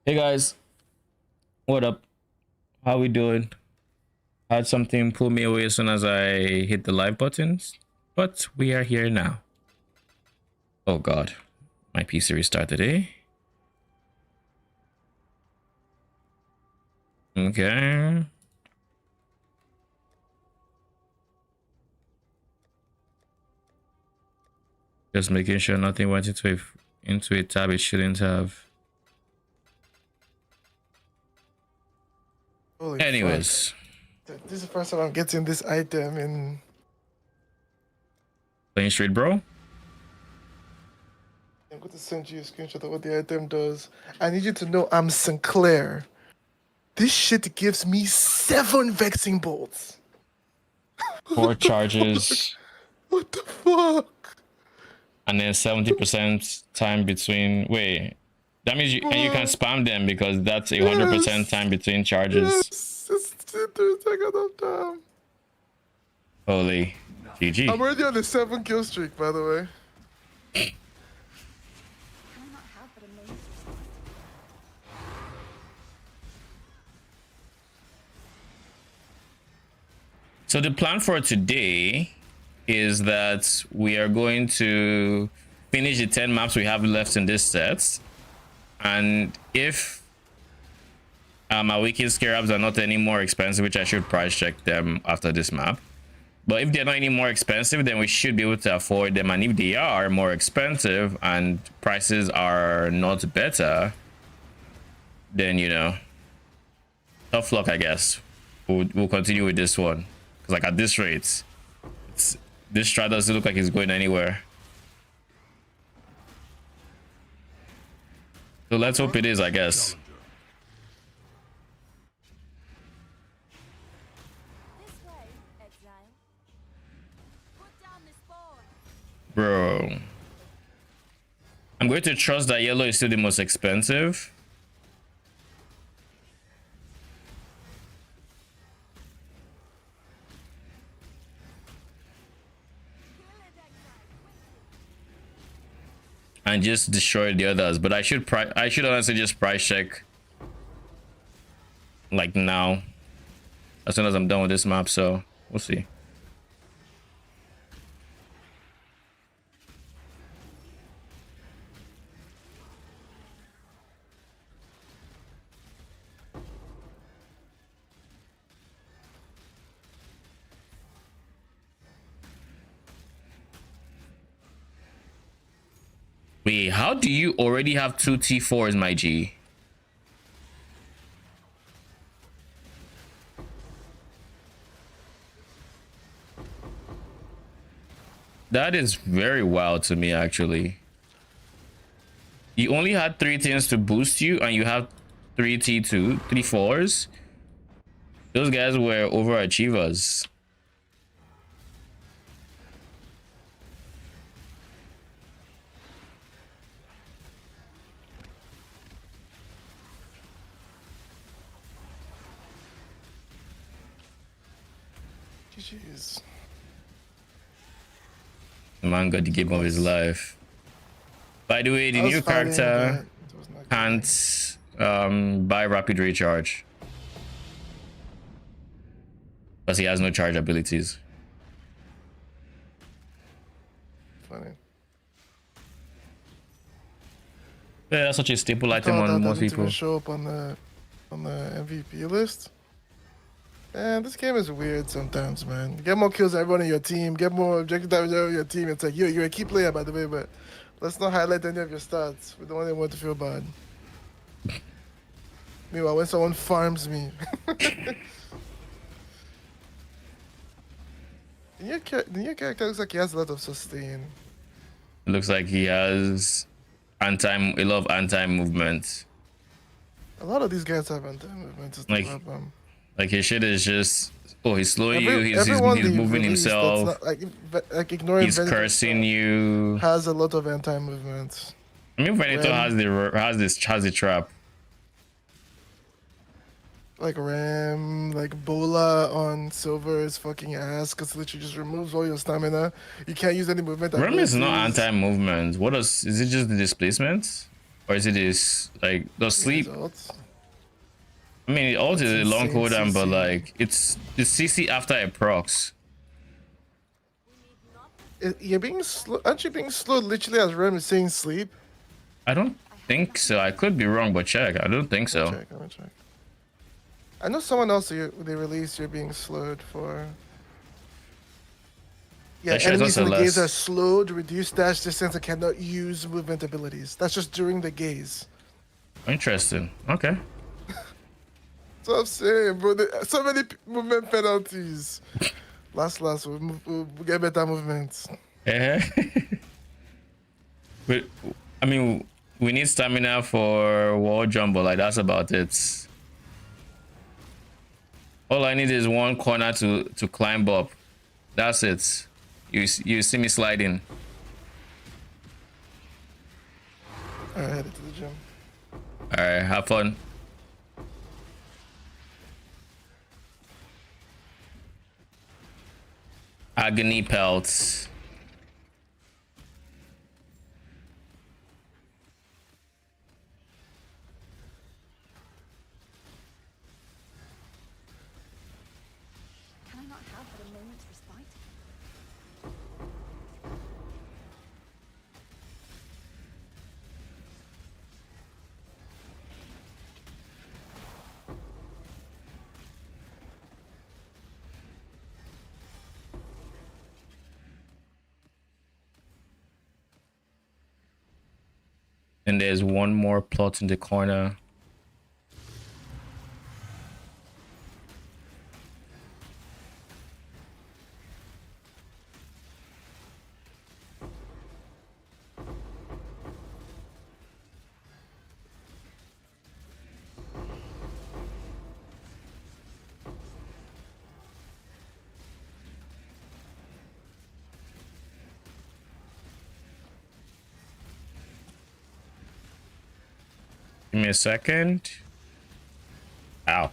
Hey guys, what up? How we doing? Had something pull me away as soon as I hit the live buttons, but we are here now. Oh god, my PC restarted, eh? Okay. Just making sure nothing went into a tab it shouldn't have. Holy fuck. Anyways, This is the first time I'm getting this item in... playing straight, bro. I'm going to send you a screenshot of what the item does. I need you to know I'm Sinclair. This shit gives me 7 vexing bolts. 4 charges, What the fuck? and then 70% time between. Wait, that means you can spam them because that's 100% time between charges. Yes. It's 3 seconds of time. Holy GG. I'm already on the 7 kill streak, by the way. So the plan for today is that we are going to finish the 10 maps we have left in this set. And if our wicked scarabs are not any more expensive, which I should price check them after this map. But if they're not any more expensive, then we should be able to afford them. And if they are more expensive and prices are not better, then, you know, tough luck, I guess. We'll continue with this one. Because like at this rate, this strat doesn't look like it's going anywhere. So let's hope it is, I guess. Bro. I'm going to trust that yellow is still the most expensive. And just destroy the others, but I should honestly just price check like now as soon as I'm done with this map, so we'll see. Wait, how do you already have 2 T4s, my G? That is very wild to me, actually. You only had 3 things to boost you, and you have 3 T2, 3 4s. Those guys were overachievers. GG's. The man got the game of his life. By the way, the new character can't buy rapid recharge because he has no charge abilities. Funny. Yeah, that's such a staple item on most people. Show up on the MVP list. Man, this game is weird sometimes, man. Get more kills than everyone in your team. Get more objective damage than everyone in your team. It's like, you're a key player, by the way, but let's not highlight any of your stats. We don't want anyone to feel bad. Meanwhile, when someone farms me. The new character looks like he has a lot of sustain. It looks like he has a lot of anti-movement. A lot of these guys have anti-movement. Like his shit is just, oh, he's slowing you, he's moving himself, not, like ignoring he's cursing you. Has a lot of anti-movement. I mean, Veneto has the trap. Like Ram, like Bola on Silver is fucking ass because it literally just removes all your stamina. You can't use any movement. Ram is not anti-movement. What is it just the displacement? Or is it his like the His sleep? ult. I mean, ult That's is a long insane cooldown, but CC. like it's CC after it procs. You're being slow. Aren't you being slow literally as Rem is saying sleep? I don't think so. I could be wrong, but check. I don't think Let me so. check. Let me check. I know someone else they released you're being slowed for. Yeah, That sure it's enemies also in the gaze are less slowed, reduced dash distance, and cannot use movement abilities. That's just during the gaze. interesting. Okay. So I'm saying, bro, so many movement penalties. Last, we'll get better movements. Yeah. But I mean, we need stamina for wall jump, but like that's about it. All I need is one corner to climb up. That's it. You see me sliding. Alright, headed to the gym. All right, have fun. Agony pelts. Can I not have but a moment's respite? And there's one more plot in the corner. Give me a second. Ow.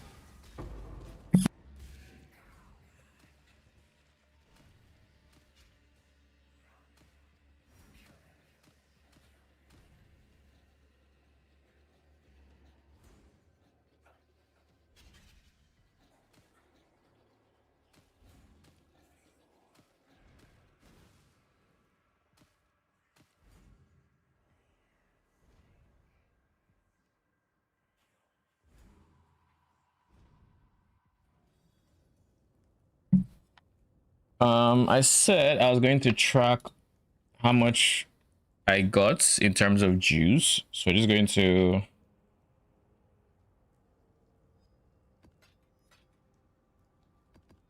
I said I was going to track how much I got in terms of juice. So just going to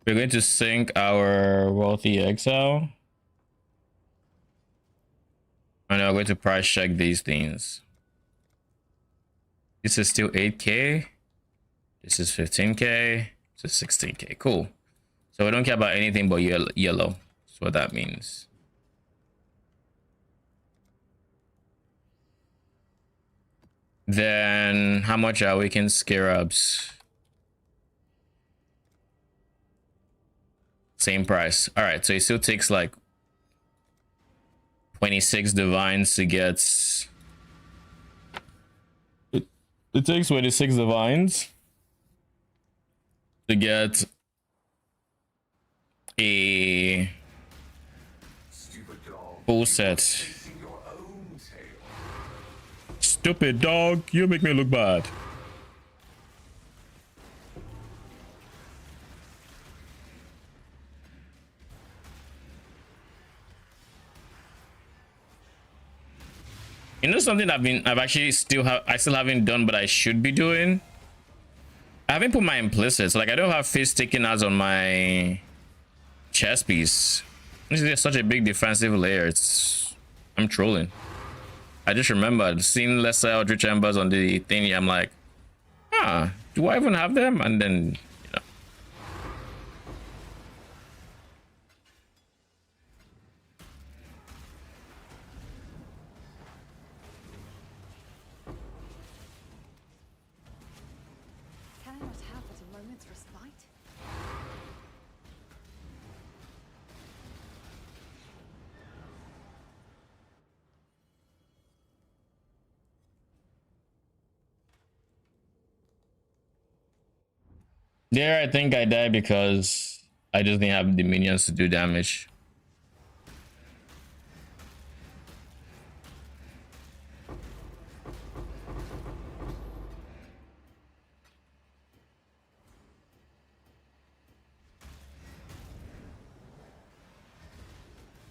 we're going to sync our wealthy exile. And I'm going to price check these things. This is still 8k. This is 15k. This is 16k. Cool. So we don't care about anything but yellow. That's what that means. Then how much are we in scarabs? Same price. All right, so it still takes like 26 divines to get it takes 26 divines to get a full set. Stupid dog, you make me look bad. You know something I still haven't done, but I should be doing. I haven't put my implicits. Like I don't have face taking as on my chest piece. This is such a big defensive layer. I'm trolling. I just remembered seeing lesser Eldritch Embers on the thingy. I'm like, do I even have them? And then Can I not have but a moment's respite? There, I think I died because I just didn't have the minions to do damage.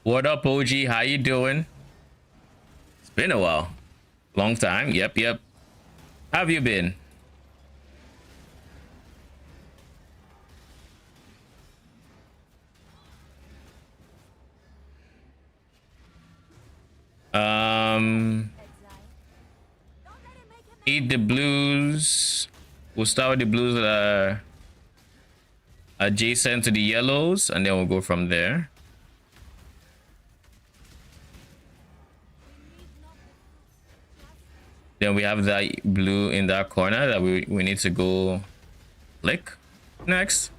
What up, OG? How you doing? It's been a while. Long time. Yep. How have you been? Eat the blues. We'll start with the blues that are adjacent to the yellows, and then we'll go from there. Then we have that blue in that corner that we need to go lick next.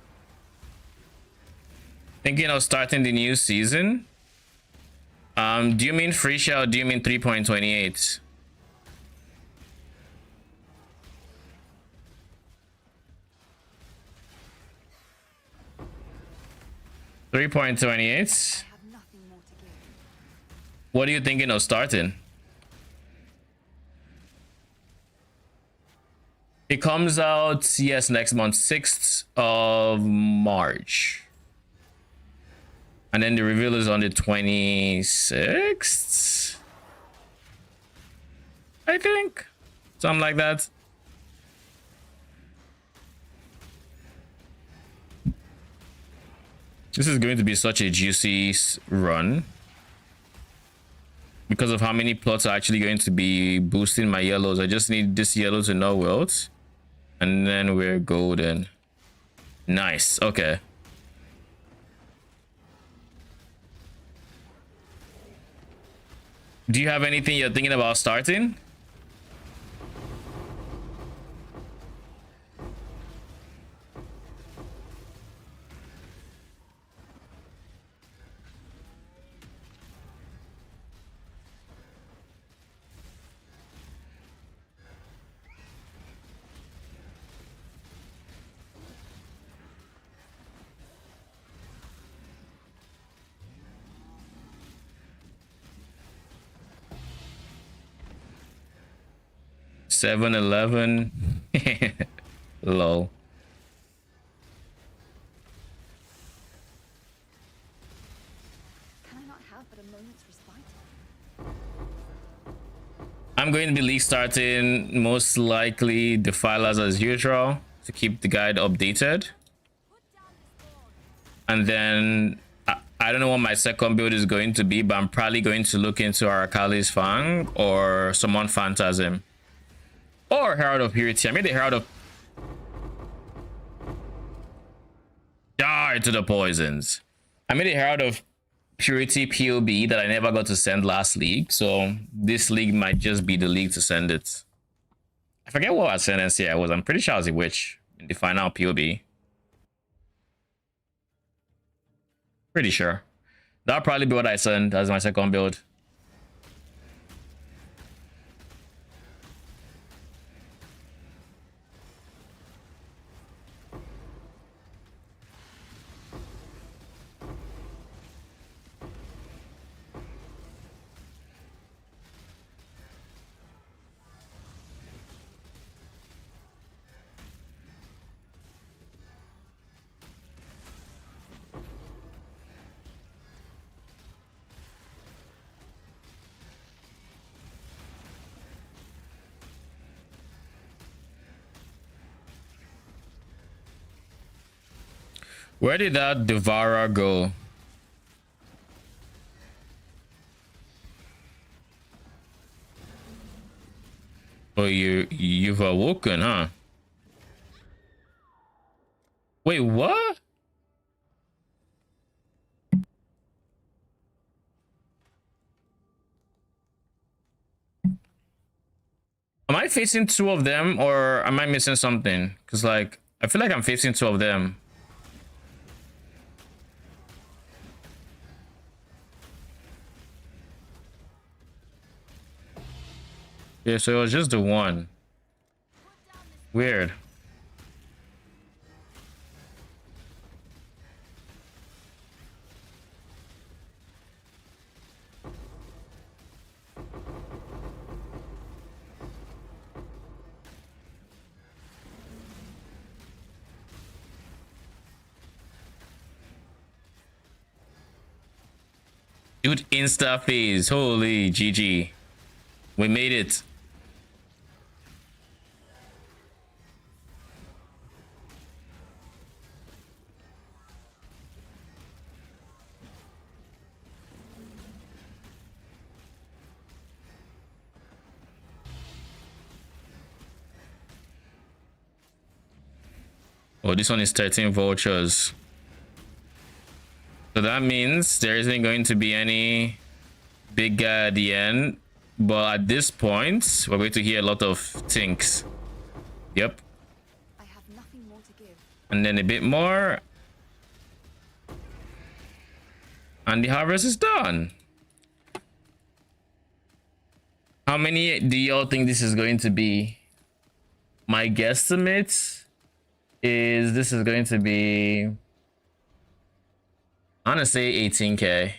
Thinking of starting the new season. Do you mean free shell or do you mean 3.28? 3.28. What are you thinking of starting? It comes out, yes, next month, 6th of March. And then the reveal is on the 26th, I think. Something like that. This is going to be such a juicy run because of how many plots are actually going to be boosting my yellows. I just need this yellow to know wilt, and then we're golden. Nice. Okay. Do you have anything you're thinking about starting? $7-11. Lol. Can I not have but a moment's respite? I'm going to be league starting most likely Defilers as usual to keep the guide updated. And then I don't know what my second build is going to be, but I'm probably going to look into Arakali's Fang or summon Phantasm. Or Herald of Purity. I made the Herald of... Die to the poisons. I made a Herald of Purity POB that I never got to send last league. So this league might just be the league to send it. I forget what ascendancy I was. I'm pretty sure I was a witch in the final POB. Pretty sure. That'll probably be what I send as my second build. Where did that Devourer go? Oh, you've awoken, huh? Wait, what? Am I facing two of them or am I missing something? Because like I feel like I'm facing two of them. Yeah, so it was just the one. Weird. Dude, insta phase. Holy GG. We made it. Oh, this one is 13 vultures. So that means there isn't going to be any big guy at the end. But at this point, we're going to hear a lot of tinks. Yep. I have nothing more to give. And then a bit more. And the harvest is done. How many do y'all think this is going to be? My guesstimate is this is going to be, I'm gonna say 18k.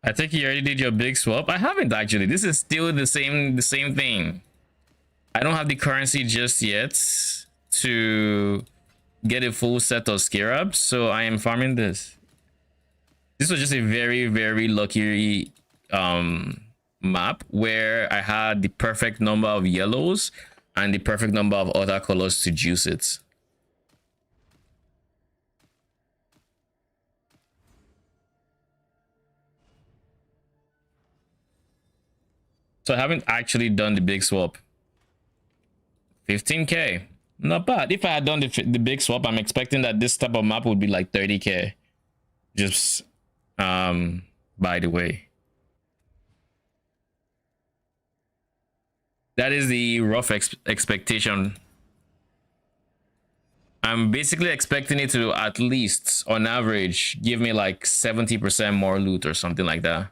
I think you already did your big swap. I haven't actually. This is still the same thing. I don't have the currency just yet to get a full set of scarabs, so I am farming this. This was just a very, very lucky map where I had the perfect number of yellows and the perfect number of other colors to juice it. So I haven't actually done the big swap. 15k, not bad. If I had done the big swap, I'm expecting that this type of map would be like 30k. Just by the way, that is the rough expectation. I'm basically expecting it to at least on average give me like 70% more loot or something like that.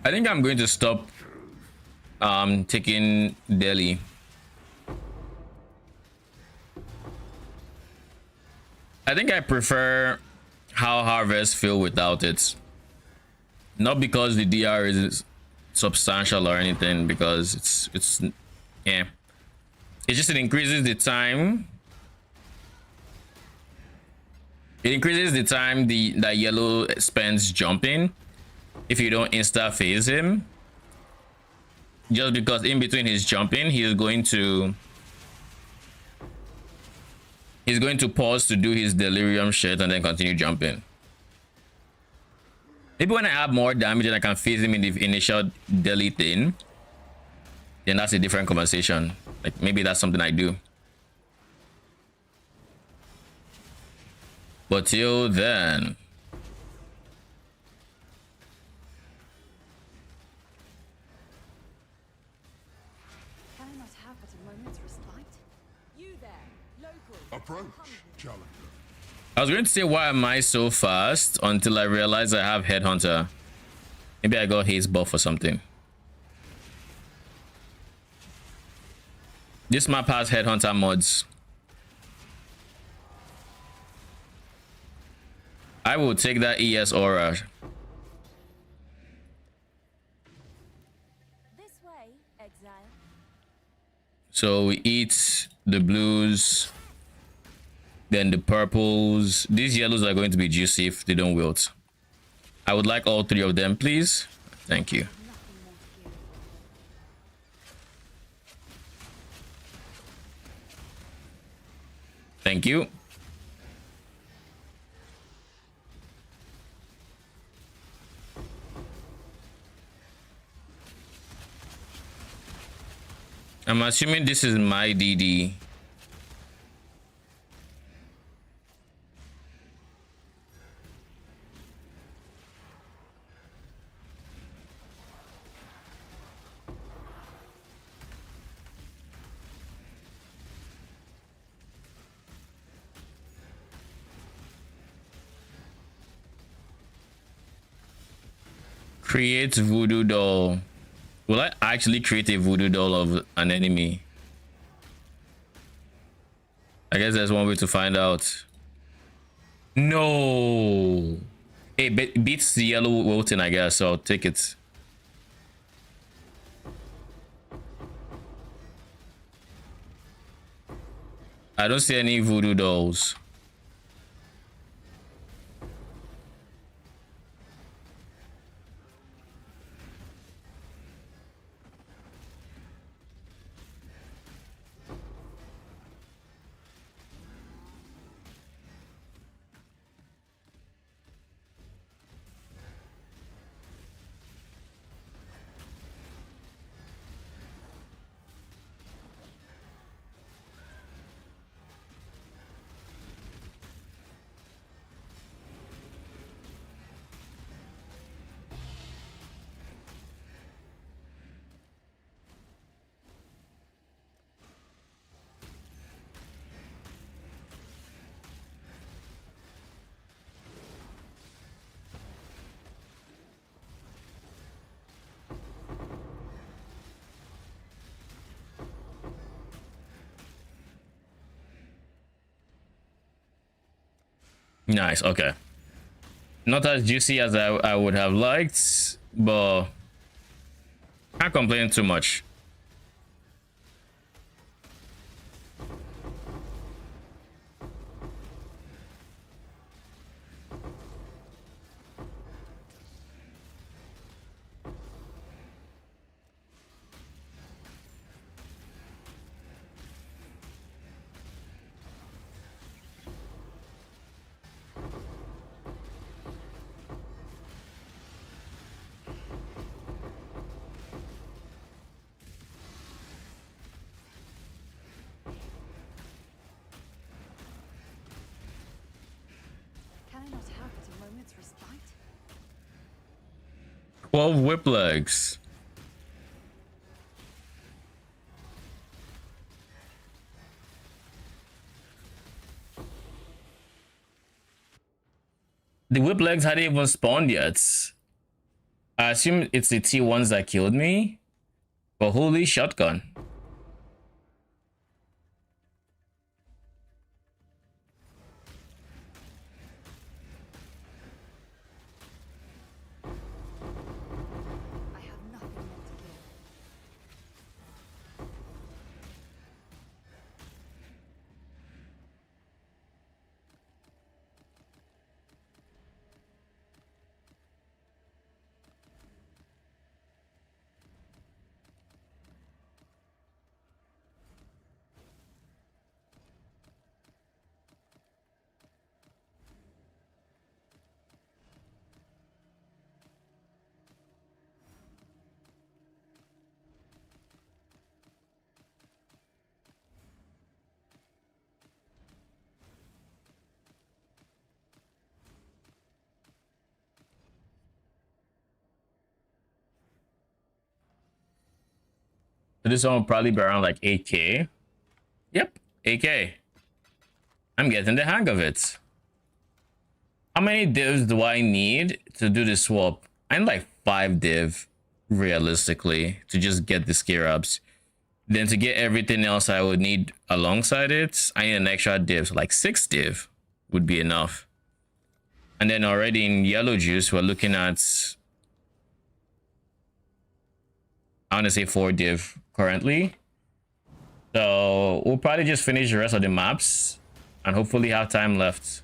I think I'm going to stop taking Delhi. I think I prefer how harvest feel without it. Not because the DR is substantial or anything, because it's yeah. It's just it increases the time. It increases the time that yellow spends jumping if you don't insta phase him. Just because in between his jumping, he's going to pause to do his delirium shit and then continue jumping. Maybe when I add more damage and I can phase him in the initial daily thing, then that's a different conversation. Like maybe that's something I do. But till then, Can I not have but a moment's respite? You there, local. Approach, challenger. I was going to say, why am I so fast until I realized I have Headhunter. Maybe I got haste buff or something. This map has Headhunter mods. I will take that ES aura. This way, Exile. So we eat the blues, then the purples. These yellows are going to be juicy if they don't wilt. I would like all three of them, please. Thank you. Nothing more to give. Thank you. I'm assuming this is my DD. Create voodoo doll. Will I actually create a voodoo doll of an enemy? I guess there's one way to find out. No. Hey, beats the yellow wilton, I guess, so I'll take it. I don't see any voodoo dolls. Nice, okay. Not as juicy as I would have liked, but can't complain too much. Can I not have it a moment's respite? 12 whip legs. The whip legs hadn't even spawned yet. I assume it's the T1s that killed me. But holy shotgun. I have nothing more to give. So this one will probably be around like 8k. Yep, 8k. I'm getting the hang of it. How many divs do I need to do the swap? I need like 5 div, realistically, to just get the scarabs. Then to get everything else I would need alongside it, I need an extra div. So like 6 div would be enough. And then already in yellow juice, we're looking at, I want to say 4 div currently. So we'll probably just finish the rest of the maps and hopefully have time left.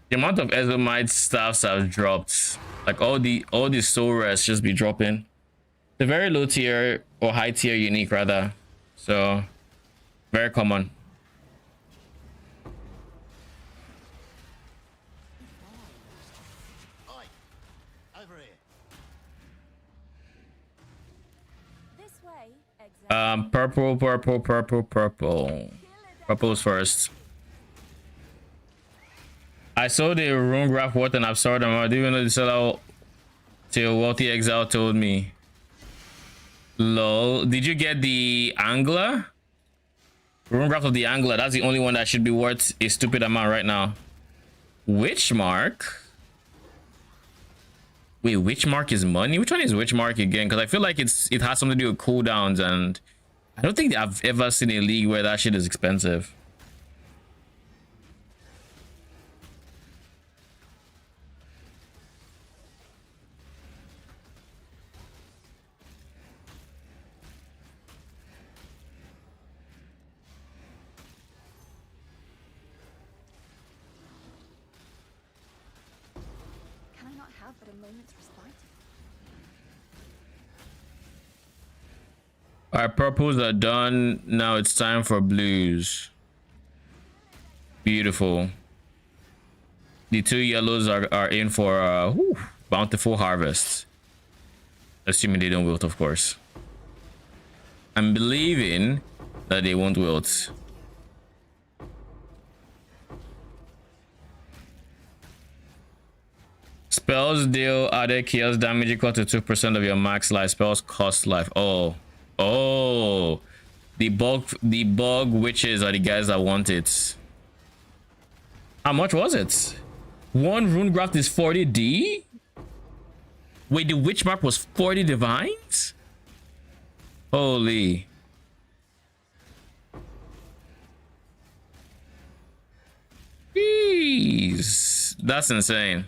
The amount of Ezomite staffs have dropped. Like all the soul rests just be dropping. The very low tier or high tier unique rather. So very common. Oi, over here. This way, Exile. Purple. Purple's first. I saw the rune graph what and absorbed them. I didn't even know the seller till Wealthy Exile told me. Lol. Did you get the angler? Rune graph of the angler. That's the only one that should be worth a stupid amount right now. Witch mark? Wait, witch mark is money? Which one is witch mark again? Because I feel like it has something to do with cooldowns, and I don't think I've ever seen a league where that shit is expensive. Can I not have but a moment's respite? All right, purples are done. Now it's time for blues. Beautiful. The two yellows are in for bountiful harvest. Assuming they don't wilt, of course. I'm believing that they won't wilt. Spells deal added chaos damage equal to 2% of your max life. Spells cost life. Oh. The bug witches are the guys that want it. How much was it? One rune graft is 40D? Wait, the witch mark was 40 divines? Holy. Jeez. That's insane.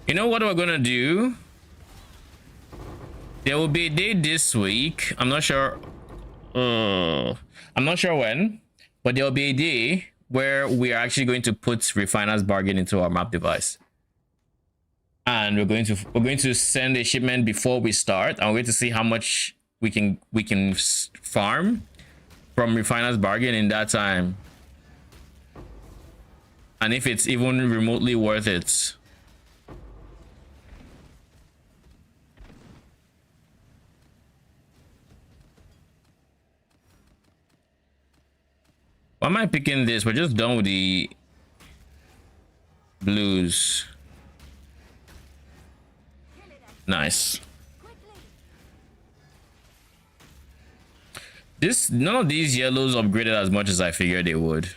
You know what we're gonna do? There will be a day this week. I'm not sure. I'm not sure when, but there will be a day where we are actually going to put Refiner's Bargain into our map device, and we're going to send a shipment before we start, and we're going to see how much we can farm from Refiner's Bargain in that time, and if it's even remotely worth it. Why am I picking this? We're just done with the blues. Nice. None of these yellows upgraded as much as I figured they would.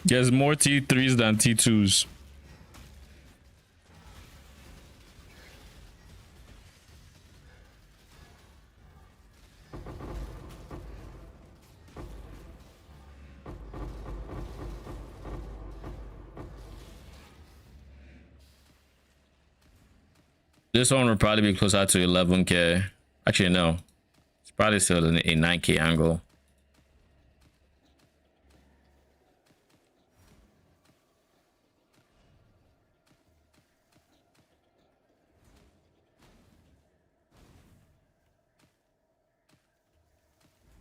There's more T3s than T2s. This one will probably be closer to 11k. Actually, no. It's probably still a 9k angle.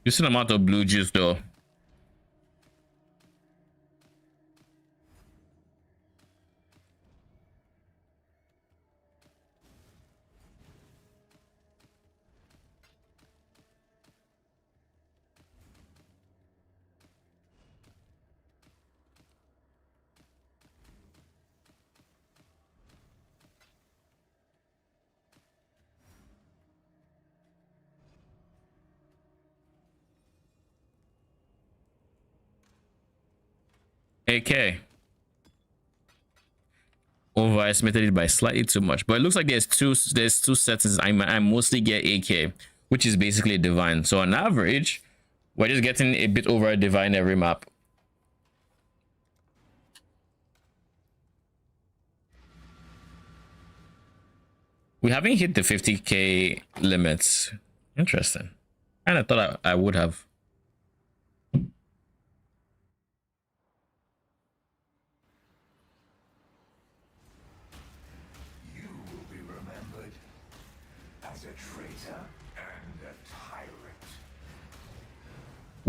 Decent amount of blue juice though. AK. Overestimated it by slightly too much, but it looks like there's two settings. I mostly get AK, which is basically a divine. So on average, we're just getting a bit over a divine every map. We haven't hit the 50k limits. Interesting. And I thought I would have.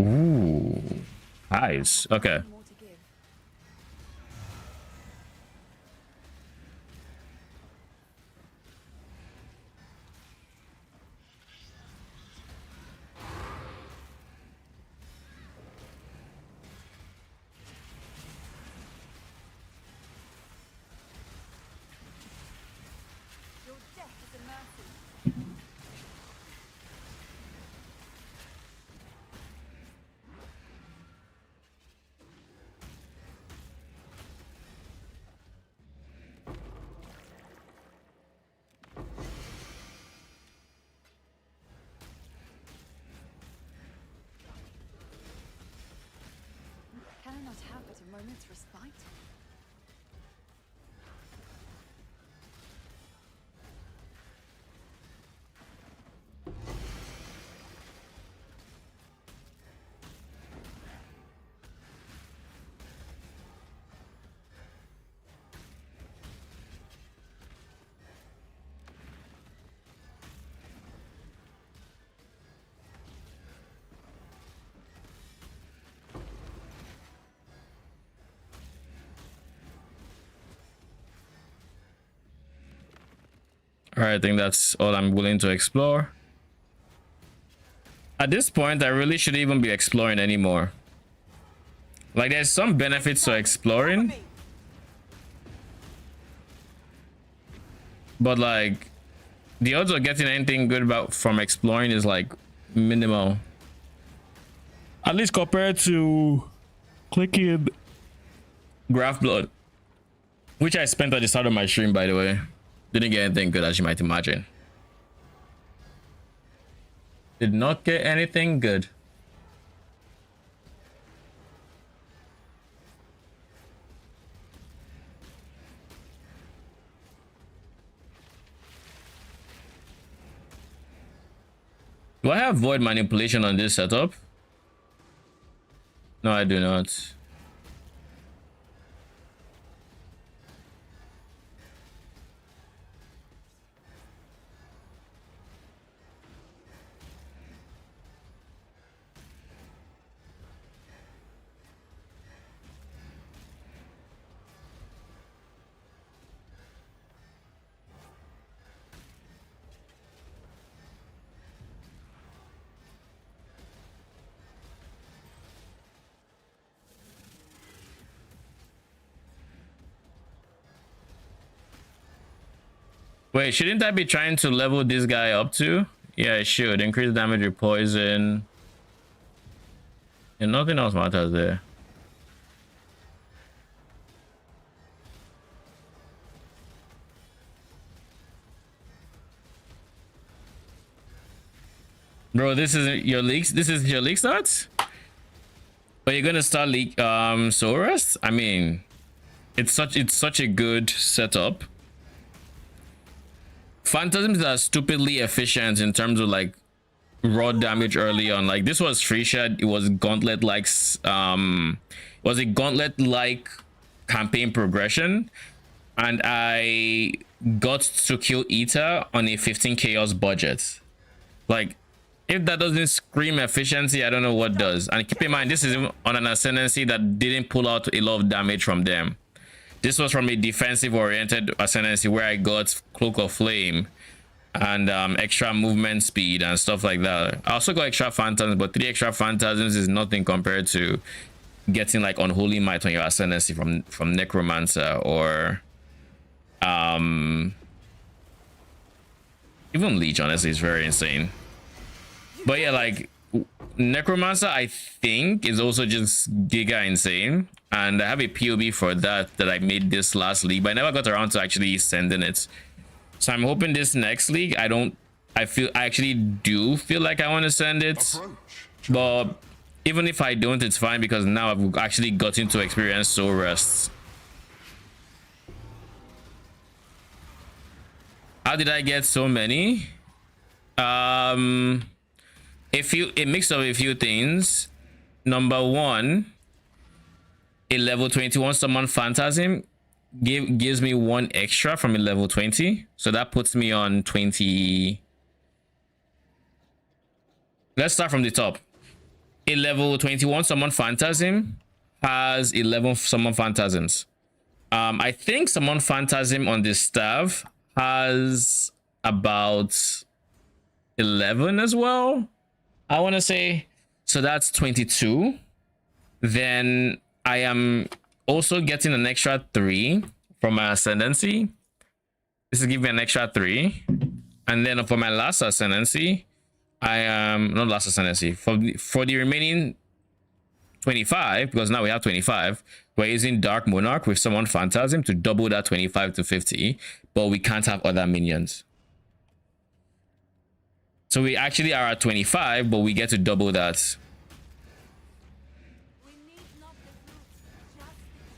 Ooh, nice. Okay. More to give. Your death is a mercy. Can I not have but a moment's respite? All right, I think that's all I'm willing to explore. At this point, I really shouldn't even be exploring anymore. Like, there's some benefits to exploring, but like, the odds of getting anything good from exploring is like minimal. At least compared to clicking Graph Blood, which I spent at the start of my stream, by the way. Didn't get anything good, as you might imagine. Did not get anything good. Do I have void manipulation on this setup? No, I do not. Wait, shouldn't I be trying to level this guy up too? Yeah, it should. Increase damage with poison. And nothing else matters there. Bro, this is your leaks. This is your leak starts? But you're gonna start leak soul rest? I mean, it's such a good setup. Phantasms are stupidly efficient in terms of like raw damage early on. Like, this was free shot. It was gauntlet like was a gauntlet like campaign progression, and I got to kill Ita on a 15 chaos budget. Like, if that doesn't scream efficiency, I don't know what does. And keep in mind, this is on an ascendancy that didn't pull out a lot of damage from them. This was from a defensive oriented ascendancy where I got Cloak of Flame and extra movement speed and stuff like that. I also got extra phantasms, but 3 extra phantasms is nothing compared to getting like Unholy Might on your ascendancy from Necromancer, or even Leech. Honestly, is very insane. But yeah, like, Necromancer, I think, is also just giga insane. And I have a POB for that I made this last league, but I never got around to actually sending it. So I'm hoping this next league, I actually do feel like I want to send it. But even if I don't, it's fine because now I've actually gotten to experience Soul Rest. How did I get so many? A mix of a few things. Number one, a level 21 summon Phantasm gives me 1 extra from a level 20, so that puts me on 20. Let's start from the top. A level 21 summon Phantasm has 11 summon Phantasms. I think summon Phantasm on this staff has about 11 as well, I want to say. So that's 22. Then I am also getting an extra 3 from my ascendancy. This will give me an extra 3. And then for my last ascendancy, I am not last ascendancy. For the remaining 25, because now we have 25, we're using Dark Monarch with Summon Phantasm to double that 25 to 50, but we can't have other minions. So we actually are at 25, but we get to double that. We need not the fruits, just the juice.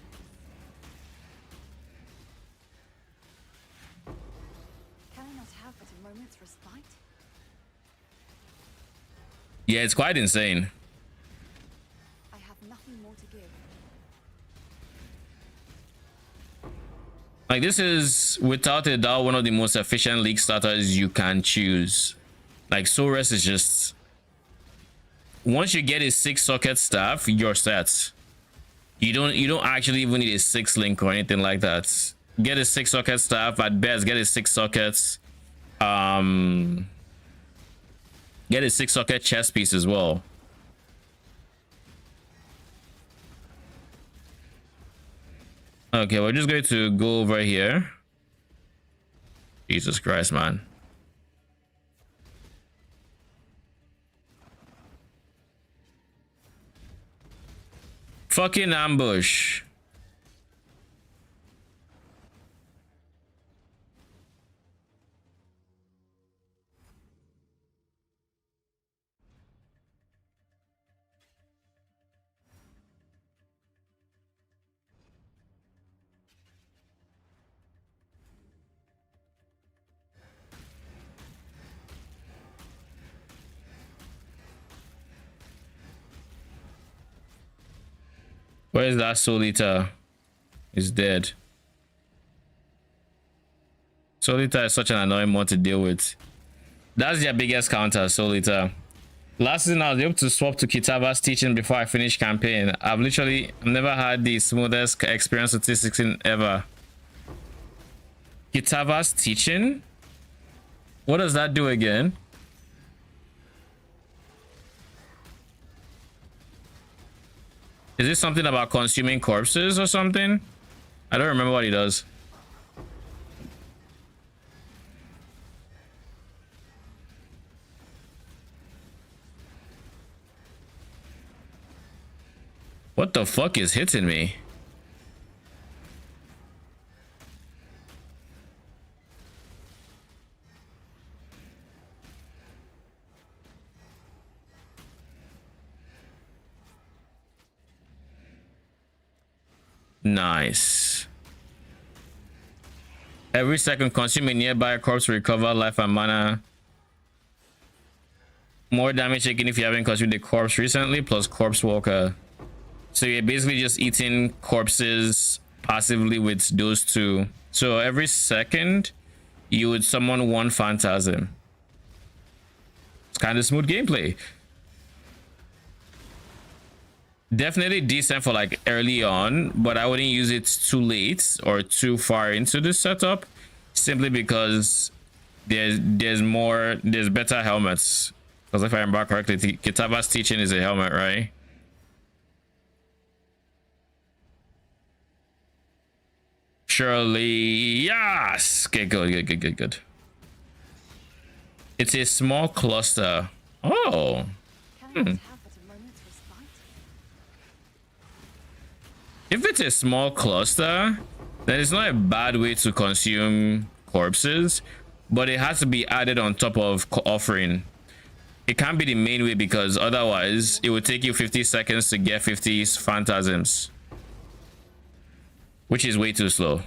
Can I not have but a moment's respite? Yeah, it's quite insane. I have nothing more to give. Like, this is without a doubt one of the most efficient league starters you can choose. Like, Soul Rest is just, once you get a 6 socket staff, you're set. You don't actually even need a 6 link or anything like that. Get a 6 socket staff, at best get a 6 sockets. Get a 6 socket chess piece as well. Okay, we're just going to go over here. Jesus Christ, man. Fucking ambush. Where is that Soul Eater? He's dead. Soul Eater is such an annoying one to deal with. That's their biggest counter, Soul Eater. Last season I was able to swap to Kitava's teaching before I finished campaign. I've never had the smoothest experience with T16 ever. Kitava's teaching? What does that do again? Is this something about consuming corpses or something? I don't remember what he does. What the fuck is hitting me? Nice. Every second, consume a nearby corpse to recover life and mana. More damage taken if you haven't consumed a corpse recently, plus Corpse Walker. So you're basically just eating corpses passively with those two. So every second, you would summon 1 Phantasm. It's kind of smooth gameplay. Definitely decent for like early on, but I wouldn't use it too late or too far into the setup, simply because there's better helmets. Because if I remember correctly, Kitava's teaching is a helmet, right? Surely, yes. Okay, good. It's a small cluster. Oh. Can Time must have but a moment's respite. If it's a small cluster, then it's not a bad way to consume corpses, but it has to be added on top of offering. It can't be the main way, because otherwise it would take you 50 seconds to get 50 phantasms, which is way too slow.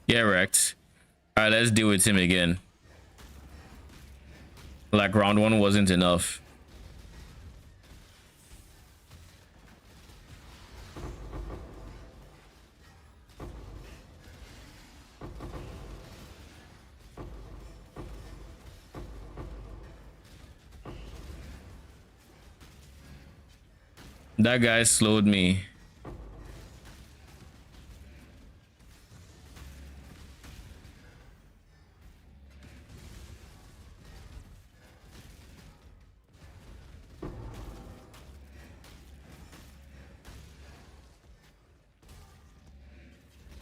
Yeah, wrecked. All right, let's deal with him again. Like round one wasn't enough. That guy slowed me.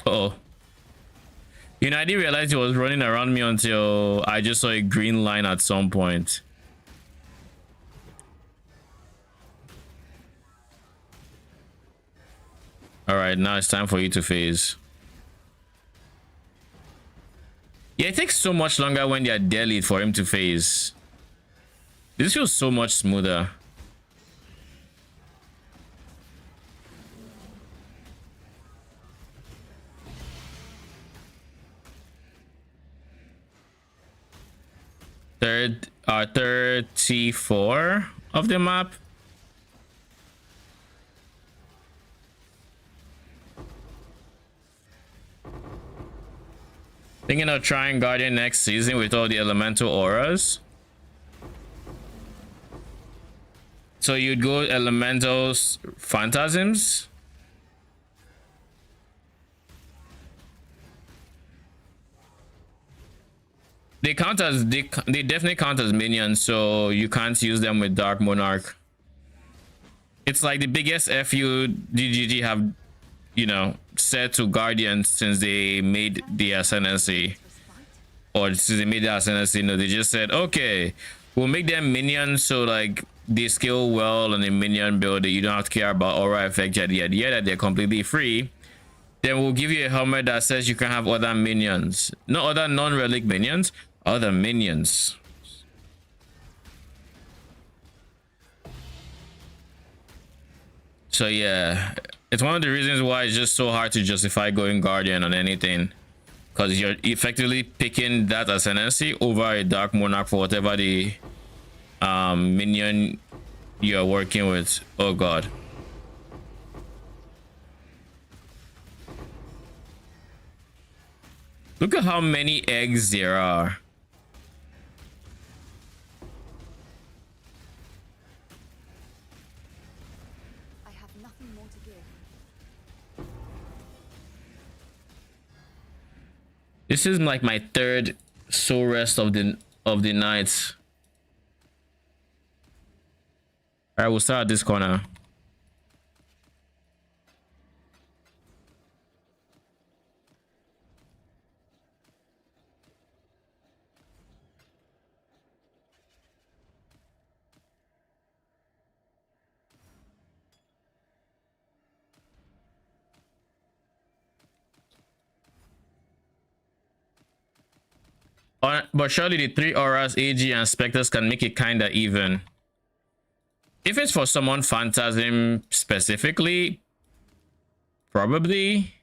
Uh-oh. You know, I didn't realize he was running around me until I just saw a green line at some point. All right, now it's time for you to phase. Yeah, it takes so much longer when they're deadly for him to phase. This feels so much smoother. Third, 34 of the map. Thinking of trying Guardian next season with all the elemental auras. So you'd go elementals, phantasms. They count as they definitely count as minions, so you can't use them with Dark Monarch. It's like the biggest FU DGG have, you know, said to Guardians since they made the ascendancy, or since they made the ascendancy. No, they just said, okay, we'll make them minions, so like they scale well on a minion build that you don't have to care about aura effect, yada yada yada. They're completely free. Then we'll give you a helmet that says you can have other minions, not other non-relic minions, other minions. So yeah, it's one of the reasons why it's just so hard to justify going Guardian on anything, because you're effectively picking that ascendancy over a Dark Monarch for whatever the minion you're working with. Oh god. Look at how many eggs there are. I have nothing more to give. This is like my third soul rest of the night. All right, we'll start at this corner. But surely the 3 auras, AG, and specters can make it kinda even. If it's for someone Phantasm specifically, probably.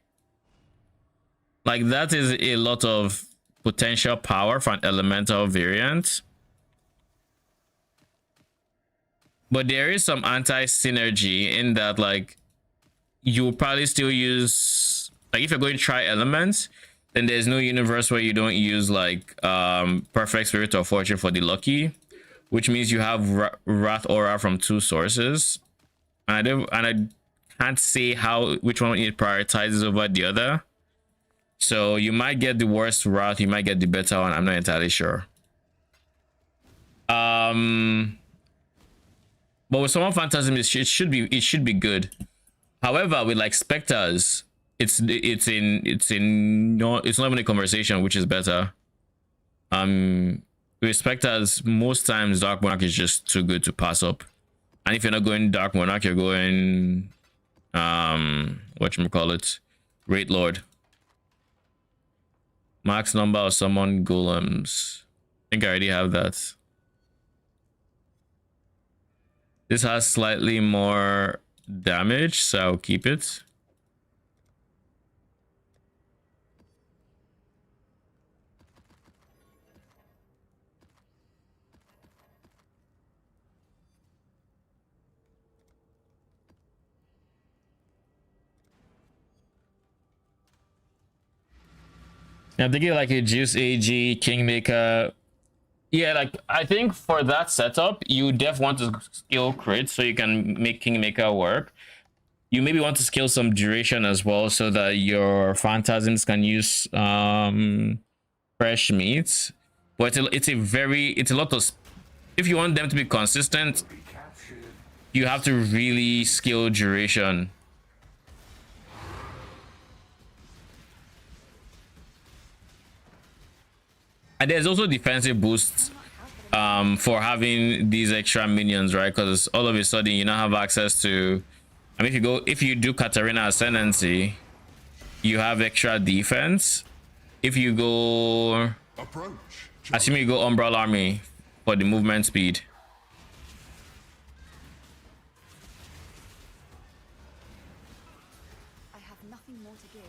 Like, that is a lot of potential power for an elemental variant. But there is some anti-synergy in that, like, you'll probably still use, like, if you're going to try elements, then there's no universe where you don't use like perfect spirit or fortune for the lucky, which means you have wrath aura from 2 sources. And I can't say which one it prioritizes over the other. So you might get the worst wrath, you might get the better one. I'm not entirely sure. But with Summon Phantasm, it should be good. However, with like specters, it's not even a conversation, which is better. With specters, most times Dark Monarch is just too good to pass up. And if you're not going Dark Monarch, you're going whatchamacallit, Great Lord. Max number of summon golems. I think I already have that. This has slightly more damage, so I'll keep it. I'm thinking like a Juice AG, Kingmaker. Yeah, like I think for that setup, you def want to skill crit so you can make Kingmaker work. You maybe want to skill some duration as well so that your phantasms can use fresh meat. But it's a lot of, if you want them to be consistent, you have to really skill duration. And there's also defensive boosts for having these extra minions, right? Because all of a sudden you now have access to, I mean, if you do Katarina Ascendancy, you have extra defense. If you go, assuming you go Umbral Army for the movement speed. I have nothing more to give.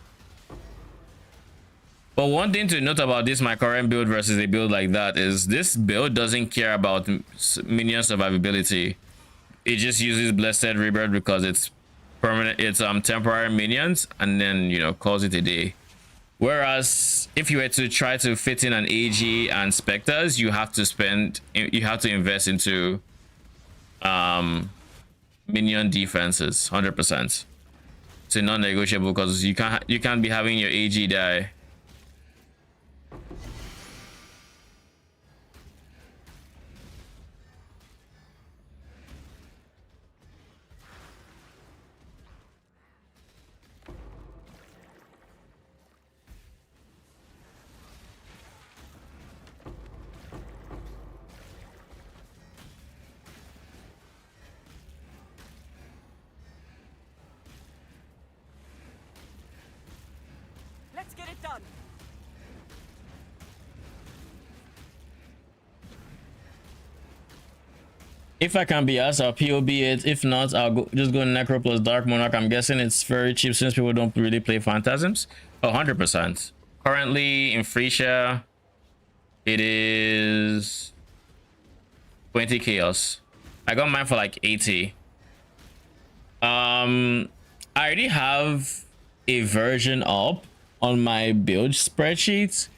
But one thing to note about this, my current build versus a build like that, is this build doesn't care about minion survivability. It just uses Blessed Rebirth because it's permanent, it's temporary minions, and then, you know, calls it a day. Whereas if you were to try to fit in an AG and Spectres, you have to invest into minion defenses 100%. It's a non-negotiable because you can't be having your AG die. Let's get it done. If I can be asked, I'll POB it. If not, I'll just go Necro plus Dark Monarch. I'm guessing it's very cheap since people don't really play Phantasms. Oh, 100%. Currently in Frisia, it is 20 chaos. I got mine for like 80. I already have a version up on my build spreadsheet.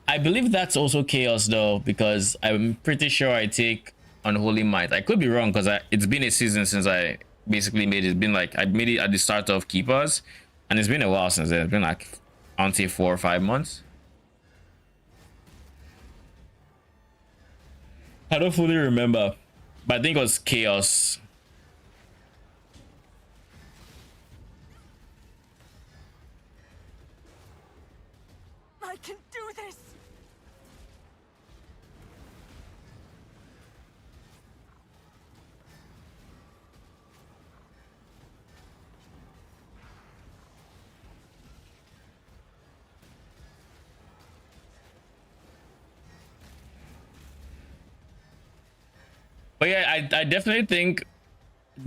I believe that's also chaos though, because I'm pretty sure I take Unholy Might. I could be wrong because it's been a season since I basically made it. It's been like I made it at the start of Keepers, and it's been a while since then. It's been like, I want to say 4 or 5 months. I don't fully remember, but I think it was chaos. I can do this. But yeah, I definitely think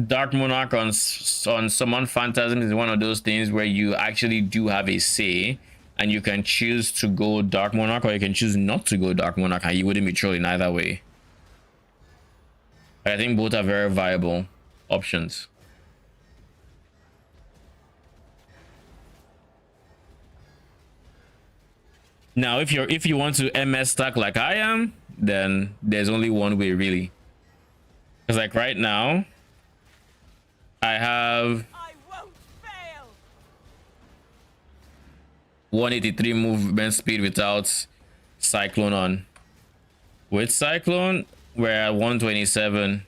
Dark Monarch on Summon Phantasm is one of those things where you actually do have a say, and you can choose to go Dark Monarch or you can choose not to go Dark Monarch, and you wouldn't be trolling either way. I think both are very viable options. Now, if you want to MS stack like I am, then there's only one way really. Because like right now, I have I won't fail. 183 movement speed without Cyclone on. With Cyclone, we're at 127.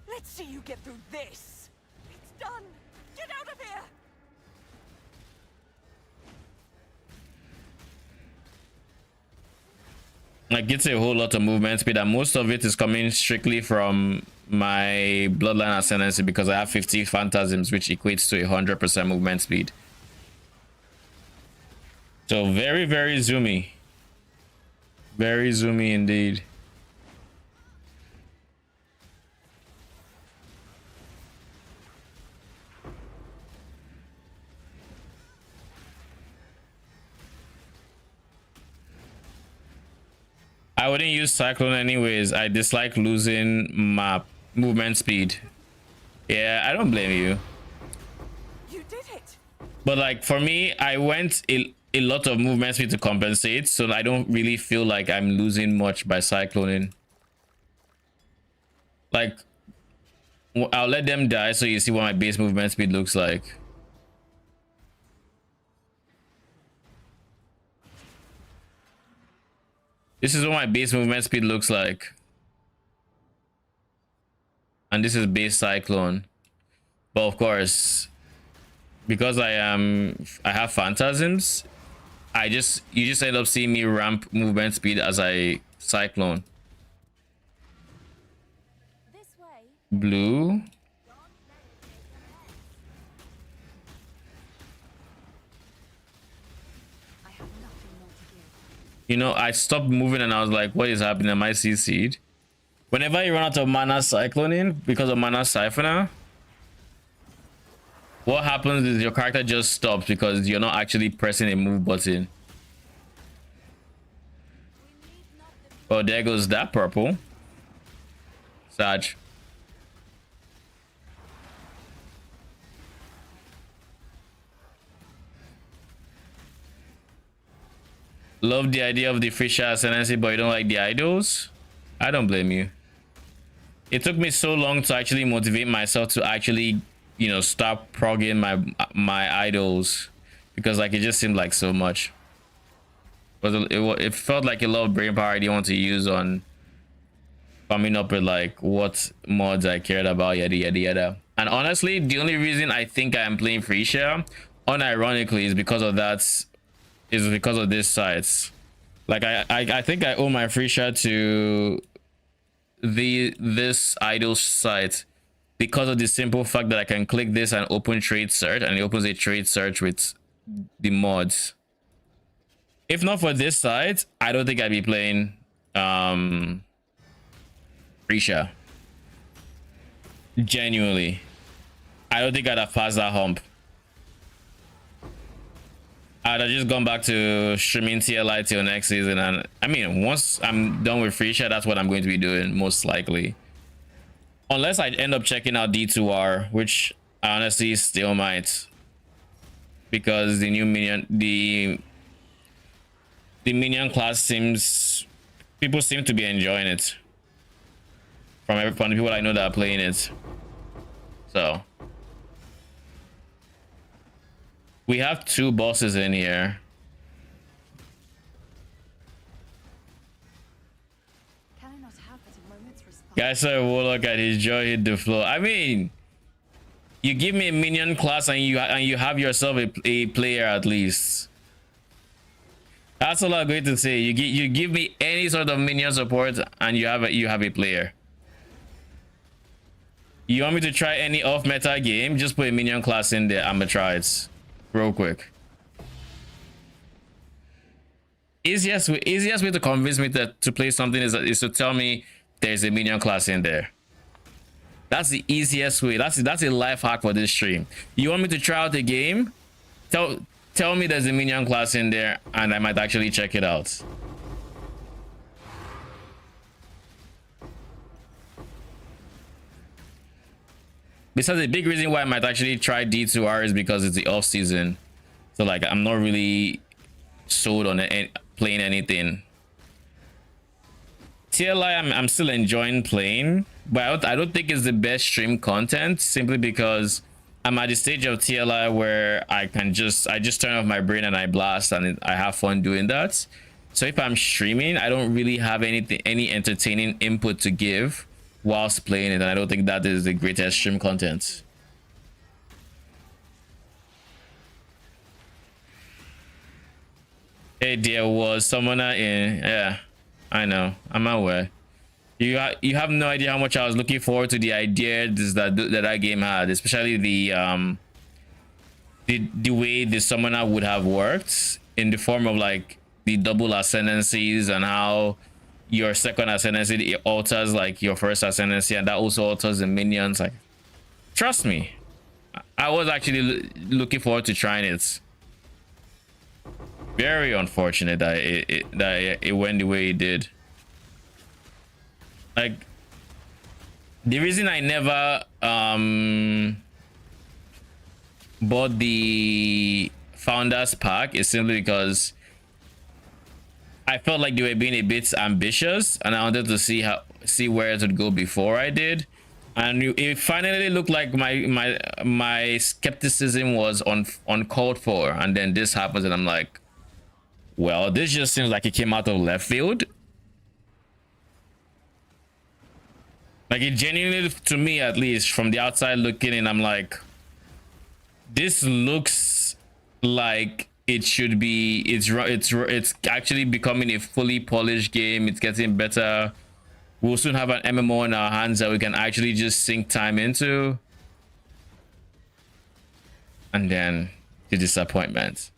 Let's see you get through this. It's done. Get out of here. Like it's a whole lot of movement speed, and most of it is coming strictly from my bloodline ascendancy because I have 50 phantasms, which equates to 100% movement speed. So very, very zoomy. Very zoomy indeed. I wouldn't use Cyclone anyways. I dislike losing my movement speed. Yeah, I don't blame you. You did it. But like for me, I went a lot of movement speed to compensate, so I don't really feel like I'm losing much by cycloning. Like I'll let them die so you see what my base movement speed looks like. This is what my base movement speed looks like. And this is base cyclone. But of course, because I have phantasms, you just end up seeing me ramp movement speed as I cyclone. This way. Blue. I have nothing more to give. You know, I stopped moving and I was like, what is happening? Am I CC'd? Whenever you run out of mana cycloning because of mana siphoner, what happens is your character just stops because you're not actually pressing a move button. Oh, there goes that purple. Sag. Love the idea of the Fisher ascendancy, but you don't like the idols? I don't blame you. It took me so long to actually motivate myself to actually, you know, stop progging my idols because like it just seemed like so much. But it felt like a lot of brain power I didn't want to use on coming up with like what mods I cared about, yada yada yada. And honestly, the only reason I think I am playing Freesia, unironically, is because of this sites. Like I think I owe my Freesia to this idol site because of the simple fact that I can click this and open trade search, and it opens a trade search with the mods. If not for this site, I don't think I'd be playing Freesia. Genuinely, I don't think I'd have passed that hump. I'd have just gone back to streaming TLI till next season, and I mean, once I'm done with Freesia, that's what I'm going to be doing most likely. Unless I end up checking out D2R, which I honestly still might, because the new minion, the minion class people seem to be enjoying it. From the people I know that are playing it, so. We have 2 bosses in here. Can I not have it a moment's respite? Guys saw a warlock at his jaw hit the floor. I mean, you give me a minion class and you have yourself a player at least. That's all I'm going to say. You give me any sort of minion support and you have a player. You want me to try any off meta game? Just put a minion class in there. I'ma try it real quick. Easiest way to convince me to play something is to tell me there's a minion class in there. That's the easiest way. That's a life hack for this stream. You want me to try out the game? Tell me there's a minion class in there and I might actually check it out. besides, the big reason why I might actually try D2R is because it's the off season. So like I'm not really sold on playing anything. TLI, I'm still enjoying playing, but I don't think it's the best stream content, simply because I'm at the stage of TLI where I just turn off my brain and I blast, and I have fun doing that. So if I'm streaming, I don't really have any entertaining input to give whilst playing it, and I don't think that is the greatest stream content. Hey, there was summoner in, yeah, I know, I'm aware. You have no idea how much I was looking forward to the idea that game had, especially the way the summoner would have worked in the form of like the double ascendancies, and how your second ascendancy alters like your first ascendancy, and that also alters the minions. Like, trust me, I was actually looking forward to trying it. Very unfortunate that it went the way it did. Like, the reason I never bought the founders pack is simply because I felt like they were being a bit ambitious, and I wanted to see where it would go before I did. And it finally looked like my skepticism was uncalled for, and then this happens, and I'm like, well, this just seems like it came out of left field. Like, it genuinely, to me at least, from the outside looking in, I'm like, this looks like it should be. It's actually becoming a fully polished game. It's getting better. We'll soon have an MMO in our hands that we can actually just sink time into. And then the disappointment.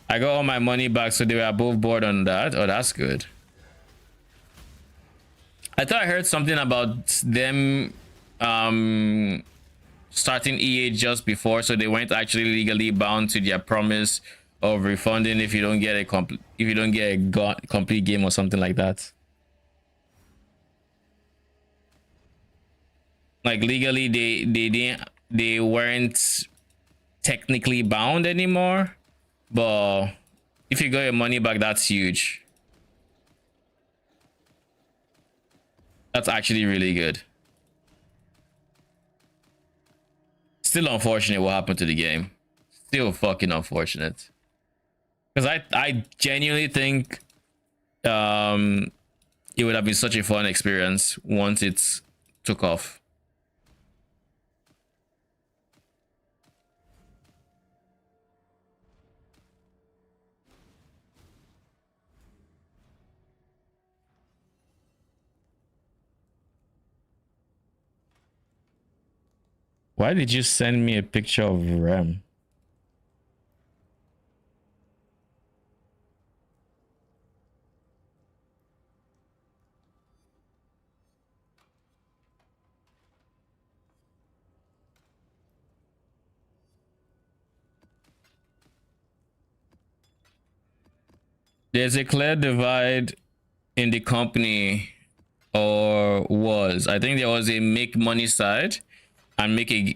I got all my money back, so they were both bored on that. Oh, that's good. I thought I heard something about them starting EA just before, so they weren't actually legally bound to their promise of refunding if you don't get a complete game or something like that. Like, legally they weren't technically bound anymore, but if you got your money back, that's huge. That's actually really good. Still unfortunate what happened to the game. Still fucking unfortunate. Because I genuinely think it would have been such a fun experience once it took off. Why did you send me a picture of Rem? There's a clear divide in the company, or was. I think there was a make money side and make a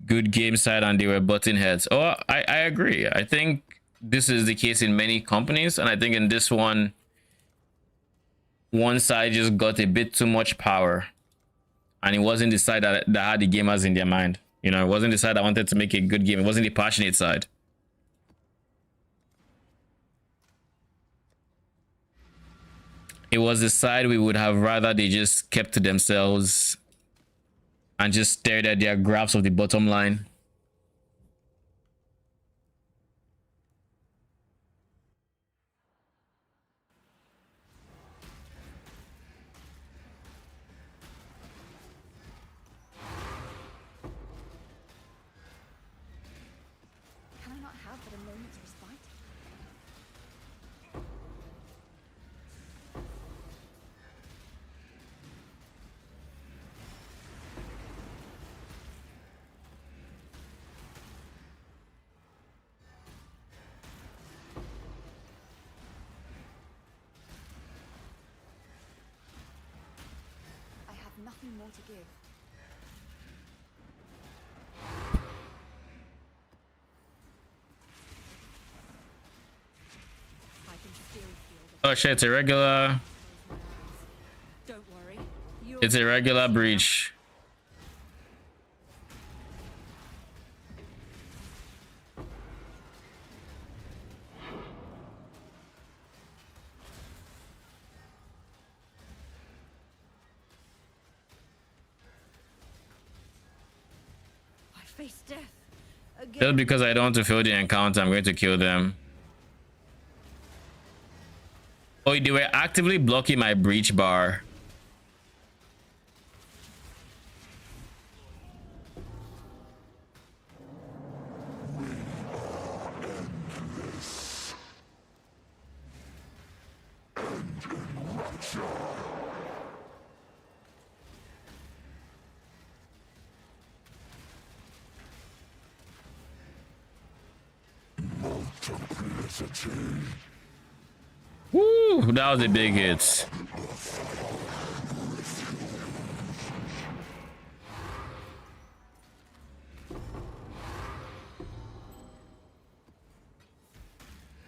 good game side, and they were butting heads. Oh, I agree. I think this is the case in many companies, and I think in this one side just got a bit too much power, and it wasn't the side that had the gamers in their mind. You know, it wasn't the side that wanted to make a good game. It wasn't the passionate side. It was the side we would have rather they just kept to themselves and just stared at their graphs of the bottom line. Can I not have but a moment's respite? I have nothing nothing more to give. I can still feel the Oh shit, it's a regular. Don't worry. It's a regular breach. I face death again. Just because I don't want to fail the encounter, I'm going to kill them. Oh, they were actively blocking my breach bar. Woo, that was a big hit.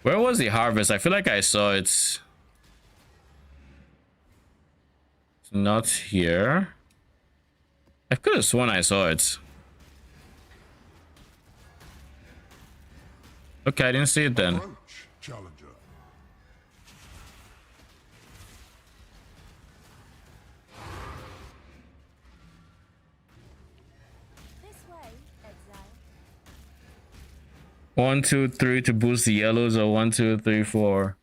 Where was the harvest? I feel like I saw it. It's not here. I could have sworn I saw it. Okay, I didn't see it then. Approach, challenger. This way, Exile. 1, 2, 3 to boost the yellows, or 1, 2, 3, 4.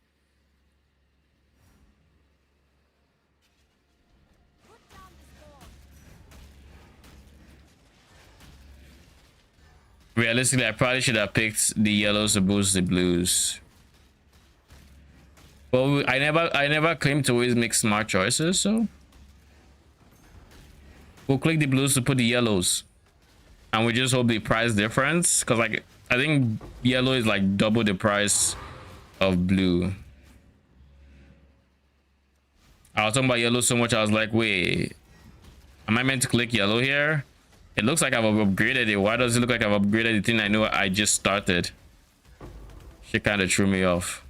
Put down the storm. Realistically, I probably should have picked the yellows to boost the blues. Well, I never claim to always make smart choices, so we'll click the blues to put the yellows, and we just hope the price difference, because like I think yellow is like double the price of blue. I was talking about yellow so much, I was like, wait, am I meant to click yellow here? It looks like I've upgraded it. Why does it look like I've upgraded the thing I know I just started? She kind of threw me off.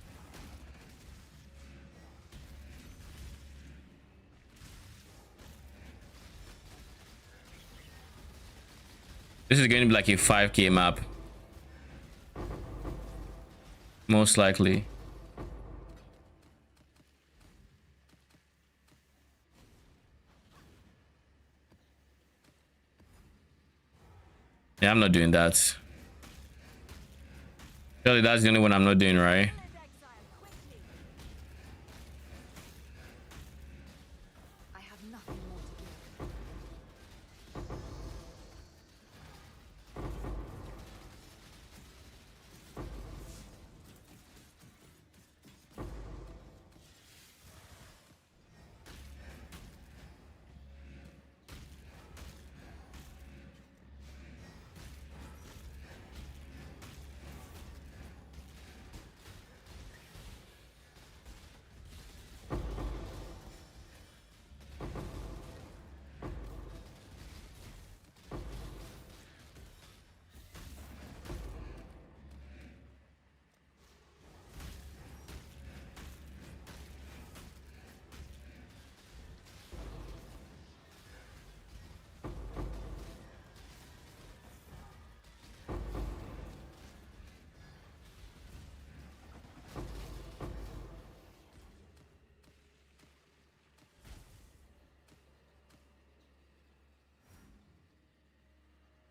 This is going to be like a 5k map. Most likely. Yeah, I'm not doing that. Surely that's the only one I'm not doing, right? Exile, quickly. I have nothing more to give.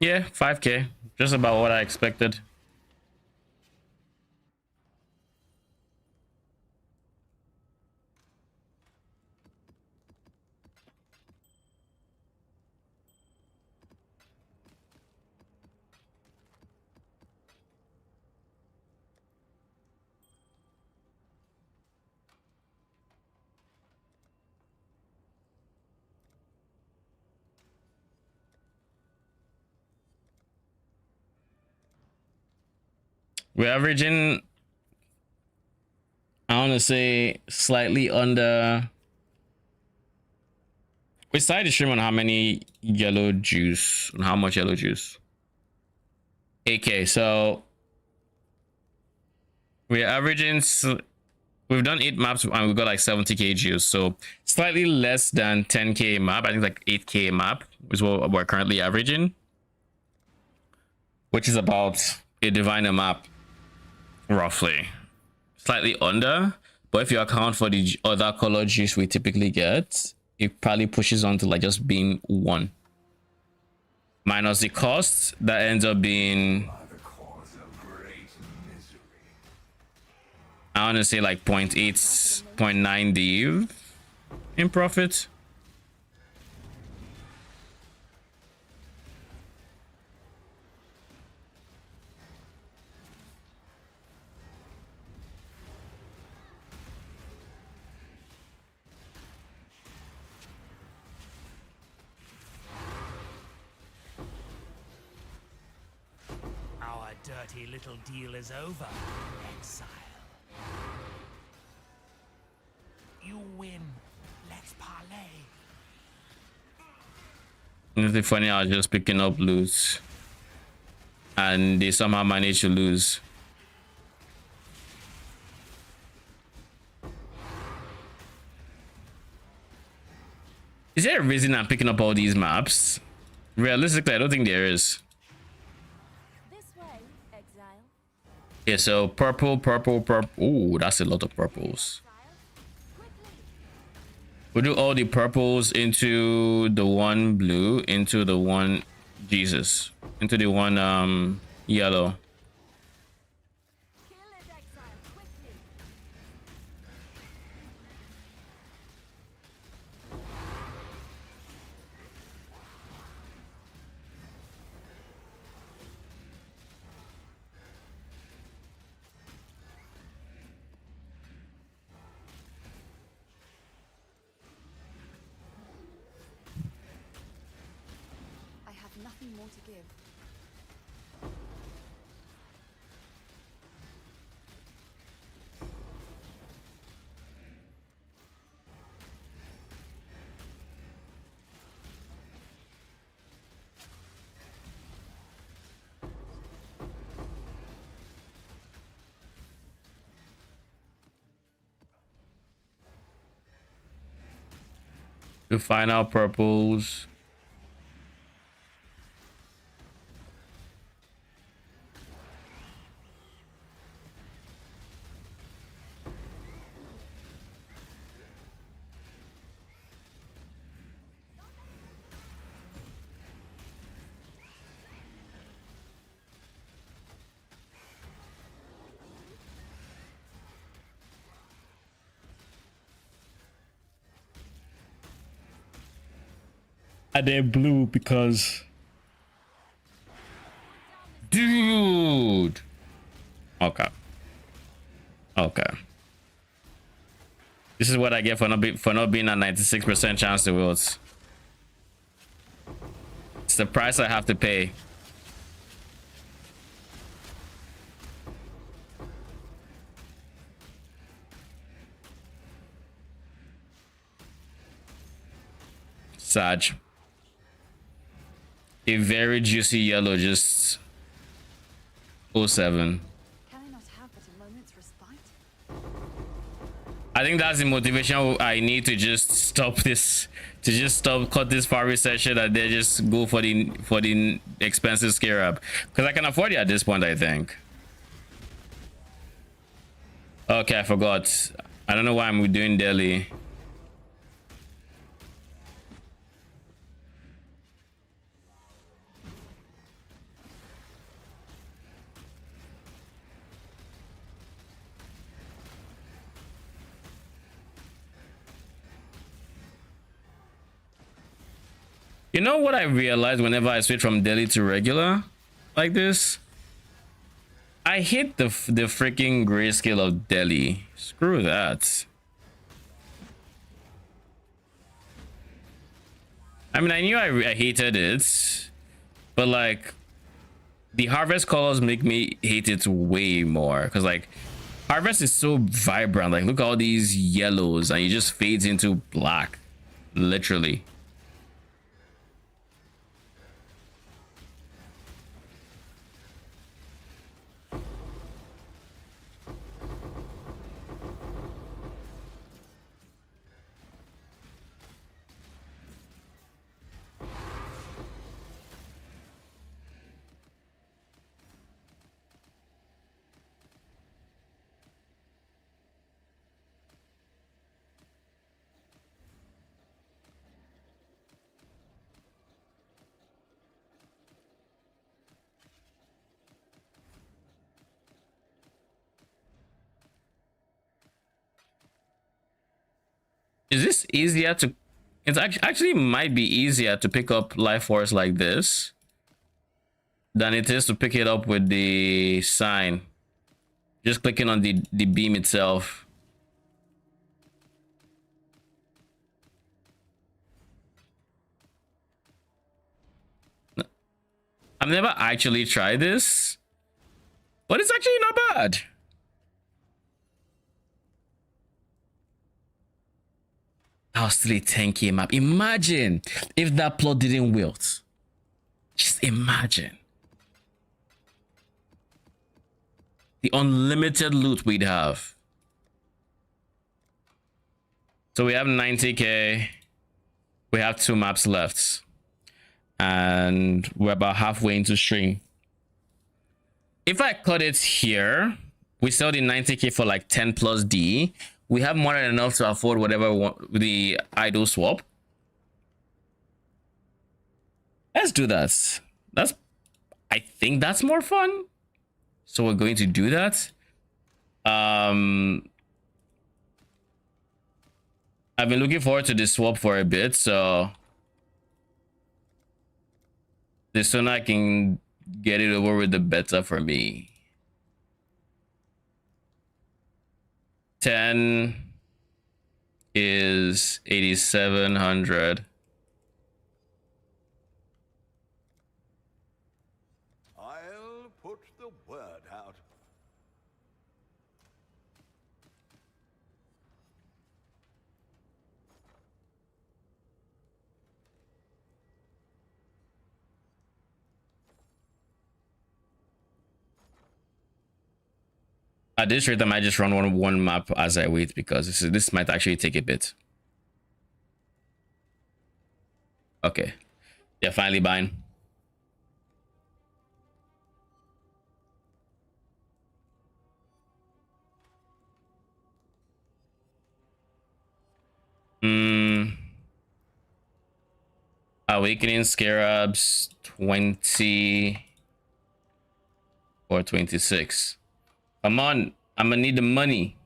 Yeah, 5k. Just about what I expected. We're averaging, I want to say, slightly under We decided to stream on how many yellow juice, on how much yellow juice. 8K. So we're averaging. We've done 8 maps and we've got like 70k juice. So slightly less than 10k map. I think like 8k map is what we're currently averaging, which is about a diviner map, roughly. Slightly under, but if you account for the other color juice we typically get, it probably pushes on to like just being 1 minus the cost. That ends up being, I want to say like 0.8 0.9 div in profit. Our dirty little deal is over, Exile. You win. Let's parlay. Nothing funny, I was just picking up loot and they somehow managed to lose. Is there a reason I'm picking up all these maps? Realistically, I don't think there is. This way, Exile. Yeah, so purple, purple, purple. Oh, that's a lot of purples. We'll do all the purples into the one blue, into the one Jesus, into the one yellow. Kill it, Exile, quickly. I have nothing more to give. To find out purples. And then blue because, dude. Okay. This is what I get for not being a 96% chance to wills. It's the price I have to pay. Sag. A very juicy yellow, just 07. Can I not have but a moment's respite? I think that's the motivation I need to just stop this, to just stop, cut this far session, and then just go for the expensive scarab, because I can afford it at this point, I think. Okay, I forgot. I don't know why I'm doing Delhi. You know what I realized whenever I switch from daily to regular like this? I hate the freaking grayscale of Delhi. Screw that. I mean, I knew I hated it, but like the harvest colors make me hate it way more, because like harvest is so vibrant. Like look at all these yellows and it just fades into black, literally. Is this easier to... It's actually might be easier to pick up life force like this than it is to pick it up with the sign. Just clicking on the beam itself. I've never actually tried this, but it's actually not bad. That was still a 10k map. Imagine if that plot didn't wilt. Just imagine the unlimited loot we'd have. So we have 90k. We have 2 maps left. And we're about halfway into stream. If I cut it here, we sell the 90k for like 10 plus D. We have more than enough to afford whatever we want with the idle swap. Let's do that. I think that's more fun. So we're going to do that. I've been looking forward to this swap for a bit, so the sooner I can get it over with, the better for me. 10 is 8,700. I'll put the word out. At this rate, I might just run one map as I wait, because this might actually take a bit. Okay. They're finally buying. Awakening Scarabs 20 or 26. Come on, I'm gonna need the money.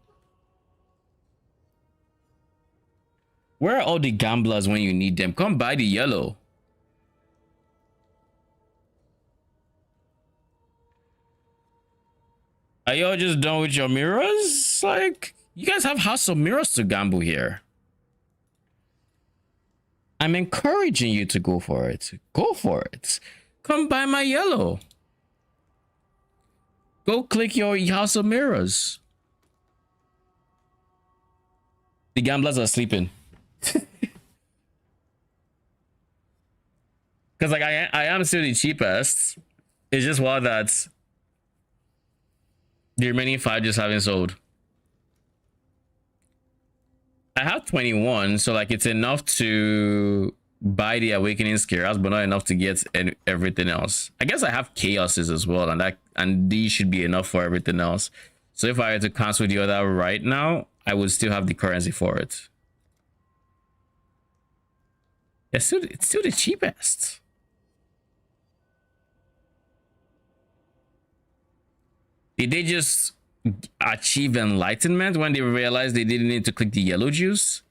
Where are all the gamblers when you need them? Come buy the yellow. Are y'all just done with your mirrors? Like, you guys have House of Mirrors to gamble here. I'm encouraging you to go for it. Go for it. Come buy my yellow. Go click your House of Mirrors. The gamblers are sleeping. Because like I am still the cheapest. It's just wild that the remaining 5 just haven't sold. I have 21, so like it's enough to buy the Awakening Scarabs, but not enough to get everything else. I guess I have Chaoses as well, and these should be enough for everything else. So if I were to cancel the other right now, I would still have the currency for it. It's still the cheapest. Did they just achieve enlightenment when they realized they didn't need to click the yellow juice?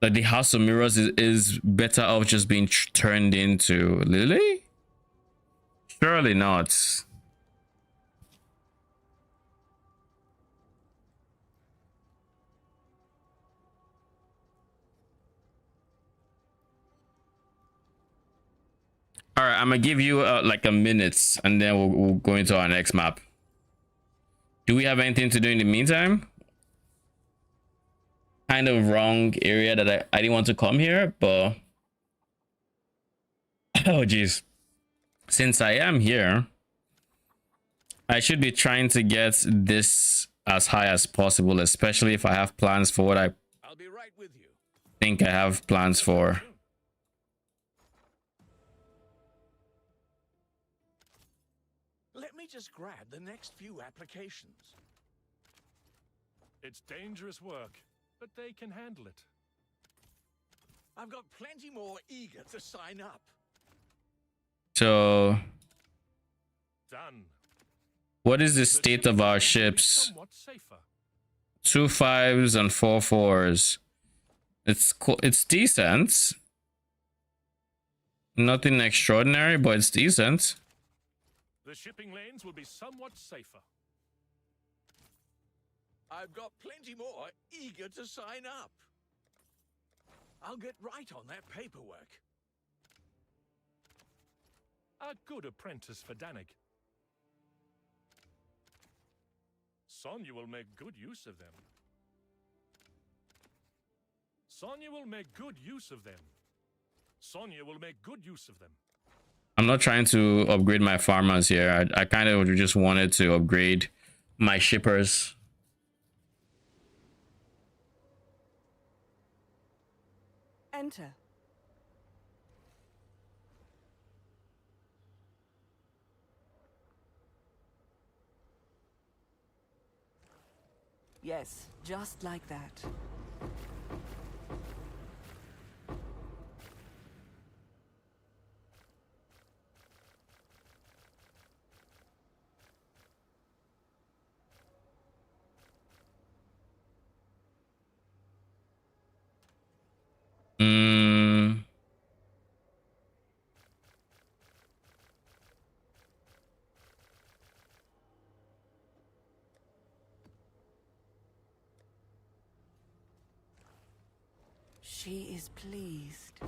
Like the House of Mirrors is better off just being turned into Lily? Surely not. All right, I'm gonna give you like a minute, and then we'll go into our next map. Do we have anything to do in the meantime? Kind of wrong area that I didn't want to come here, but oh geez, since I am here, I should be trying to get this as high as possible, especially if I have plans for what I'll be right with you. Think I have plans for. Let me just grab the next few applications. It's dangerous work, but they can handle it. I've got plenty more eager to sign up. So, Done. what is the state of our ships? Somewhat safer. 2 5s and 4 4s. It's cool. It's decent. Nothing extraordinary, but it's decent. The shipping lanes will be somewhat safer. I've got plenty more eager to sign up. I'll get right on that paperwork. A good apprentice for Danig. Sonya will make good use of them. Sonya will make good use of them. Sonya will make good use of them. I'm not trying to upgrade my farmers here. I kind of just wanted to upgrade my shippers. Enter. Yes, just like that. She is pleased.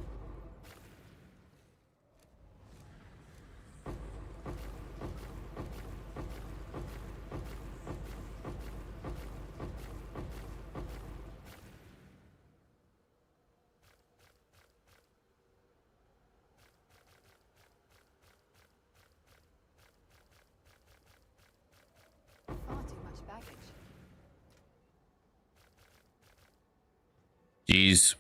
Far too much baggage. Jeez.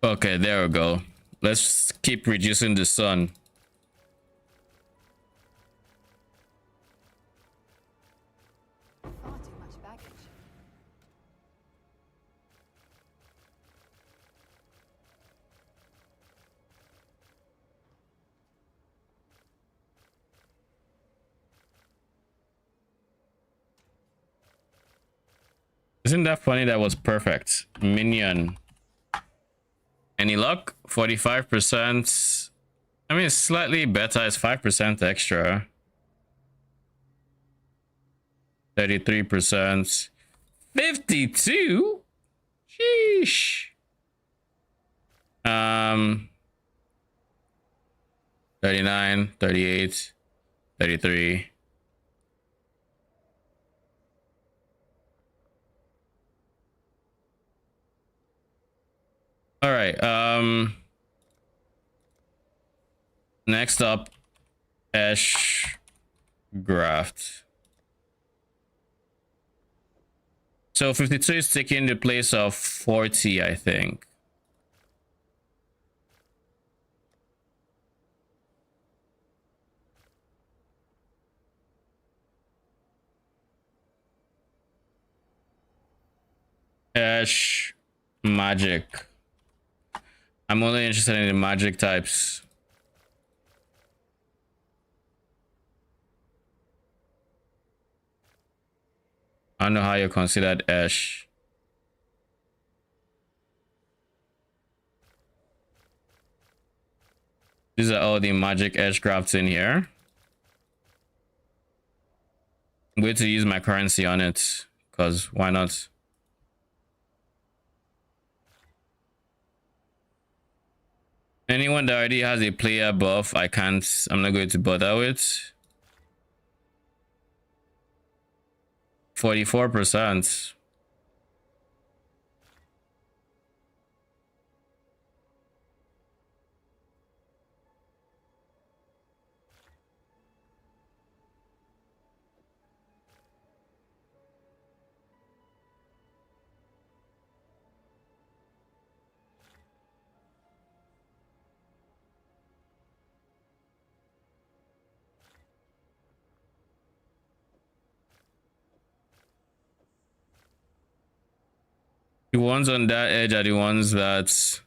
Okay, there we go. Let's keep reducing the sun. Far too much baggage. Isn't that funny? That was perfect. Minion. Any luck? 45%. I mean, it's slightly better. It's 5% extra. 33%. 52? Sheesh. 39, 38, 33. All right. Next up, Ash Graft. So 52 is taking the place of 40, I think. Ash Magic. I'm only interested in the magic types. I don't know how you considered Ash. These are all the magic edge crafts in here. I'm going to use my currency on it, because why not? Anyone that already has a player buff, I'm not going to bother with. 44%. The ones on that edge are the ones that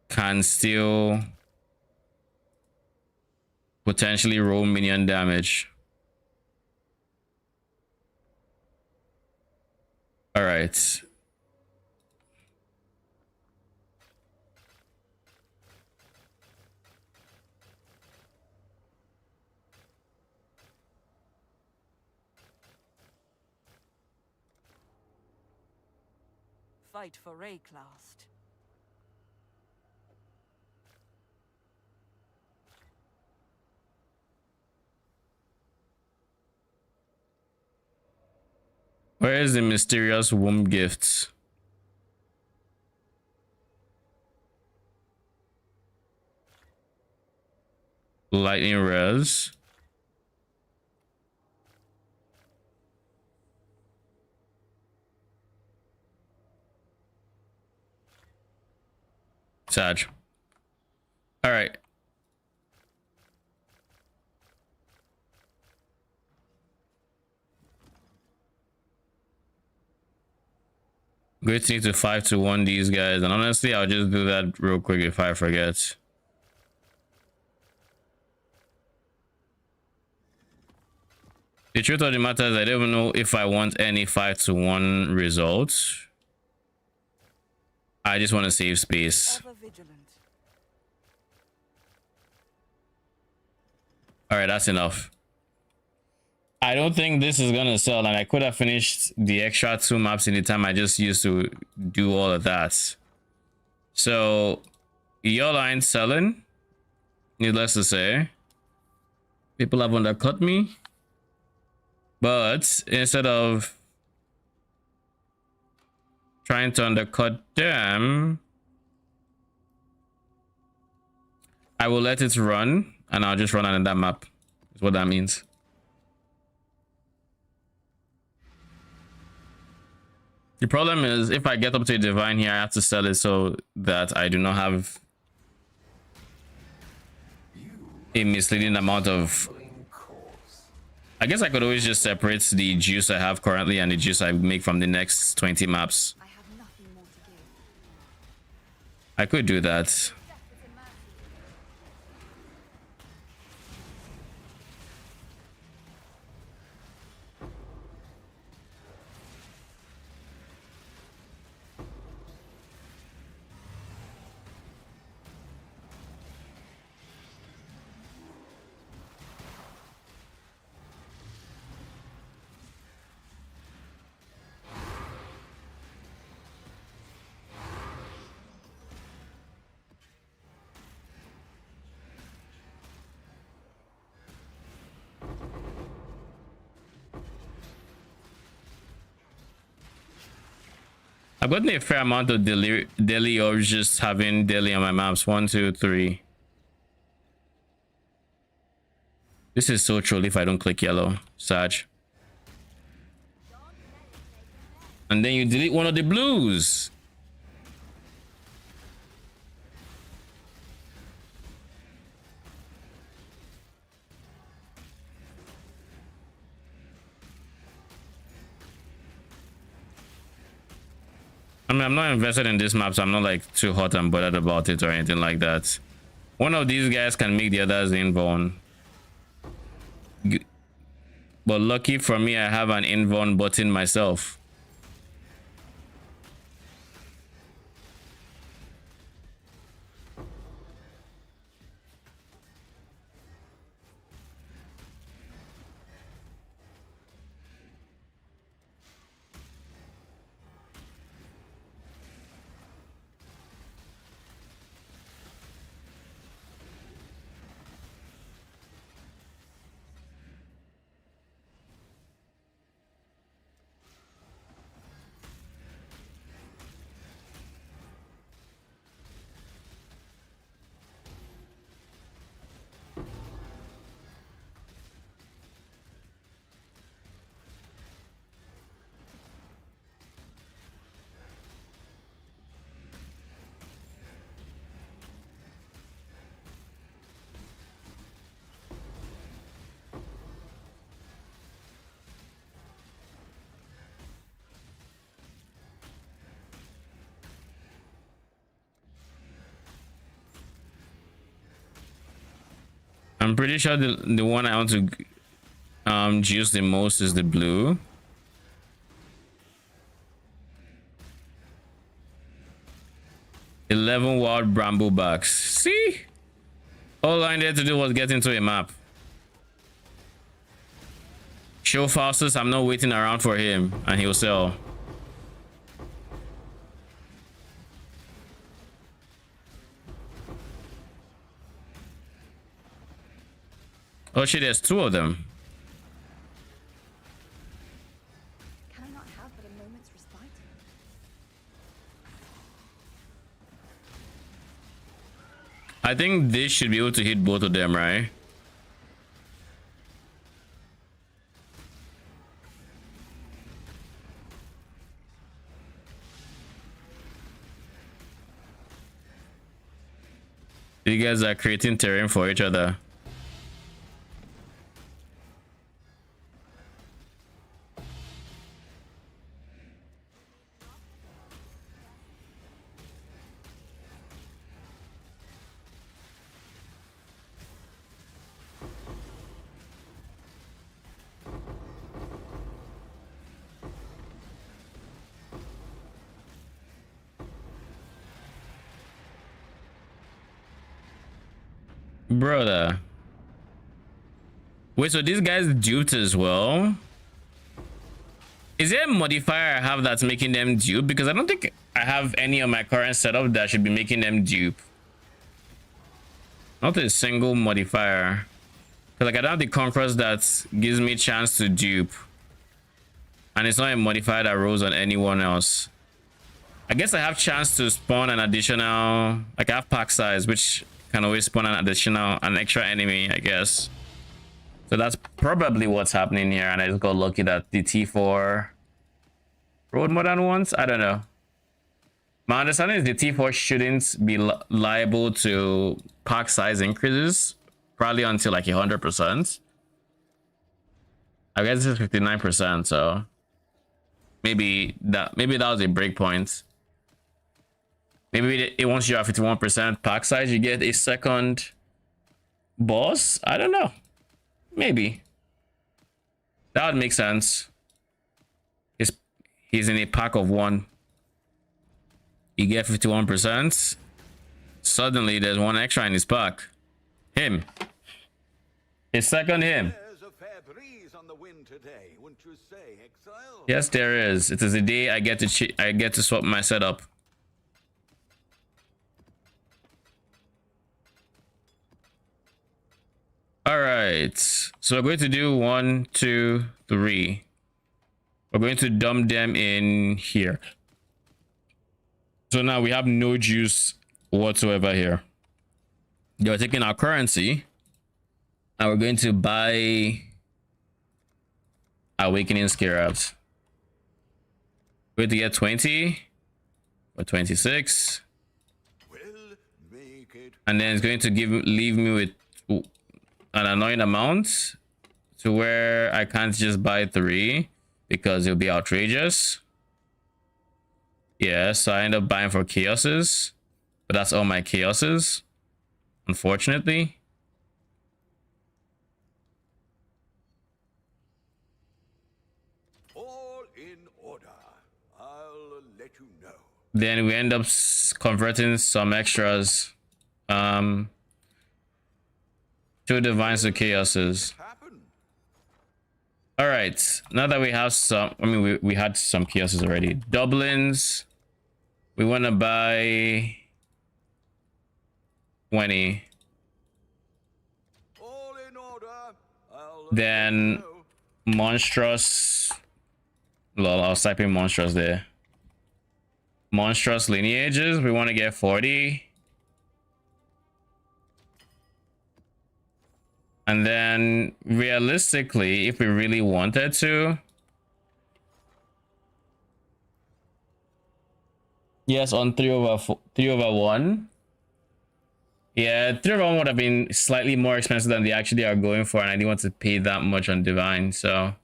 can still potentially roll minion damage. All right. Fight for Rayclast. Where is the mysterious womb gifts? Lightning res. Sag. All right. Great thing to 5-1 these guys, and honestly, I'll just do that real quick if I forget. The truth of the matter is I don't even know if I want any 5-1 results. I just want to save space. Ever vigilant. All right, that's enough. I don't think this is gonna sell, and I could have finished the extra 2 maps in the time I just used to do all of that. So your line selling, needless to say. People have undercut me, but instead of trying to undercut them, I will let it run, and I'll just run on that map. Is what that means. The problem is if I get up to a divine here, I have to sell it so that I do not have a misleading amount of... I guess I could always just separate the juice I have currently and the juice I make from the next 20 maps. I have nothing more to give. I could do that. Death is a mercy. I've gotten a fair amount of daily or just having daily on my maps. 1, 2, 3. This is so troll if I don't click yellow. Sag. And then you delete one of the blues. I mean, I'm not invested in this map, so I'm not like too hot and bothered about it or anything like that. One of these guys can make the others invuln. But lucky for me, I have an invuln button myself. I'm pretty sure the one I want to juice the most is the blue. "11 wild bramble bucks." See? All I needed to do was get into a map. Show Faustus I'm not waiting around for him, and he'll sell. Oh shit, there's 2 of them. Can I not have but a moment's respite? I think this should be able to hit both of them, right? You guys are creating terrain for each other. Brother. Wait, so these guys duped as well? Is there a modifier I have that's making them dupe? Because I don't think I have any of my current setup that should be making them dupe. Not a single modifier. Like, I don't have the conquerors that gives me a chance to dupe. And it's not a modifier that rolls on anyone else. I guess I have chance to spawn an additional... Like, I have pack size, which can always spawn an extra enemy, I guess. So that's probably what's happening here. And I just got lucky that the T4 rolled more than once. I don't know. My understanding is the T4 shouldn't be liable to pack size increases. Probably until like 100%. I guess it's 59%, so maybe that was a breakpoint. Maybe it once you're at 51% pack size, you get a second boss. I don't know. Maybe that would make sense. He's in a pack of 1. You get 51%. Suddenly, there's 1 extra in his pack. Him. His second him. There's a fair breeze on the wind today, wouldn't you say, Exile? Yes, there is. It is the day I get to swap my setup. All right. So we're going to do 1, 2, 3. We're going to dump them in here. So now we have no juice whatsoever here. You're taking our currency. And we're going to buy Awakening Scarabs. We're going to get 20 or 26. We'll make it. And then it's going to leave me with an annoying amount to where I can't just buy 3 because it'll be outrageous. Yeah, so I end up buying for chaoses, but that's all my chaoses, unfortunately. All in order. I'll let you know. Then we end up converting some extras. 2 divines to chaoses. Happen. All right, now that we have some, I mean, we had some chaoses already. Dublins, we want to buy 20. All in order. I'll Then let you know. monstrous, lol, I was typing monstrous there. Monstrous lineages, we want to get 40. And then realistically, if we really wanted to, yes, on 3/1. Yeah, 3/1 would have been slightly more expensive than they actually are going for, and I didn't want to pay that much on divine, so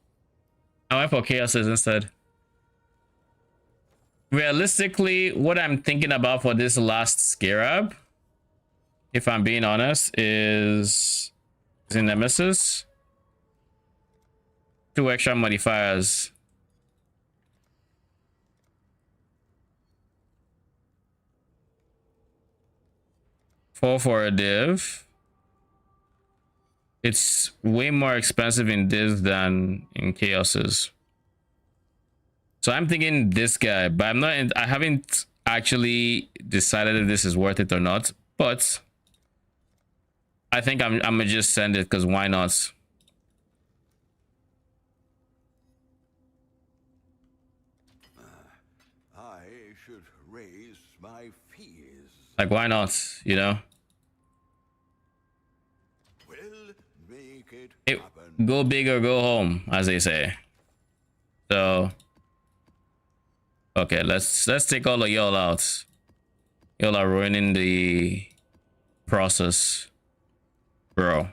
I went for chaoses instead. Realistically, what I'm thinking about for this last scarab, if I'm being honest, is Is it Nemesis? 2 extra modifiers. Four for a div. It's way more expensive in this than in Chaos's. So I'm thinking this guy, but I haven't actually decided if this is worth it or not. But I think I'm gonna just send it because why not? I should raise my fees. Like why not? You know? We'll make it It, happen. go big or go home, as they say. So okay, let's take all of y'all out. Y'all are ruining the process, bro.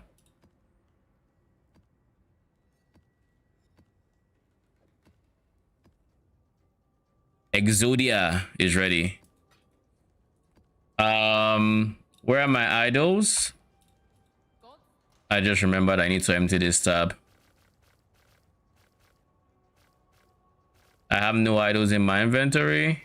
Exodia is ready. Where are my idols? I just remembered I need to empty this tab. I have no idols in my inventory.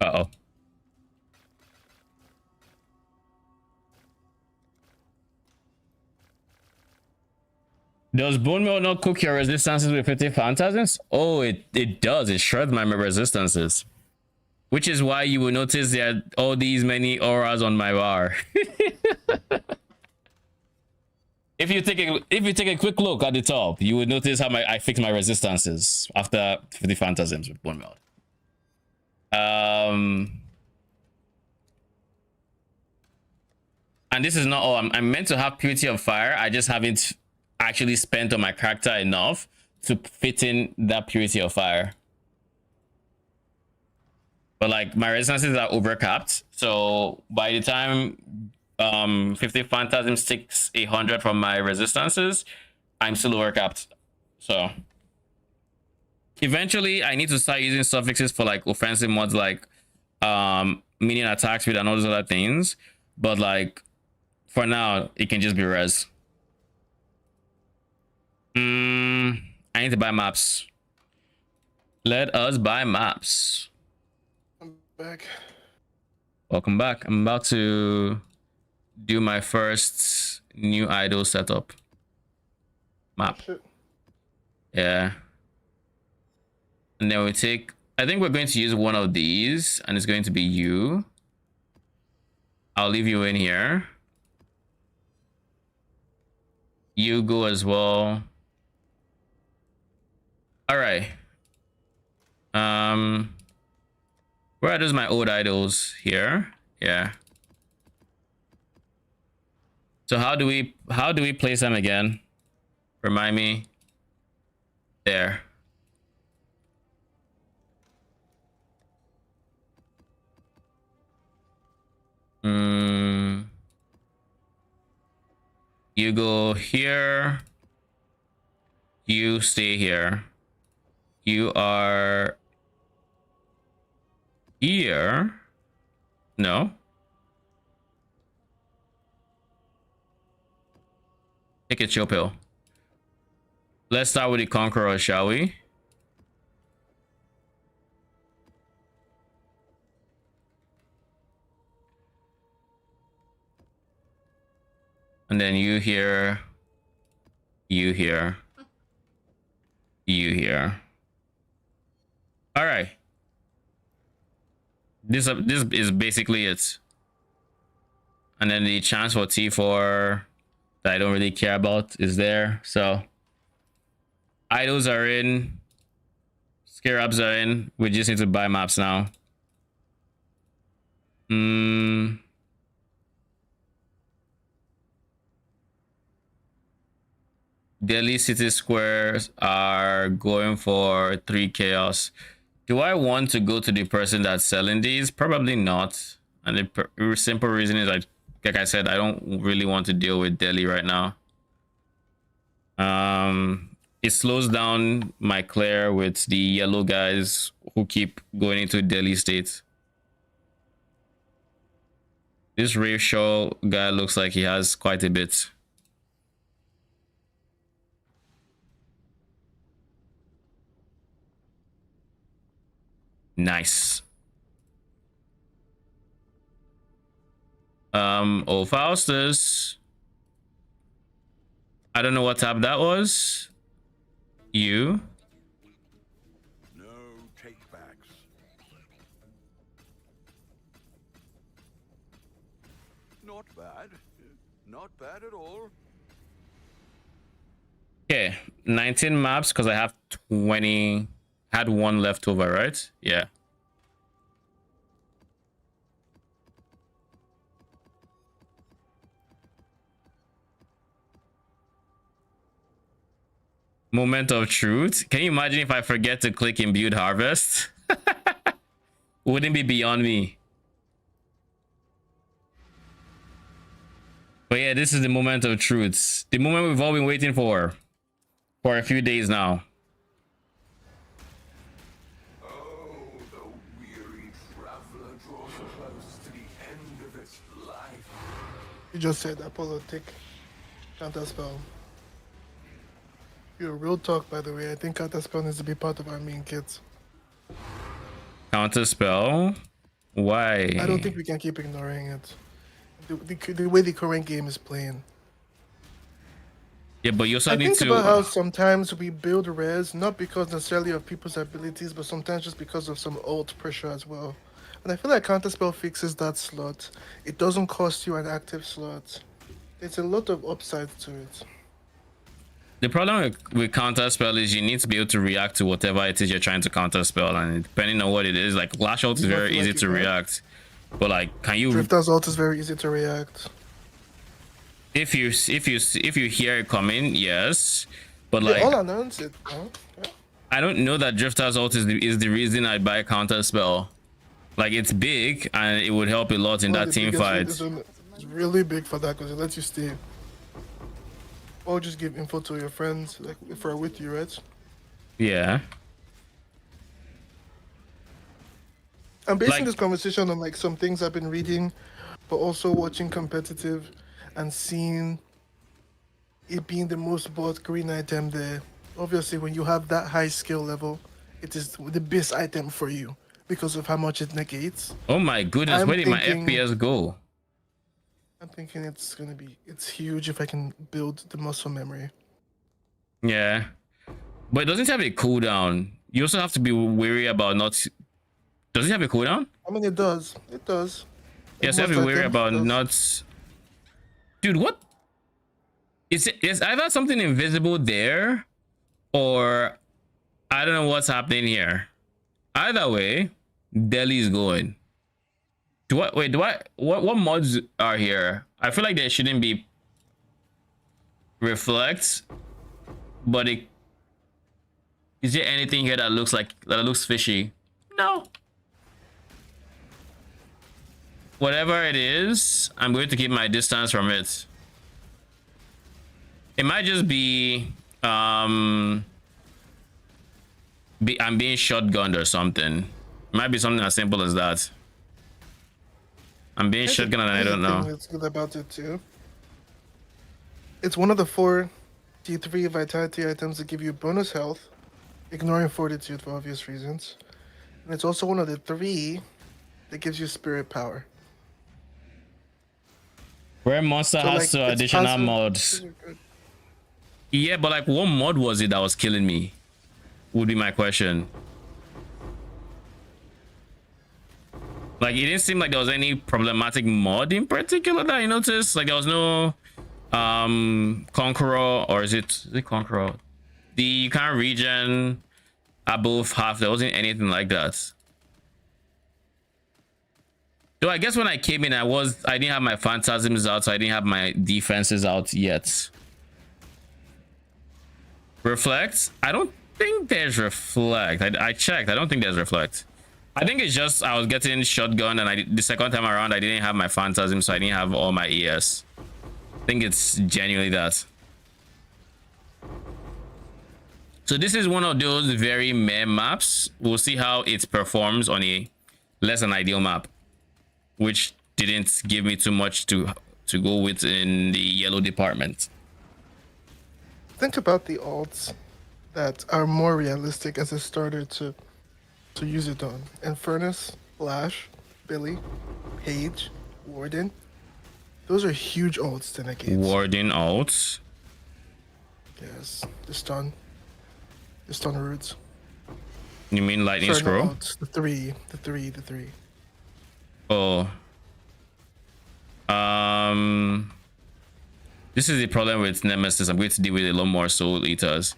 Uh-oh. Does bone meal not cook your resistances with 50 phantasms? Oh, it does. It shreds my resistances. Which is why you will notice there are all these many auras on my bar. If you take a quick look at the top, you would notice how I fix my resistances after 50 phantasms with bone meal. And this is not all. I'm meant to have purity of fire. I just haven't actually spent on my character enough to fit in that purity of fire. But like my resistances are overcapped, so by the time 50 phantasms takes 100 from my resistances, I'm still overcapped. So eventually I need to start using suffixes for like offensive mods like minion attack speed and all those other things, but like for now it can just be res. I need to buy maps. Let us buy maps. I'm back. Welcome back. I'm about to do my first new idol setup map. Shit. Yeah. And then we take, I think we're going to use one of these, and it's going to be you. I'll leave you in here. You go as well. All right. Where are those my old idols? Here? Yeah. So how do we place them again? Remind me. There. You go here. You stay here. You are here. No. Take a chill pill. Let's start with the Conqueror, shall we? And then you here. You here. You here. All right. This is basically it. And then the chance for T4 that I don't really care about is there. So idols are in. Scarabs are in. We just need to buy maps now. Delhi City Squares are going for 3 chaos. Do I want to go to the person that's selling these? Probably not. And the simple reason is like I said, I don't really want to deal with Delhi right now. It slows down my clear with the yellow guys who keep going into Delhi state. This racial guy looks like he has quite a bit. Nice. Oh, Faustus. I don't know what tab that was. You. No takebacks. Not bad. Not bad at all. Okay, 19 maps because I have 20. Had one left over, right? Yeah. Moment of truth. Can you imagine if I forget to click imbued harvest? Wouldn't be beyond me. But yeah, this is the moment of truth. The moment we've all been waiting for a few days now. Oh, the weary traveler draws close to the end of its life. You just said Apollo tick. Counterspell. You're real talk, by the way. I think Counterspell needs to be part of our main kits. Counterspell? Why? I don't think we can keep ignoring it. The way the current game is playing. Yeah, but you also I need think about how to. sometimes we build res not because necessarily of people's abilities, but sometimes just because of some alt pressure as well. And I feel like Counterspell fixes that slot. It doesn't cost you an active slot. There's a lot of upside to it. The problem with counterspell is you need to be able to react to whatever it is you're trying to counterspell, and depending on what it is, like Lash Out is You don't very feel easy like to you can? react. But like, can you Drifter's alt is very easy to react. if you hear it coming, yes. But They like, all announce it. Huh? Yeah. I don't know that Drifter's alt is the reason I buy counterspell. Like, it's big and it would help a lot in One of that the team biggest fight. It's really big for that because it lets you stay. Or just give info to your friends, like if we're with you, right? Yeah. I'm basing Like- this conversation on like some things I've been reading, but also watching competitive and seeing it being the most bought green item there. Obviously, when you have that high skill level, it is the best item for you because of how much it negates. Oh my goodness, I'm where did my thinking- FPS go? I'm thinking it's huge if I can build the muscle memory. Yeah. But it doesn't have a cooldown. You also have to be wary about not. Does it have a cooldown? I mean, it does. It does. Yes, you have to be Most wary items, about it does. not. Dude, what? Is either something invisible there, or I don't know what's happening here. Either way, Delhi's going. What mods are here? I feel like there shouldn't be reflect, but is there anything here that looks fishy? No. Whatever it is, I'm going to keep my distance from it. It might just be I'm being shotgunned or something. It might be something as simple as that. I'm being shotgunned and I don't know. That's good about it too. It's one of the 4 T3 vitality items that give you bonus health, ignoring fortitude for obvious reasons. And it's also one of the 3 that gives you spirit power. Where monster So, has like, it's additional passive- mods. Yeah, but like, what mod was it that was killing me? Would be my question. Like, it didn't seem like there was any problematic mod in particular that I noticed. Like, there was no Conqueror, or is it Conqueror? You can't regen above half. There wasn't anything like that. Though I guess when I came in, I didn't have my phantasms out, so I didn't have my defenses out yet. Reflect? I don't think there's reflect. I checked. I don't think there's reflect. I think it's just I was getting shotgun, and the second time around I didn't have my Phantasm, so I didn't have all my ES. I think it's genuinely that. So this is one of those very meh maps. We'll see how it performs on a less than ideal map, which didn't give me too much to go with in the yellow department. Think about the alts that are more realistic as a starter to use it on. Infernus, Flash, Billy, Page, Warden. Those are huge alts to negate. Warden alts. Yes, the stun roots. You mean lightning scroll? No, the three. Oh. This is the problem with Nemesis. I'm going to deal with a lot more Soul Eaters.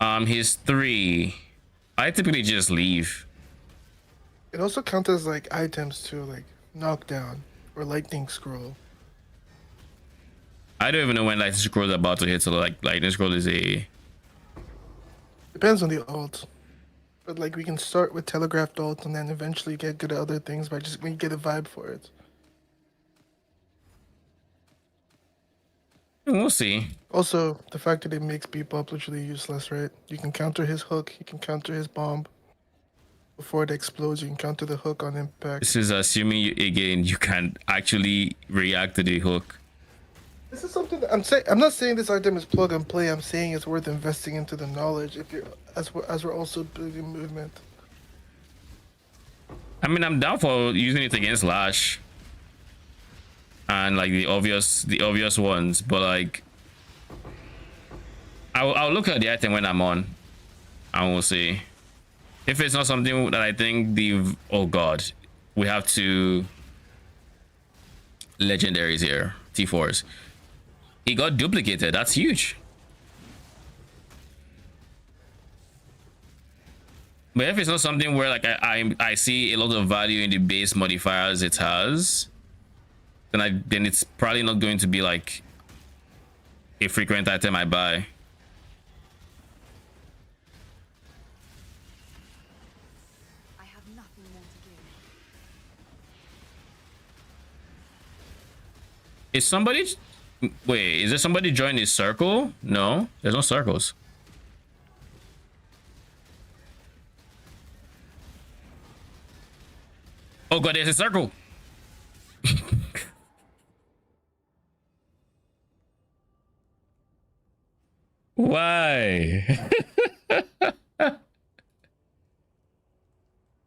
His 3. I typically just leave. It also counts as like items too, like knockdown or lightning scroll. I don't even know when lightning scroll is about to hit. So like lightning scroll is a. Depends on the alt. But like we can start with telegraphed alt and then eventually get good at other things by just when you get a vibe for it. We'll see. Also, the fact that it makes Bebop literally useless, right? You can counter his hook, you can counter his bomb. Before it explodes, you can counter the hook on impact. This is assuming you can actually react to the hook. This is something that I'm saying. I'm not saying this item is plug and play. I'm saying it's worth investing into the knowledge if you're as we're also building movement. I mean, I'm down for using it against Lash and like the obvious ones, but like I'll look at the item when I'm on, and we'll see. If it's not something that I think oh god, we have two legendaries here, T4s. He got duplicated. That's huge. But if it's not something where like I see a lot of value in the base modifiers it has, then it's probably not going to be like a frequent item I buy. I have nothing more to give. Is somebody... Wait, is there somebody joining his circle? No, there's no circles. Oh god, there's a circle. Why?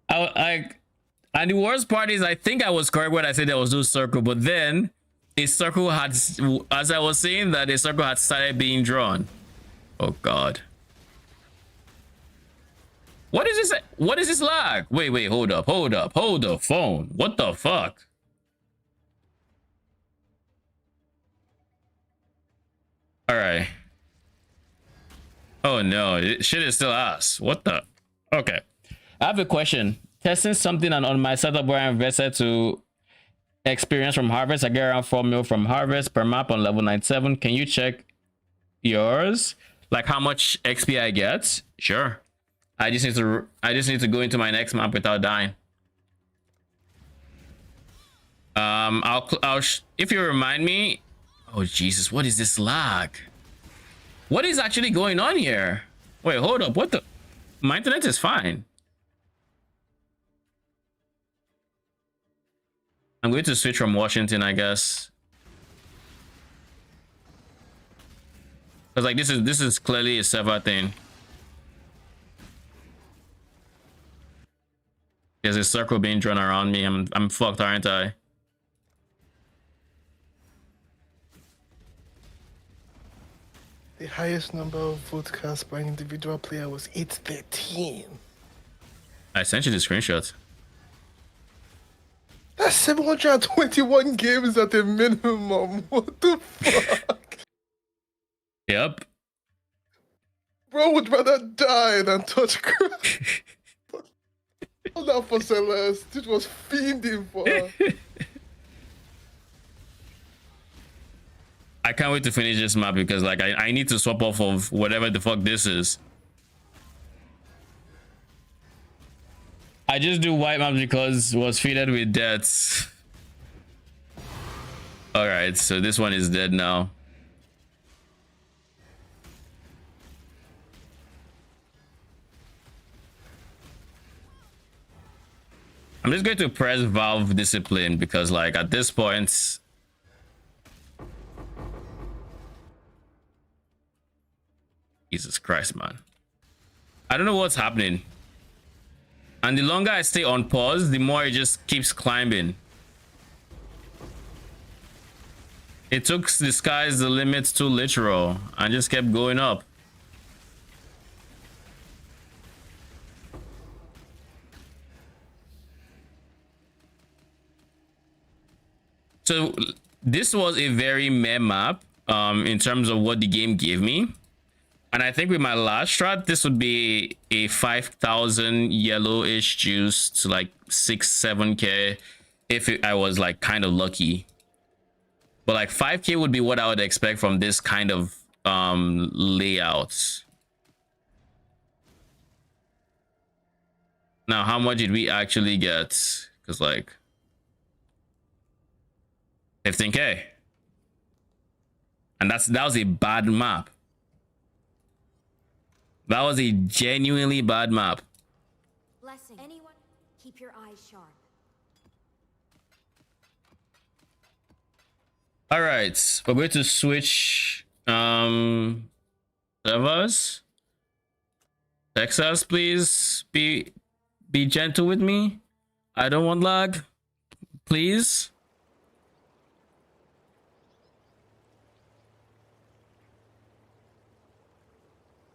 And the worst part is I think I was correct when I said there was no circle, but then a circle had, as I was saying that, a circle had started being drawn. Oh god. What is this? What is this lag? Wait, hold up, hold the phone. What the fuck? All right. Oh no, shit is still ass. What the? Okay. I have a question. Testing something on my setup where I invested to experience from harvest. I get around 4 mil from harvest per map on level 97. Can you check yours? Like how much XP I get? Sure. I just need to go into my next map without dying. If you remind me. Oh Jesus, what is this lag? What is actually going on here? Wait, hold up. What the? My internet is fine. I'm going to switch from Washington, I guess. Cause like this is clearly a server thing. There's a circle being drawn around me. I'm fucked, aren't I? The highest number of votes cast by an individual player was 813. I sent you the screenshot. That's 721 games at the minimum. What the fuck? Yep. Bro would rather die than touch crack. Hold out for Celeste. It was fiending for her. I can't wait to finish this map because like I need to swap off of whatever the fuck this is. I just do white maps because it was fitted with deaths. All right, so this one is dead now. I'm just going to press Valve Discipline because like at this point, Jesus Christ, man. I don't know what's happening. And the longer I stay on pause, the more it just keeps climbing. It took the sky's the limit too literal and just kept going up. So this was a very meh map in terms of what the game gave me. And I think with my last strat, this would be a 5,000 yellowish juice to like 6-7k if I was like kind of lucky. But like 5k would be what I would expect from this kind of layout. Now, how much did we actually get? Because like 15k. And that was a bad map. That was a genuinely bad map. Blessing. Anyone, keep your eyes sharp. All right, we're going to switch servers. Texas, please be gentle with me. I don't want lag, please.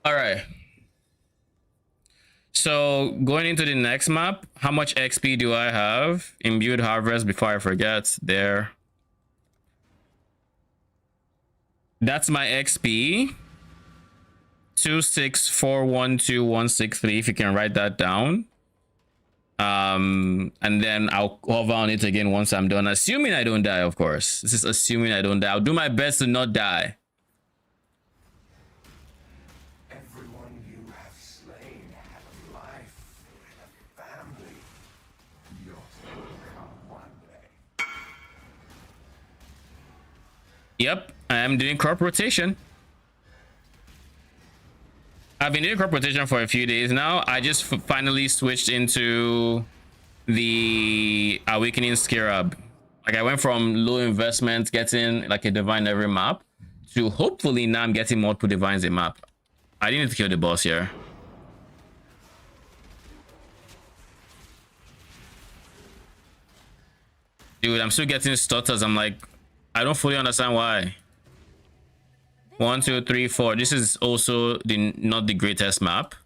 All right. So going into the next map, how much XP do I have? Imbued harvest before I forget. There. That's my XP. 26412,163. If you can write that down. And then I'll hover on it again once I'm done. Assuming I don't die, of course. This is assuming I don't die. I'll do my best to not die. Yep, I am doing crop rotation. I've been doing crop rotation for a few days now. I just finally switched into the Awakening Scarab. Like I went from low investment, getting like a divine every map, to hopefully now I'm getting multiple divines a map. I didn't need to kill the boss here. Dude, I'm still getting stutters. I'm like, I don't fully understand why. 1, 2, 3, 4. This is also not the greatest map.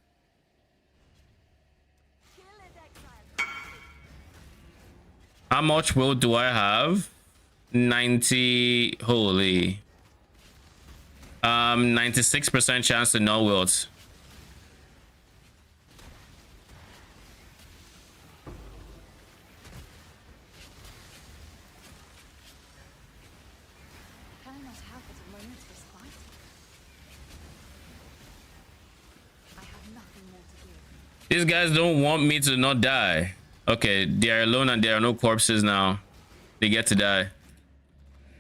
How much will do I have? 90. Holy. 96% chance to no wilt. These guys don't want me to not die. Okay, they are alone and there are no corpses now. They get to die.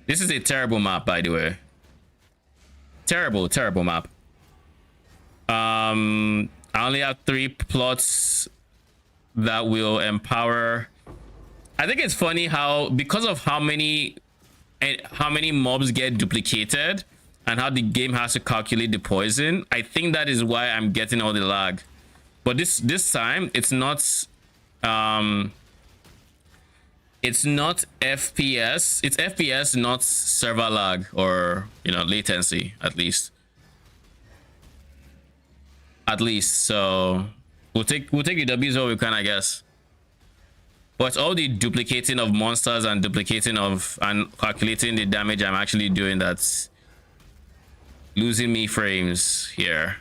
This is a terrible map, by the way. Terrible map. I only have 3 plots that will empower. I think it's funny how, because of how many mobs get duplicated and how the game has to calculate the poison, I think that is why I'm getting all the lag. But this time it's not FPS. It's FPS, not server lag or latency, at least. So we'll take the W's all we can, I guess. But all the duplicating of monsters and duplicating of and calculating the damage I'm actually doing that's losing me frames here.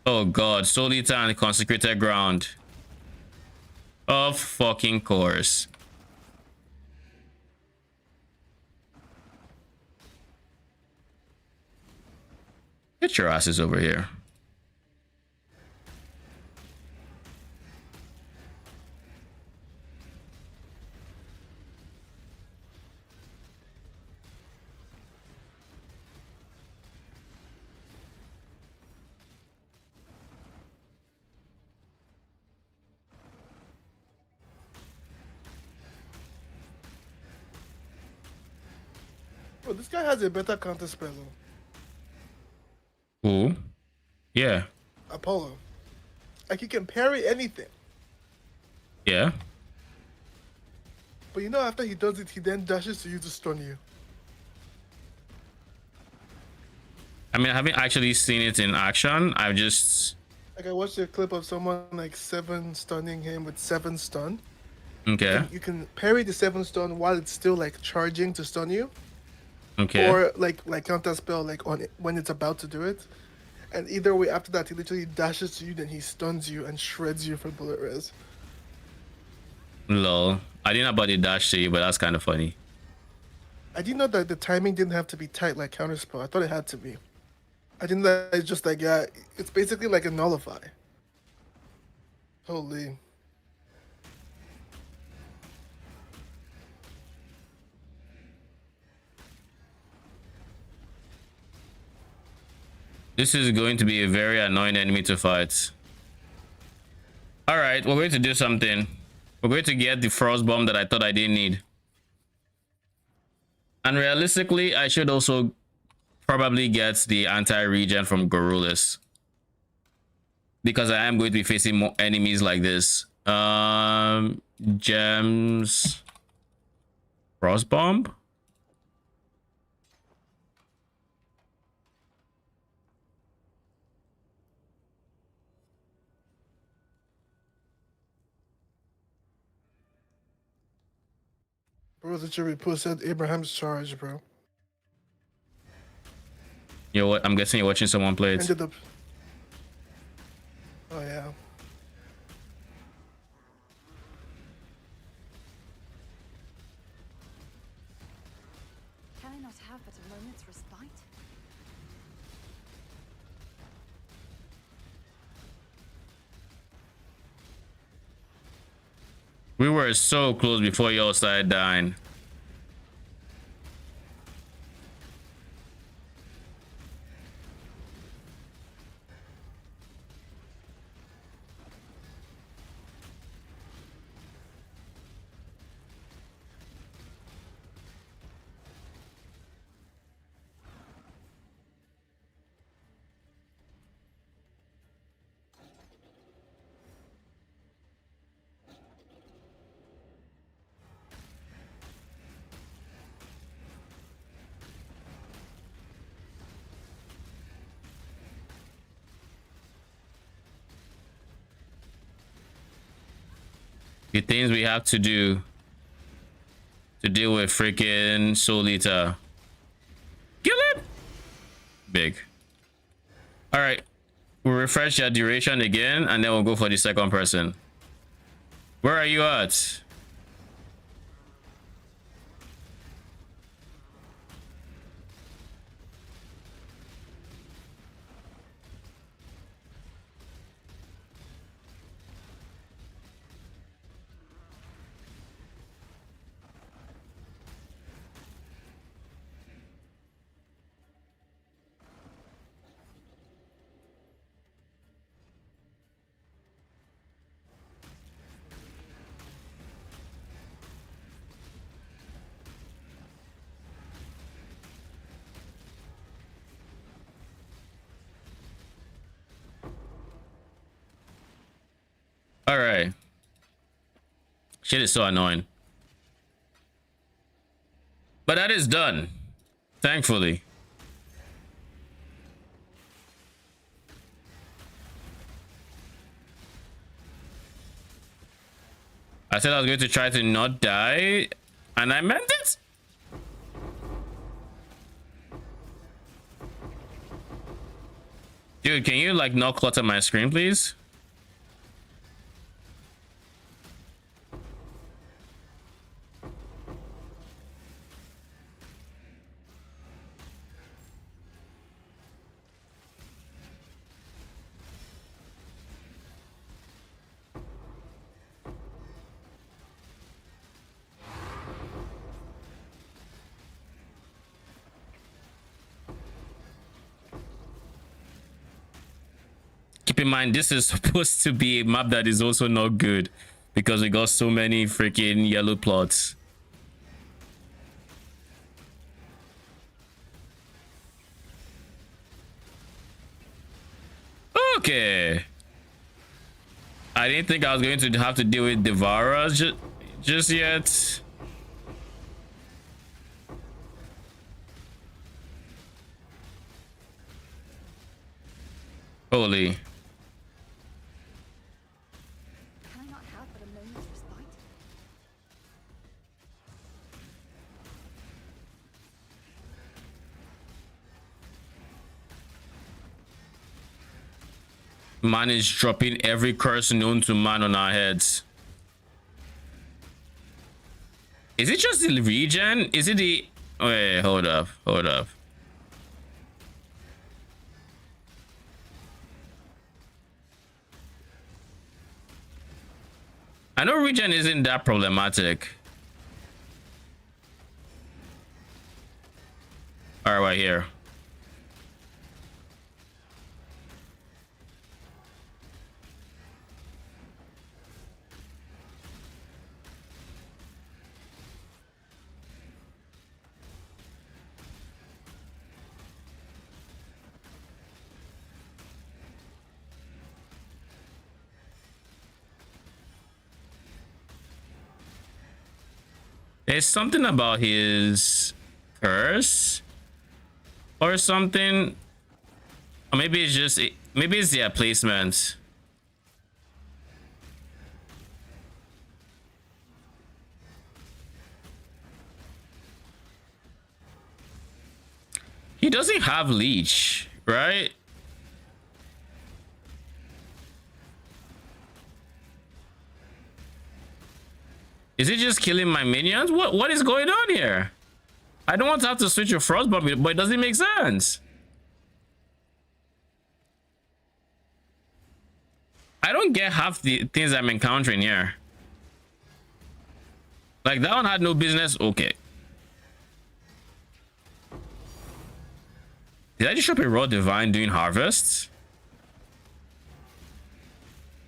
Oh god, Solita and Consecrated Ground. Of fucking course. Get your asses over here. Bro, this guy has a better counter spell though. Who? Yeah. Apollo. Like he can parry anything. Yeah. But you know after he does it, he then dashes to you to stun you. I mean, I haven't actually seen it in action. I've just... Like I watched a clip of someone like 7 stunning him with 7 stun. Okay. You can parry the 7 stun while it's still like charging to stun you. Okay. Or like counter spell like on it when it's about to do it. And either way after that he literally dashes to you, then he stuns you and shreds you for bullet res. Lol. I didn't know about the dash to you, but that's kind of funny. I didn't know that the timing didn't have to be tight like counterspell. I thought it had to be. I didn't know that it's just like, yeah, it's basically like a nullify. Holy. This is going to be a very annoying enemy to fight. All right, we're going to do something. We're going to get the frost bomb that I thought I didn't need. And realistically, I should also probably get the anti-regen from Gorulis. Because I am going to be facing more enemies like this. Gems. Frost bomb? Bro, that should be said Abraham's charge, bro. You know what? I'm guessing you're watching someone play it. Ended up. Oh yeah. Can I not have but a moment's respite? We were so close before y'all started dying. The things we have to do to deal with freaking Solita. Kill it! Big. All right. We'll refresh your duration again, and then we'll go for the second person. Where are you at? All right. Shit is so annoying. But that is done. Thankfully. I said I was going to try to not die, and I meant it. Dude, can you like not clutter my screen, please? Keep in mind, this is supposed to be a map that is also not good because we got so many freaking yellow plots. Okay. I didn't think I was going to have to deal with Devourer just yet. Holy. Can I not have but a moment's respite? Man is dropping every curse known to man on our heads. Is it just the regen? Is it the... Wait, hold up. Hold up. I know regen isn't that problematic. All right, right here. There's something about his curse or something, or maybe it's just maybe it's the placement. He doesn't have leech, right? Is it just killing my minions? What is going on here? I don't want to have to switch your frostbomb, but it doesn't make sense. I don't get half the things I'm encountering here. Like that one had no business. Okay. Did I just drop a raw divine doing harvests?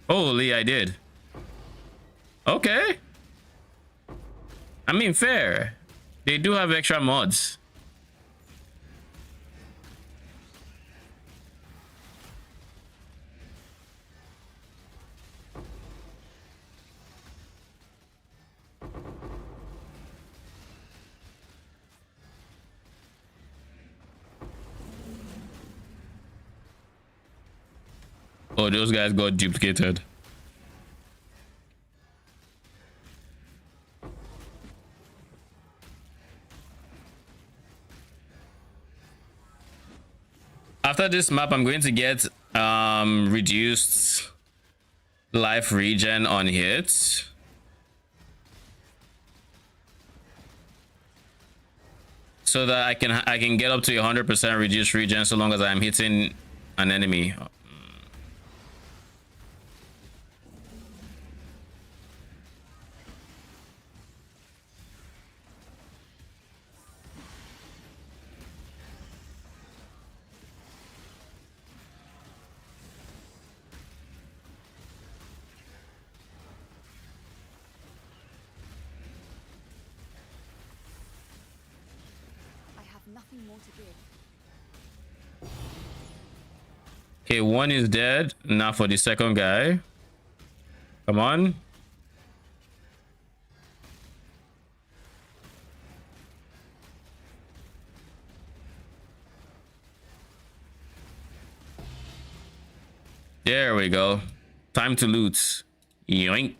Holy, I did. Okay. I mean, fair. They do have extra mods. Oh, those guys got duplicated. After this map, I'm going to get reduced life regen on hits. So that I can get up to 100% reduced regen so long as I'm hitting an enemy. Nothing more to give. Okay, one is dead. Now for the second guy. Come on. There we go. Time to loot. Yoink.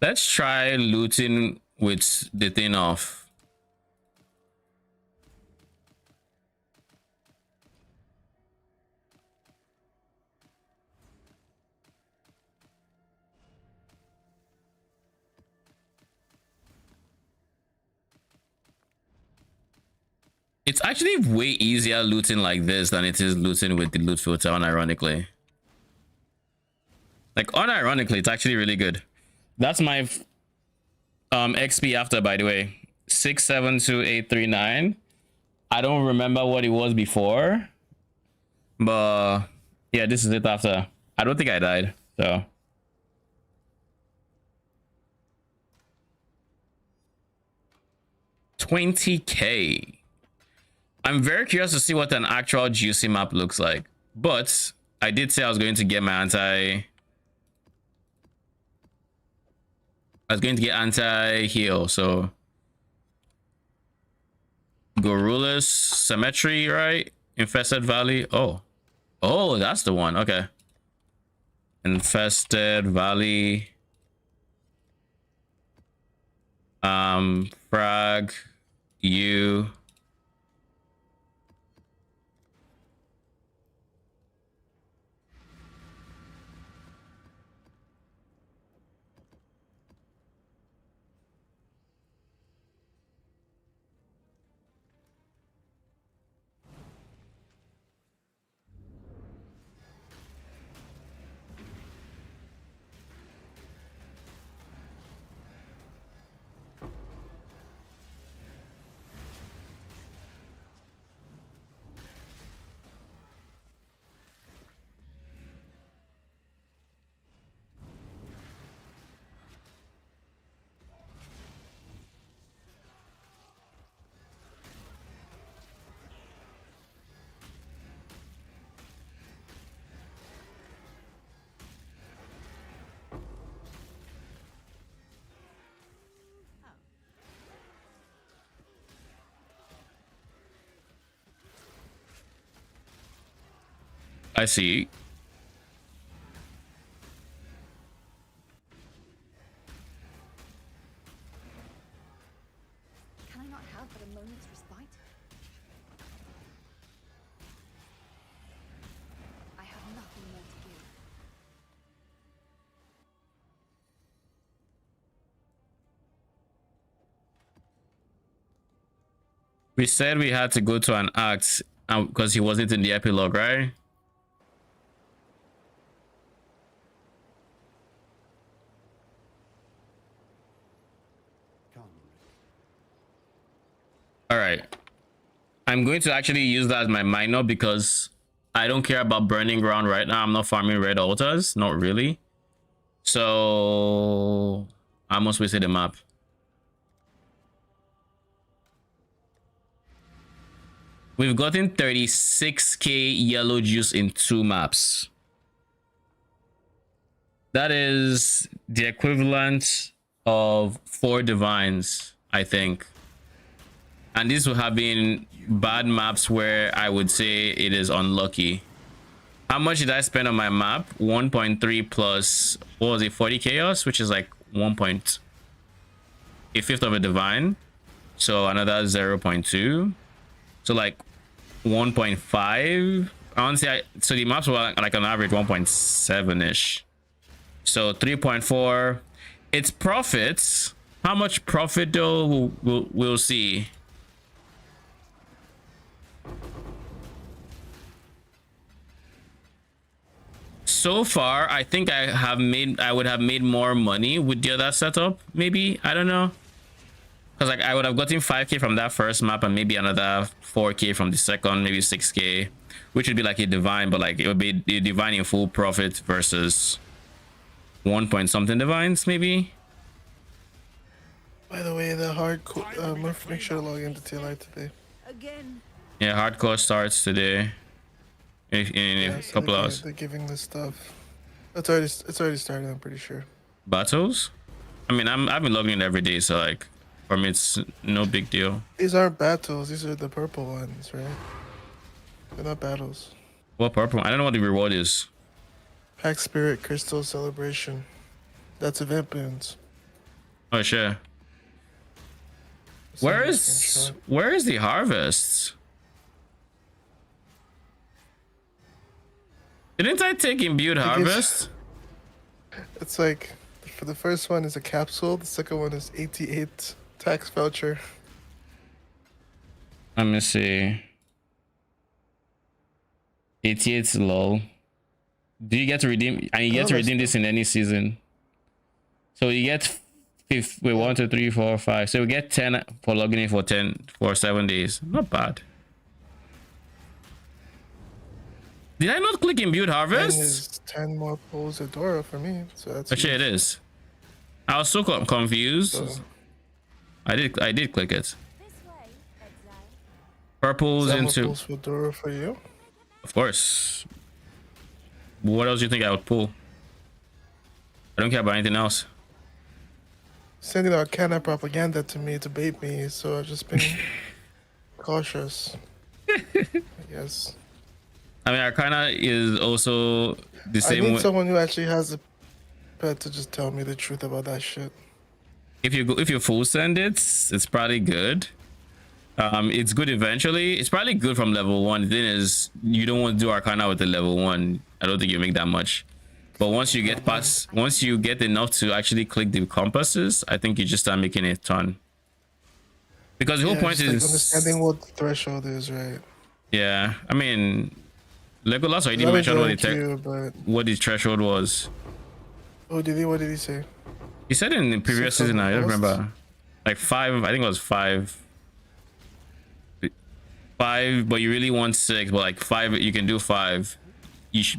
Let's try looting with the thing off. It's actually way easier looting like this than it is looting with the loot filter, unironically. Like, unironically, it's actually really good. That's my XP after, by the way. 672839. I don't remember what it was before. But yeah, this is it after. I don't think I died, so. $20K. I'm very curious to see what an actual juicy map looks like. But I did say I was going to get my anti-heal, so Gorulus Cemetery, right? Infested Valley. Oh, that's the one. Okay. Infested Valley. Frag you. I see. Can I not have but a moment's respite? I have nothing more to give. We said we had to go to an act because he wasn't in the epilogue, right? All right. I'm going to actually use that as my minor because I don't care about burning ground right now. I'm not farming red altars. Not really. So I almost wasted the map. We've gotten 36k yellow juice in 2 maps. That is the equivalent of 4 divines, I think. And these will have been bad maps where I would say it is unlucky. How much did I spend on my map? 1.3 plus, what was it, 40 chaos, which is like 1.5 of a divine. So another 0.2. So like 1.5. Honestly, so the maps were like on average 1.7-ish. So 3.4. It's profits. How much profit though? We'll see. So far, I think I would have made more money with the other setup. Maybe, I don't know. Because like I would have gotten 5k from that first map and maybe another 4k from the second, maybe 6k, which would be like a divine, but like it would be a divine in full profit versus 1 point something divines, maybe. By the way, the hardcore. Make sure to log into TLI today. Again. Yeah, hardcore starts today. In a couple hours. They're giving this stuff. It's already started. I'm pretty sure. Battles? I mean, I've been logging in every day, so like for me it's no big deal. These aren't battles. These are the purple ones, right? They're not battles. What purple? I don't know what the reward is. Pack Spirit Crystal Celebration. That's event boons. Oh sure. Send you a Where is the harvest? Didn't I take imbued I guess- harvest? It's like for the first one is a capsule. The second one is 88 tax voucher. Let me see. 88 low. Do you get to redeem? And you get to redeem this in any season. So you get 1, 2, 3, 4, 5. So we get 10 for logging in for 7 days. Not bad. Did I not click Imbued Harvest? Is 10 more pulls at Dora for me. So that's Actually, it is. I was so confused. So, I did click it. This way, Exile. Purples 7 more into, pulls for Dora for you. of course. What else do you think I would pull? I don't care about anything else. Sending out Arcana propaganda to me to bait me, so I've just been cautious. I guess. I mean, Arcana is also the I same need way. someone who actually has a pet to just tell me the truth about that shit. If you full send it, it's probably good. It's good eventually. It's probably good from level 1. The thing is, you don't want to do Arcana with the level 1. I don't think you make that much. But once you get past, once you get enough to actually click the compasses, I think you just start making a ton. Because the whole point just, like, is understanding what the threshold is, right? Yeah, I mean, Legolas already Let me mentioned but what the threshold was. oh, did he? What did he say? He said in the previous 600 season, I don't posts? remember, like 5. I think it was 5. 5, but you really want 6. But like 5, you can do 5.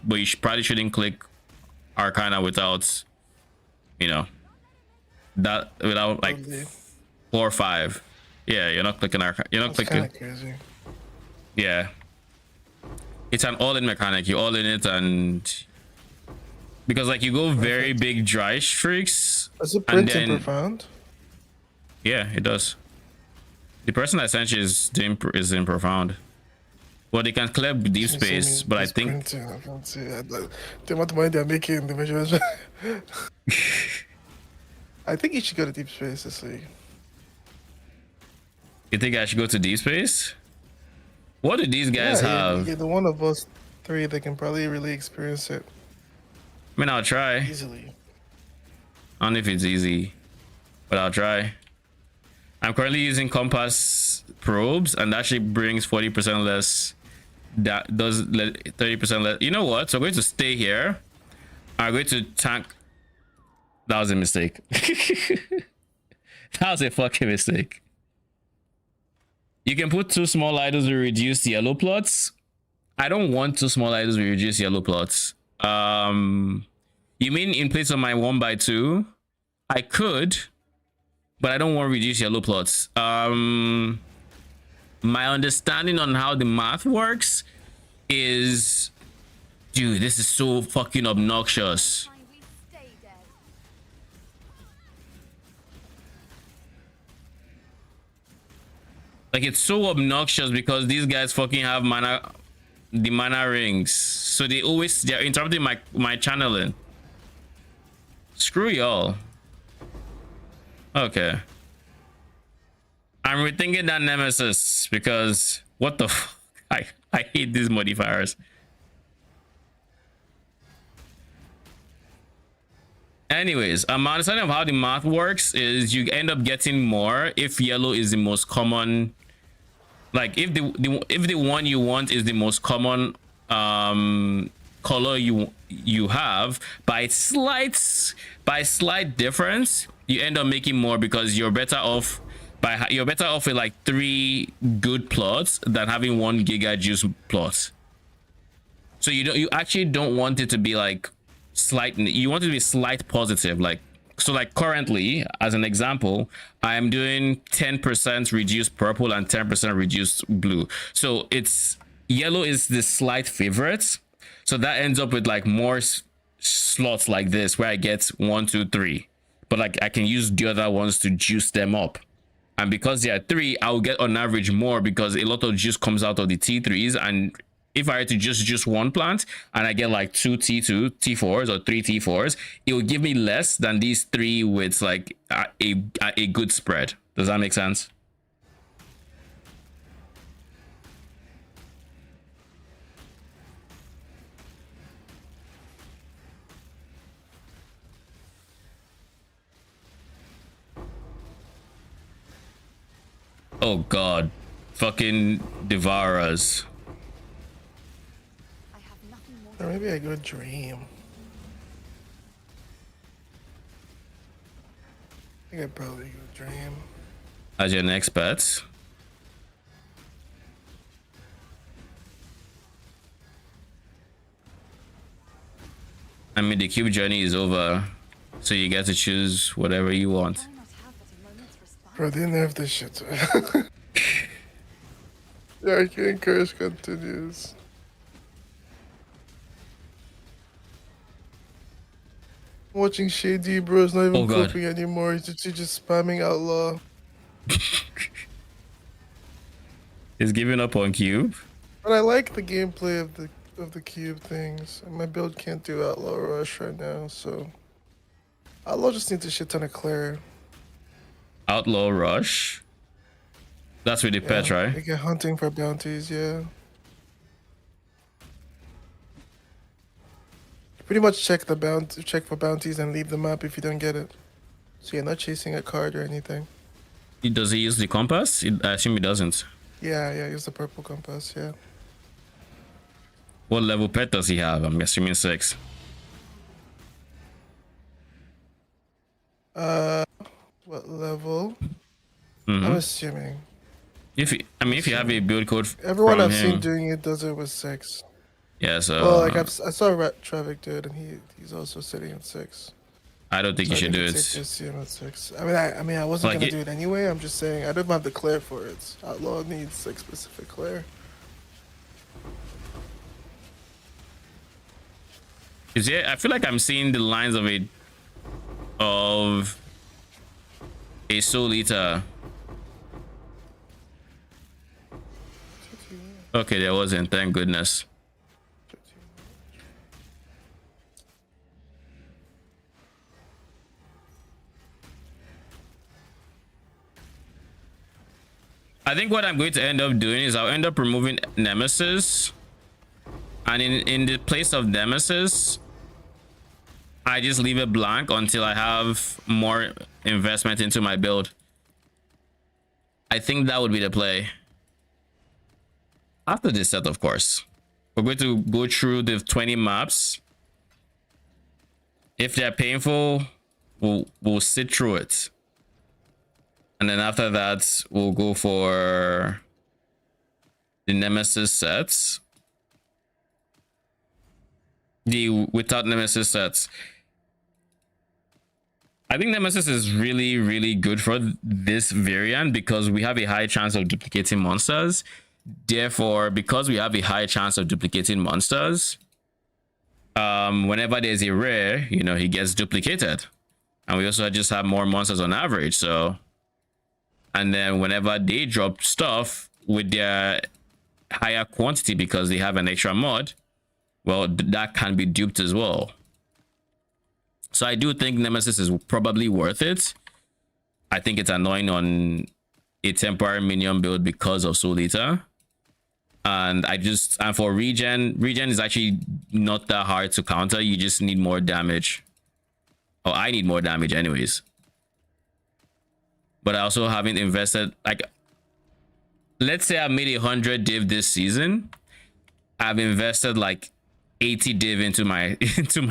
But you probably shouldn't click Arcana without, you know, that without like Totally. 4 or 5. Yeah, you're not clicking Arcana. You're not That's clicking. kind of crazy. Yeah, it's an all-in mechanic. You all in it, and because like you go very big dry streaks, Does it and print in then profound? yeah, it does. The person that sent you is in profound. Well, they can clear deep Can you send space, me but I this think printing? I can't see it. The amount of money they're making, the measurements. I think you should go to deep space this league. you think I should go to deep space. What do these guys have? You're the one of us 3 that can probably really experience it I mean, I'll try. easily. I don't know if it's easy, but I'll try. I'm currently using compass probes, and that actually brings 40% less. That does 30% less. You know what? So I'm going to stay here. I'm going to tank. That was a mistake. That was a fucking mistake. You can put 2 small idols to reduce yellow plots. I don't want 2 small idols to reduce yellow plots. You mean in place of my 1x2? I could, but I don't want to reduce yellow plots. My understanding on how the math works is, dude, this is so fucking obnoxious. Find we stay dead. Like, it's so obnoxious because these guys fucking have the mana rings, so they're interrupting my channeling. Screw y'all. Okay, I'm rethinking that nemesis because what the I hate these modifiers. Anyways, my understanding of how the math works is you end up getting more if yellow is the most common. Like if the one you want is the most common color you have, by slight difference, you end up making more because you're better off with like 3 good plots than having 1 giga juice plot. So you actually don't want it to be like slight. You want it to be slight positive. Like, so like currently, as an example, I am doing 10% reduced purple and 10% reduced blue. So it's yellow is the slight favorite. So that ends up with like more slots like this where I get 1, 2, 3. But like I can use the other ones to juice them up. And because they are 3, I'll get on average more because a lot of juice comes out of the T3s, and if I were to just one plant and I get like 2 T2 T4s or 3 T4s, it will give me less than these 3 with like a good spread. Does that make sense? Oh god, fucking Devourers. I have nothing more Or maybe a good dream. I think I'd probably go dream. As your next bet. I mean, the cube journey is over, so you get to choose whatever you want. Why not have it a moment's respite? Bro, they nerf this shit. The arcane curse continues. Watching Shady, bro, is not even Oh, God. coping anymore. He's just spamming outlaw. He's giving up on cube. But I like the gameplay of the cube things. My build can't do outlaw rush right now, so outlaw just needs a shit ton of clear. Outlaw Rush. That's with the pet, right? They get hunting for bounties, yeah. Pretty much check for bounties and leave the map if you don't get it. So you're not chasing a card or anything. Does he use the compass? I assume he doesn't. Yeah, use the purple compass, yeah. What level pet does he have? I'm assuming 6. What level? Mm-hmm. I'm assuming. If you have a build code Everyone from I've seen him, doing it does it with 6. yeah. So Well, like I saw Travic do it, and he's also sitting at 6. I don't think So you should do it's safe to it. assume at 6. I mean, I wasn't Like gonna it- do it anyway. I'm just saying I don't have the clear for it. Outlaw needs like specific clear. Is it? I feel like I'm seeing the lines of a Soul Eater. Okay, there wasn't. Thank goodness. I think what I'm going to end up doing is I'll end up removing Nemesis, and in the place of Nemesis, I just leave it blank until I have more investment into my build. I think that would be the play. After this set, of course, we're going to go through the 20 maps. If they're painful, we'll sit through it. And then after that, we'll go for the Nemesis sets. The without Nemesis sets. I think Nemesis is really, really good for this variant because we have a high chance of duplicating monsters. Therefore, because we have a high chance of duplicating monsters, whenever there's a rare, you know, he gets duplicated. And we also just have more monsters on average, so... And then whenever they drop stuff with their higher quantity because they have an extra mod, well, that can be duped as well. So I do think Nemesis is probably worth it. I think it's annoying on a temporary minion build because of Soul Eater. And for regen is actually not that hard to counter. You just need more damage. Oh, I need more damage anyways. But I also haven't invested, like, let's say I made 100 div this season. I've invested like 80 div into my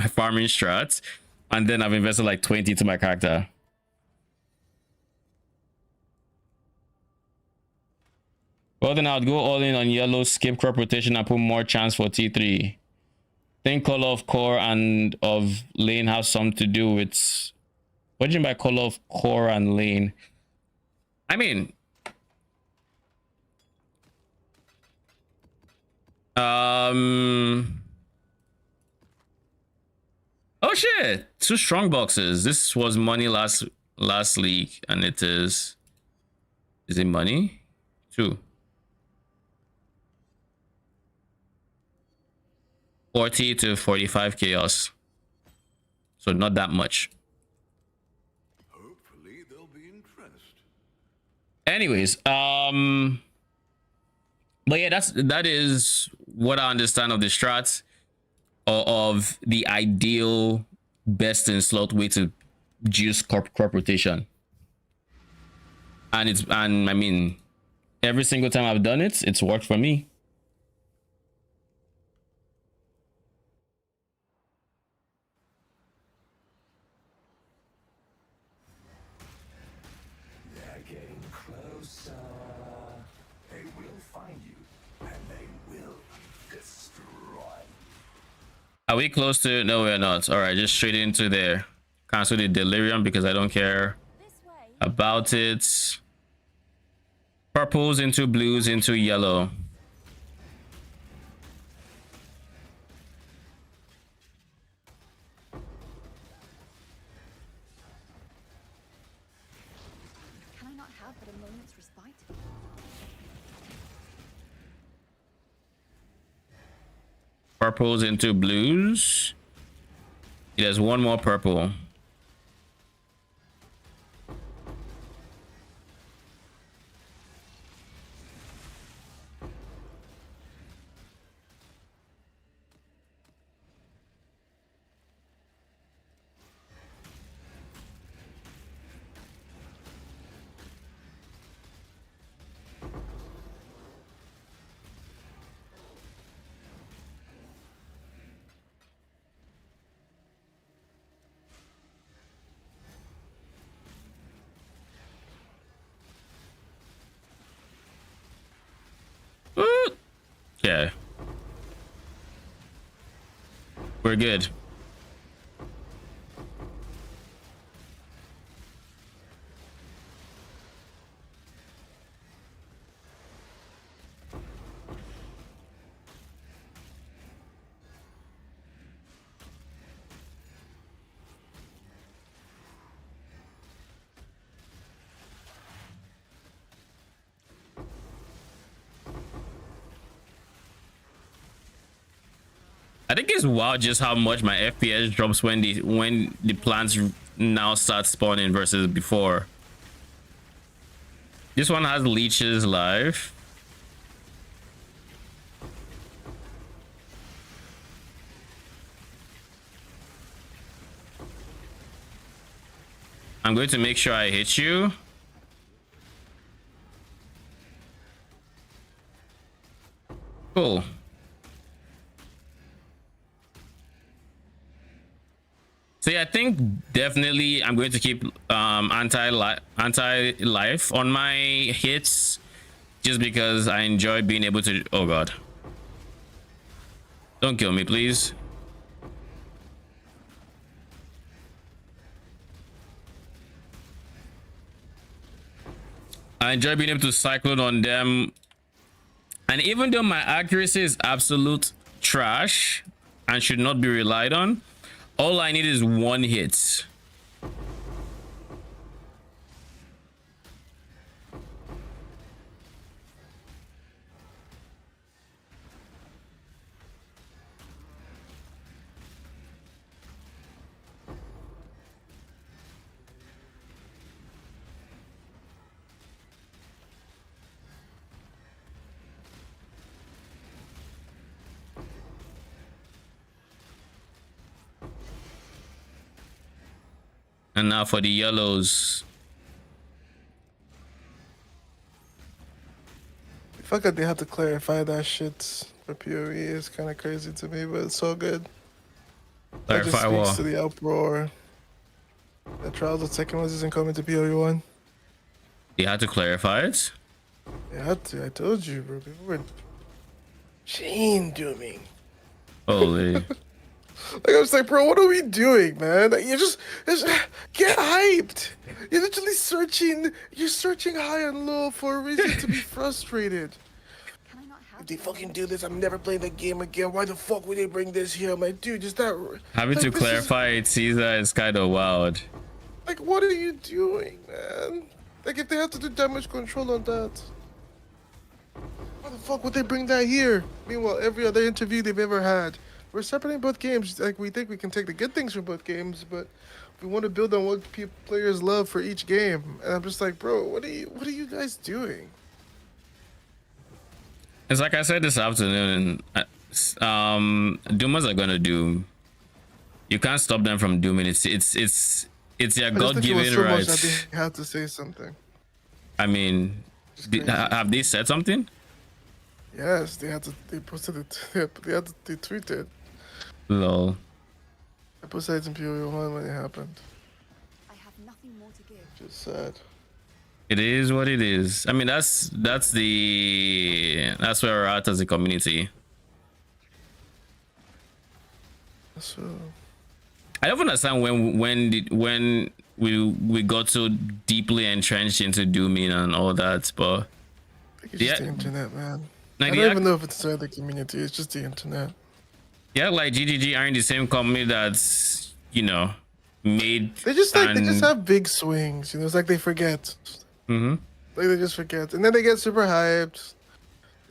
farming strats, and then I've invested like 20 to my character. Well, then I'd go all in on yellow, skip crop rotation, and put more chance for T3. Think color of core and of lane has something to do with... What do you mean by color of core and lane? I mean... Oh shit! 2 strong boxes. This was money last league, and it is... Is it money? 2. 40 to 45 chaos. So not that much. Hopefully there'll be interest. Anyways, but yeah, that is what I understand of the strats of the ideal best in slot way to juice crop rotation. And I mean, every single time I've done it, it's worked for me. They're getting closer. They will find you, and they will destroy. Are we close to? No, we're not. All right, just straight into there. Cancel the delirium because I don't care about it. Purples into blues into yellow. Can I not have but a moment's respite? Purples into blues. There's one more purple. Yeah. We're good. I think it's wild just how much my FPS drops when the plants now start spawning versus before. This one has leeches live. I'm going to make sure I hit you. Cool. So yeah, I think definitely I'm going to keep anti-life on my hits just because I enjoy being able to. Oh god, don't kill me please. I enjoy being able to cyclone on them, and even though my accuracy is absolute trash and should not be relied on, all I need is one hit. And now for the yellows. I feel like they have to clarify that shit for PoE. It's kind of crazy to me, but it's so good. That just Clarify speaks to what? the uproar. The Trials of Second was isn't coming to PoE 1. You had to clarify it? They had to. I told you, bro. People were chain dooming. Holy. Like I was like, bro, what are we doing, man? Like, you just get hyped. You're literally searching. You're searching high and low for a reason to be frustrated. Can I not have If they fucking do this, I'm never playing the game again. Why the fuck would they bring this here? I'm like, dude, is that Having like, to this is- clarify it, Caesar, is kind of wild. Like, what are you doing, man? Like, if they have to do damage control on that, why the fuck would they bring that here? Meanwhile, every other interview they've ever had, we're separating both games. Like we think we can take the good things from both games, but we want to build on what players love for each game. And I'm just like, bro, what are you guys doing? It's like I said this afternoon. Doomers are gonna doom. You can't stop them from dooming. It's their God-given so right. much that they had to say something. I mean, have they said something? Yes, they had to. They posted it. They tweeted. Lol. I posted it in POE1 when it happened. I have nothing more to give. Just sad. It is what it is. I mean, that's where we're at as a community. So I don't understand when we got so deeply entrenched into dooming and all that, but I think it's just the internet, man. Like I don't even know if it's the community. It's just the internet. Yeah, like GGG aren't the same company that's, you know, made. They just have big swings. You know, it's like they forget. Mm-hmm. Like they just forget, and then they get super hyped.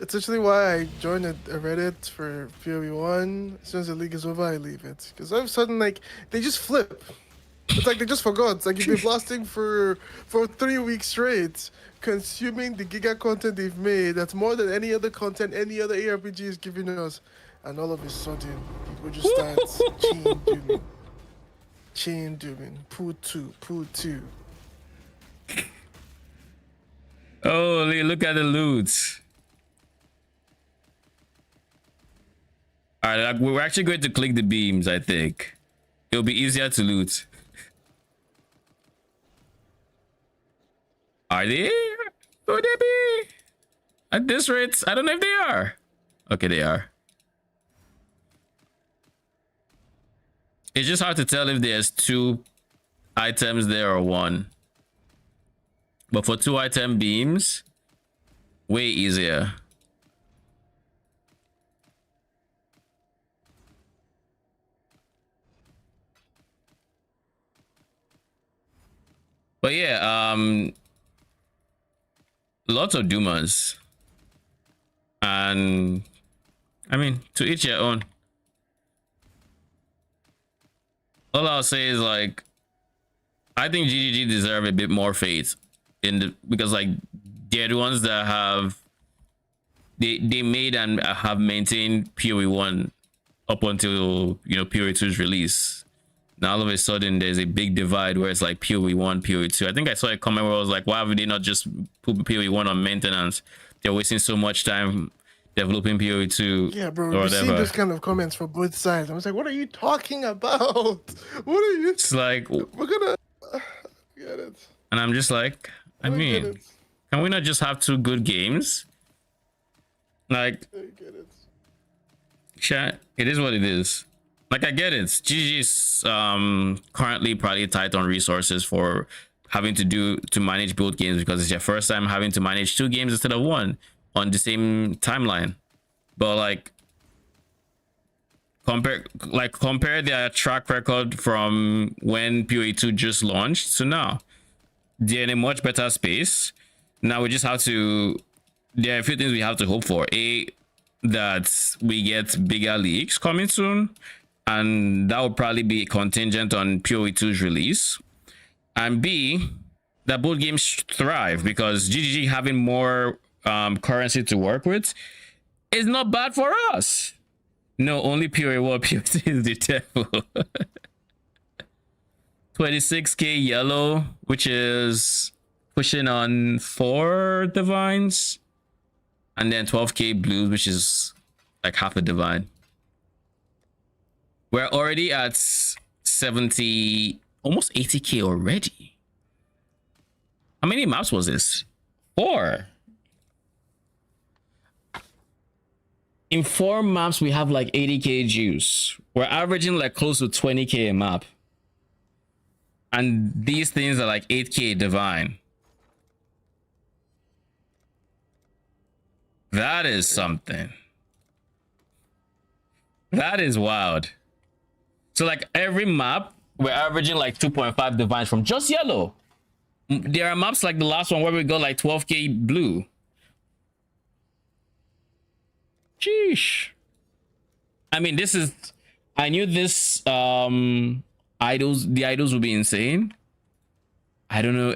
It's actually why I joined a Reddit for POE1. As soon as the league is over, I leave it because all of a sudden, like, they just flip. It's like they just forgot. It's like you've been blasting for 3 weeks straight, consuming the giga content they've made. That's more than any other content any other ARPG is giving us, and all of a sudden, people just start chain dooming, pull two. Holy, look at the loot. All right, like, we're actually going to click the beams, I think. It'll be easier to loot. Are they? Would they be? At this rate, I don't know if they are. Okay, they are. It's just hard to tell if there's 2 items there or 1. But for 2 item beams, way easier. But yeah, lots of doomers. And I mean, to each your own. All I'll say is, like, I think GGG deserve a bit more faith because, like, they're the ones that have they made and have maintained POE1 up until, you know, POE2's release. Now all of a sudden there's a big divide where it's like POE1, POE2. I think I saw a comment where I was like, why have they not just put POE1 on maintenance? They're wasting so much time developing POE2. Yeah, bro. Or You've seen whatever. this kind of comments for both sides. I was like, what are you talking about? What are you? It's like, we're gonna get it. And I'm just like, I mean, can we not just have 2 good games? Like, I get it. chat, it is what it is. Like, I get it. GG's currently probably tight on resources for having to manage both games because it's your first time having to manage 2 games instead of 1 on the same timeline. But like, compare their track record from when POE2 just launched to now. They're in a much better space. Now we just have to, there are a few things we have to hope for. A, that we get bigger leaks coming soon, and that will probably be contingent on POE2's release. And B, that both games thrive because GGG having more currency to work with is not bad for us. No, only POE1, POE2 is the devil. 26k yellow, which is pushing on 4 divines, and then 12k blues, which is like half a divine. We're already at 70, almost 80k already. How many maps was this? 4. In 4 maps, we have like 80k juice. We're averaging like close to 20k a map. And these things are like 8k divine. That is something. That is wild. So like every map, we're averaging like 2.5 divines from just yellow. There are maps like the last one where we got like 12k blue. Sheesh. I mean, this is. I knew this. Idols. The idols would be insane. I don't know.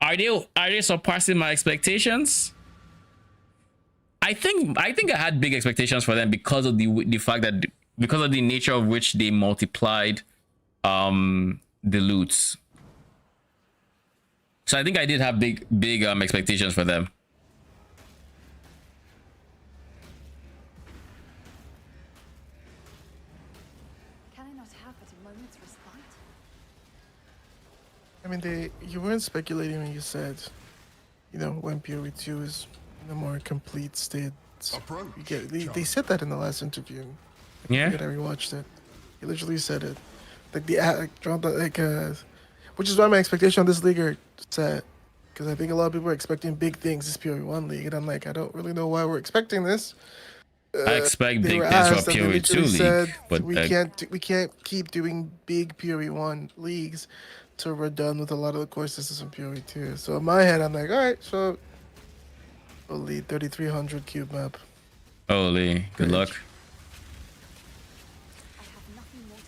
Are they surpassing my expectations? I think I had big expectations for them because of the fact that because of the nature of which they multiplied the loots. So I think I did have big expectations for them. Can I not have but a moment's respite? I mean, you weren't speculating when you said, you know, when PoE 2 is in a more complete state. They said that in the last interview. Yeah. I rewatched it. He literally said it. Like which is why my expectation on this league are set. Because I think a lot of people are expecting big things this PoE 1 league, and I'm like, I don't really know why we're expecting this. I expect They big were things asked for and they PoE 2 literally league, said, but we can't keep doing big PoE 1 leagues till we're done with a lot of the core systems in PoE 2. So in my head, I'm like, all right, so only 3,300 cube map. holy, good luck. I have nothing more to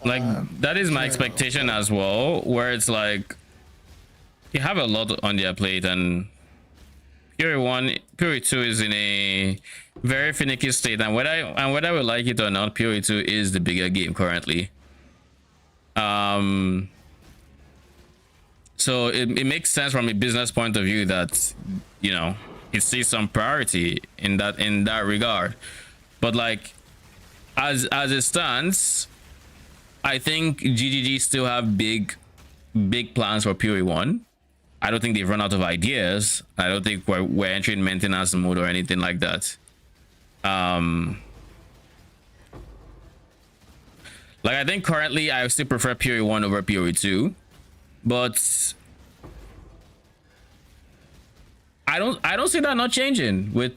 give. Like that is my expectation as well, where it's like you have a lot on their plate, and PoE 2 is in a very finicky state, and whether we like it or not, PoE 2 is the bigger game currently. So it makes sense from a business point of view that, you know, it sees some priority in that regard. But like as it stands, I think GGG still have big plans for PoE 1. I don't think they've run out of ideas. I don't think we're entering maintenance mode or anything like that. Like I think currently I still prefer PoE 1 over PoE 2, but I don't see that not changing with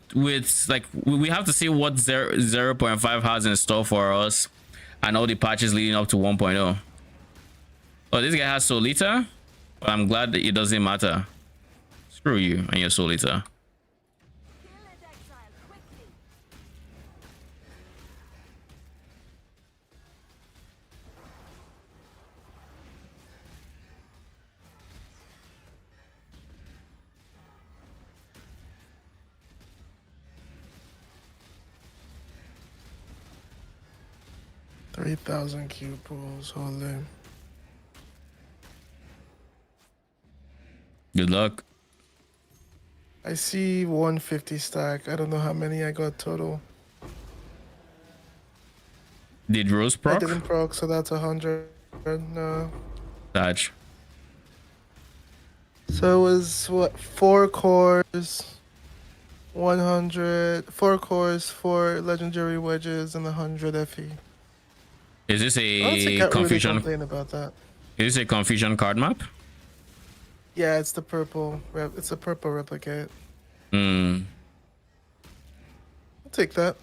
like we have to see what 0.5 has in store for us and all the patches leading up to 1.0. Oh, this guy has Solita. I'm glad that it doesn't matter. Screw you and your Solita. Kill it, Exile, quickly! 3,000 cube pools, holy. Good luck. I see 150 stack. I don't know how many I got total. Did Rose I proc? didn't proc, so that's 100. No. Dodge. So it was what? 4 cores, 100. 4 cores, 4 legendary wedges, and 100 FE. Is this Honestly, a can't really confusion? complain about that. Is this a confusion card map? Yeah, it's the purple. It's a purple replicate. Hmm. I'll take that.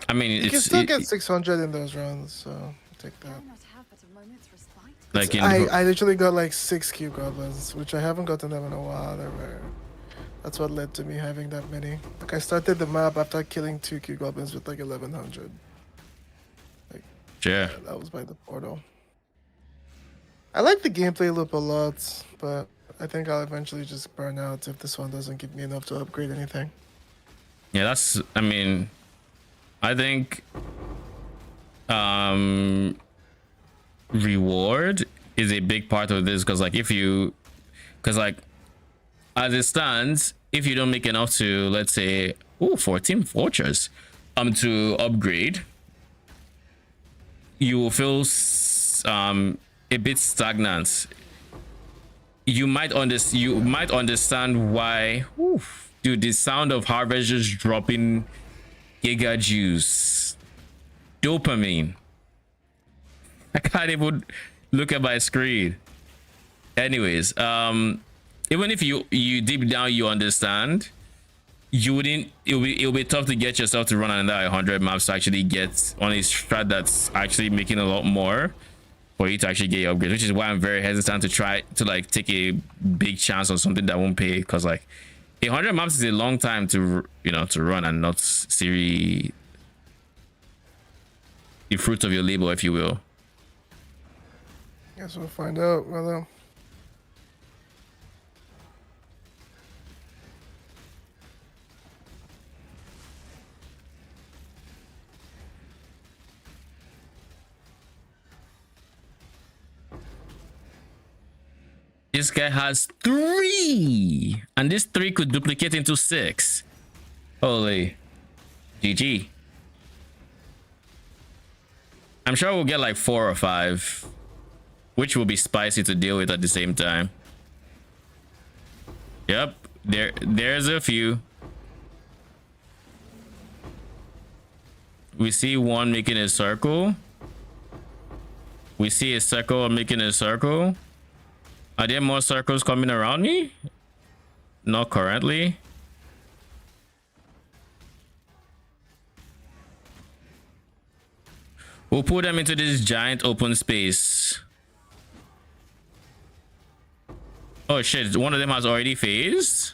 I mean, You can it's still get 600 in those rounds, so I'll take that. Can I not have but a moment's respite? like in I literally got like 6 cube goblins, which I haven't gotten them in a while. They're rare. That's what led to me having that many. Like I started the map after killing 2 cube goblins with like 1100. sure. That was by the portal. I like the gameplay loop a lot, but I think I'll eventually just burn out if this one doesn't give me enough to upgrade anything. Yeah, that's. I mean, I think reward is a big part of this because like like as it stands, if you don't make enough to, let's say, 14 fortress to upgrade, you will feel a bit stagnant. You might understand why. Dude, the sound of harvest just dropping giga juice, dopamine. I can't even look at my screen. Anyways, even if you deep down you understand, you wouldn't. It'll be tough to get yourself to run another 100 maps to actually get on a strat that's actually making a lot more for you to actually get your upgrades, which is why I'm very hesitant to try to like take a big chance on something that won't pay, because like 100 maps is a long time to, to run and not see the fruit of your labor, if you will. Guess we'll find out, brother. This guy has 3, and this 3 could duplicate into 6. Holy GG. I'm sure we'll get like 4 or 5, which will be spicy to deal with at the same time. Yep, there's a few. We see one making a circle. We see a circle making a circle. Are there more circles coming around me? Not currently. We'll put them into this giant open space. Oh shit, one of them has already phased.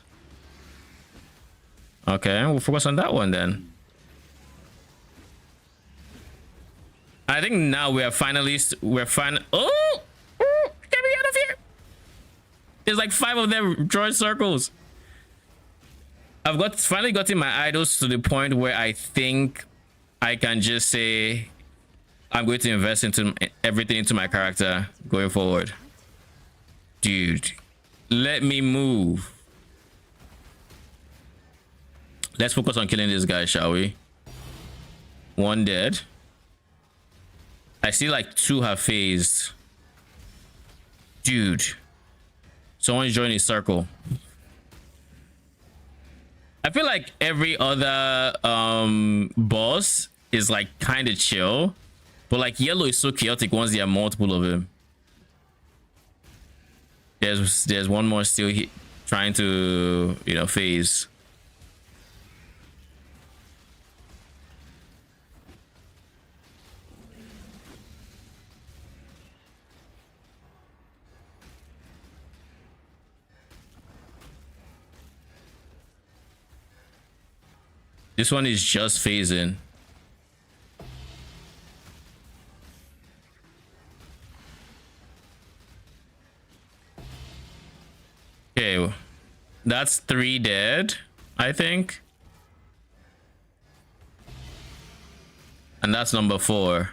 Okay, we'll focus on that one then. I think now we're finally oh, get me out of here. There's like 5 of them drawing circles. I've finally gotten my idols to the point where I think I can just say I'm going to invest into everything into my character going forward. Dude, let me move. Let's focus on killing this guy, shall we? 1 dead. I see like 2 have phased. Dude. Someone's joining a circle. I feel like every other boss is like kind of chill. But like yellow is so chaotic once there are multiple of them. There's one more still trying to, phase. This one is just phasing. Okay, that's 3 dead, I think. And that's number 4.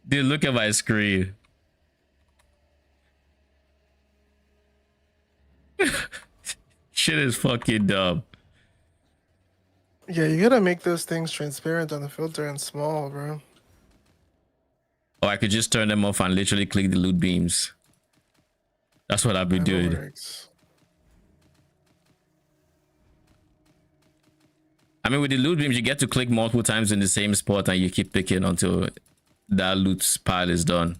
Dude, look at my screen. Shit is fucking dumb. Yeah, you gotta make those things transparent on the filter and small, bro. Or I could just turn them off and literally click the loot beams. That's what I've been doing. Works. I mean, with the loot beams, you get to click multiple times in the same spot and you keep picking until that loot pile is done.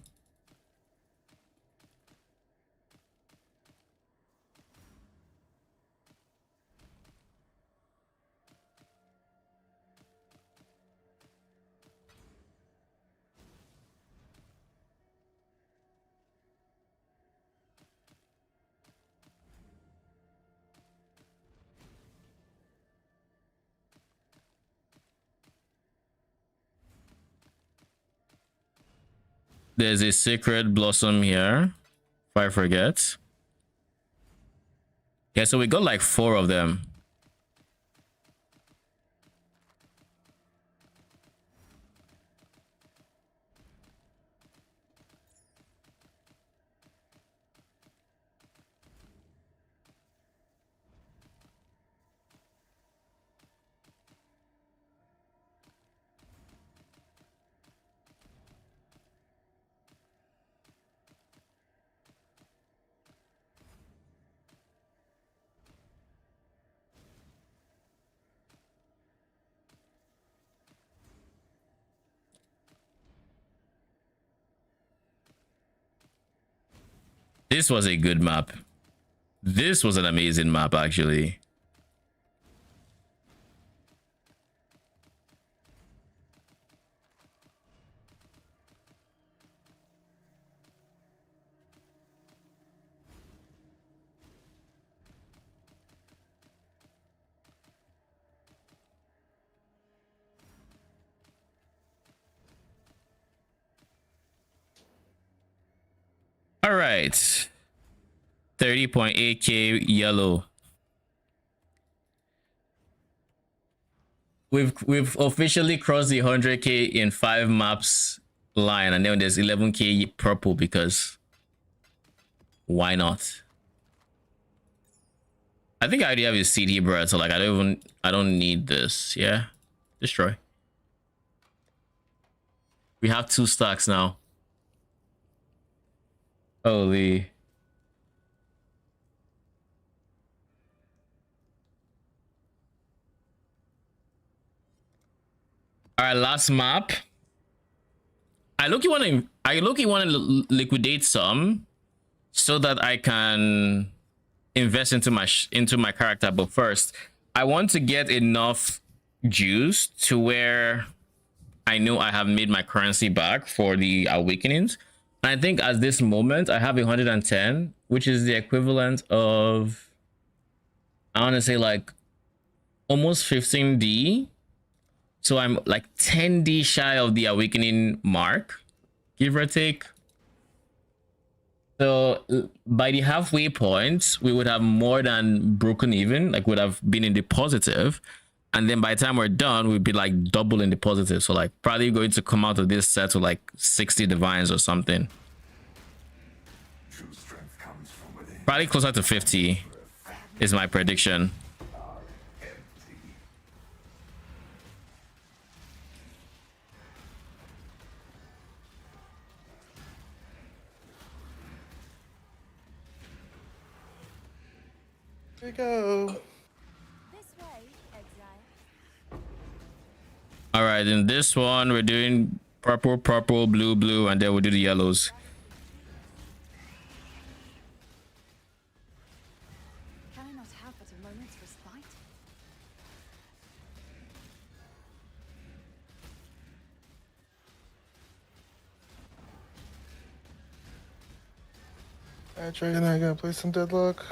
There's a sacred blossom here, if I forget. Yeah, so we got like 4 of them. This was a good map. This was an amazing map, actually. All right. 30.8k yellow. We've officially crossed the 100k in 5 maps line, and then there's 11k purple because why not? I think I already have a CD, bro. So like I don't need this. Yeah, destroy. We have 2 stacks now. Holy. All right, last map. I look you want to liquidate some so that I can invest into my character, but first I want to get enough juice to where I know I have made my currency back for the awakenings. And I think at this moment I have 110, which is the equivalent of, I want to say like almost 15D. So I'm like 10D shy of the awakening mark, give or take. So by the halfway point, we would have more than broken even, like would have been in the positive. And then by the time we're done, we'd be like double in the positive. So like probably going to come out of this set with like 60 divines or something. True strength comes from within. Probably closer to 50 is my prediction. Here we go. This way, Exile. All right, in this one, we're doing purple, purple, blue, blue, and then we'll do the yellows. Can I not have but a moment's respite? Alright, Trey, and I gotta play some Deadlock.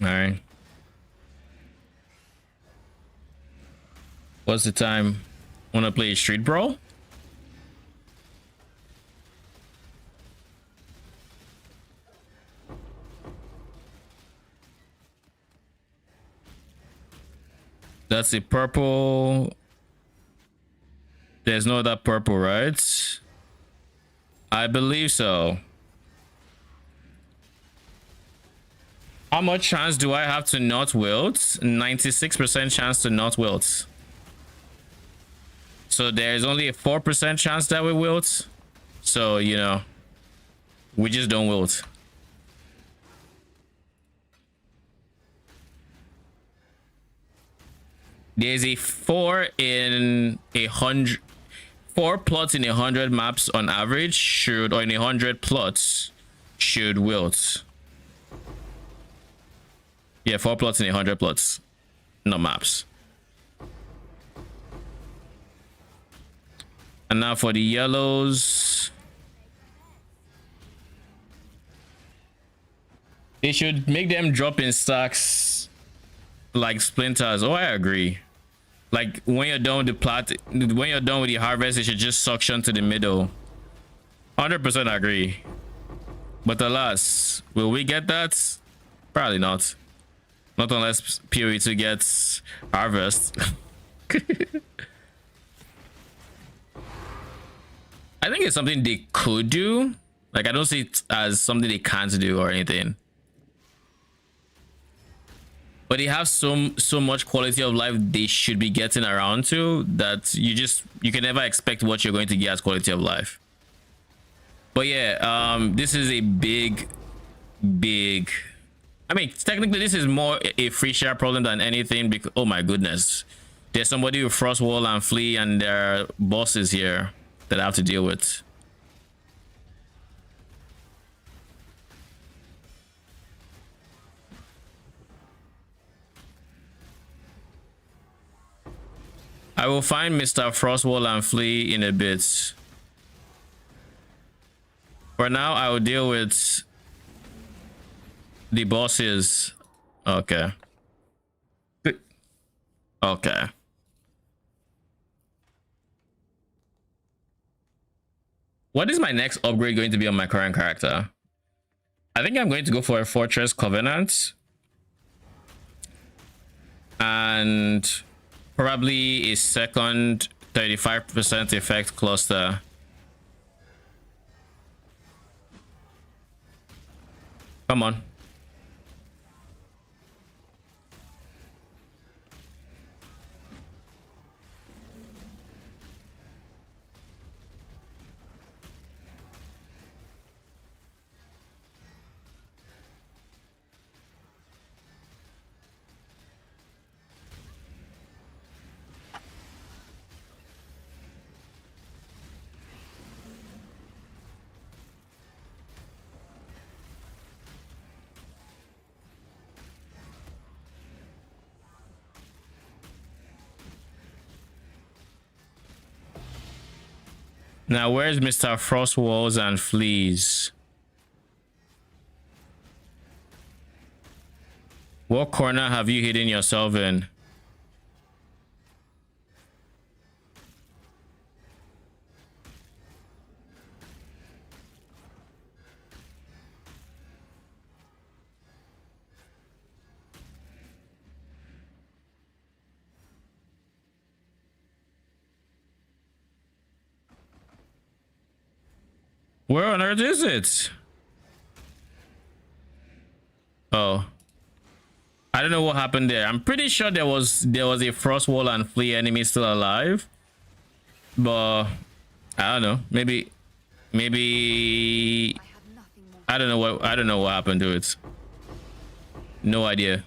All right. What's the time? Want to play Street Brawl? That's the purple. There's no other purple, right? I believe so. How much chance do I have to not wilt? 96% chance to not wilt. So there's only a 4% chance that we wilt. So, you know, we just don't wilt. There's a 4 in 100. 4 plots in 100 maps on average should, or in 100 plots should wilt. Yeah, 4 plots in 100 plots, not maps. And now for the yellows, they should make them drop in stacks like splinters. Oh, I agree. Like when you're done with the plot, when you're done with the harvest, it should just suction to the middle. 100% agree. But alas, will we get that? Probably not. Not unless PoE2 gets harvest. I think it's something they could do. Like I don't see it as something they can't do or anything. But they have so much quality of life they should be getting around to that you can never expect what you're going to get as quality of life. But yeah, this is a big I mean, technically this is more a free share problem than anything because, oh my goodness, there's somebody with Frost Wall and Flee and their bosses here that I have to deal with. I will find Mr. Frostwall and Flee in a bit. For now, I will deal with the bosses. Okay. Okay. What is my next upgrade going to be on my current character? I think I'm going to go for a Fortress Covenant. And probably a second 35% effect cluster. Come on. Now, where's Mr. Frost Walls and Fleas? What corner have you hidden yourself in? Where on earth is it? Oh. I don't know what happened there. I'm pretty sure there was a Frost Wall and Flea enemy still alive. But I don't know. Maybe I don't know what happened to it. No idea.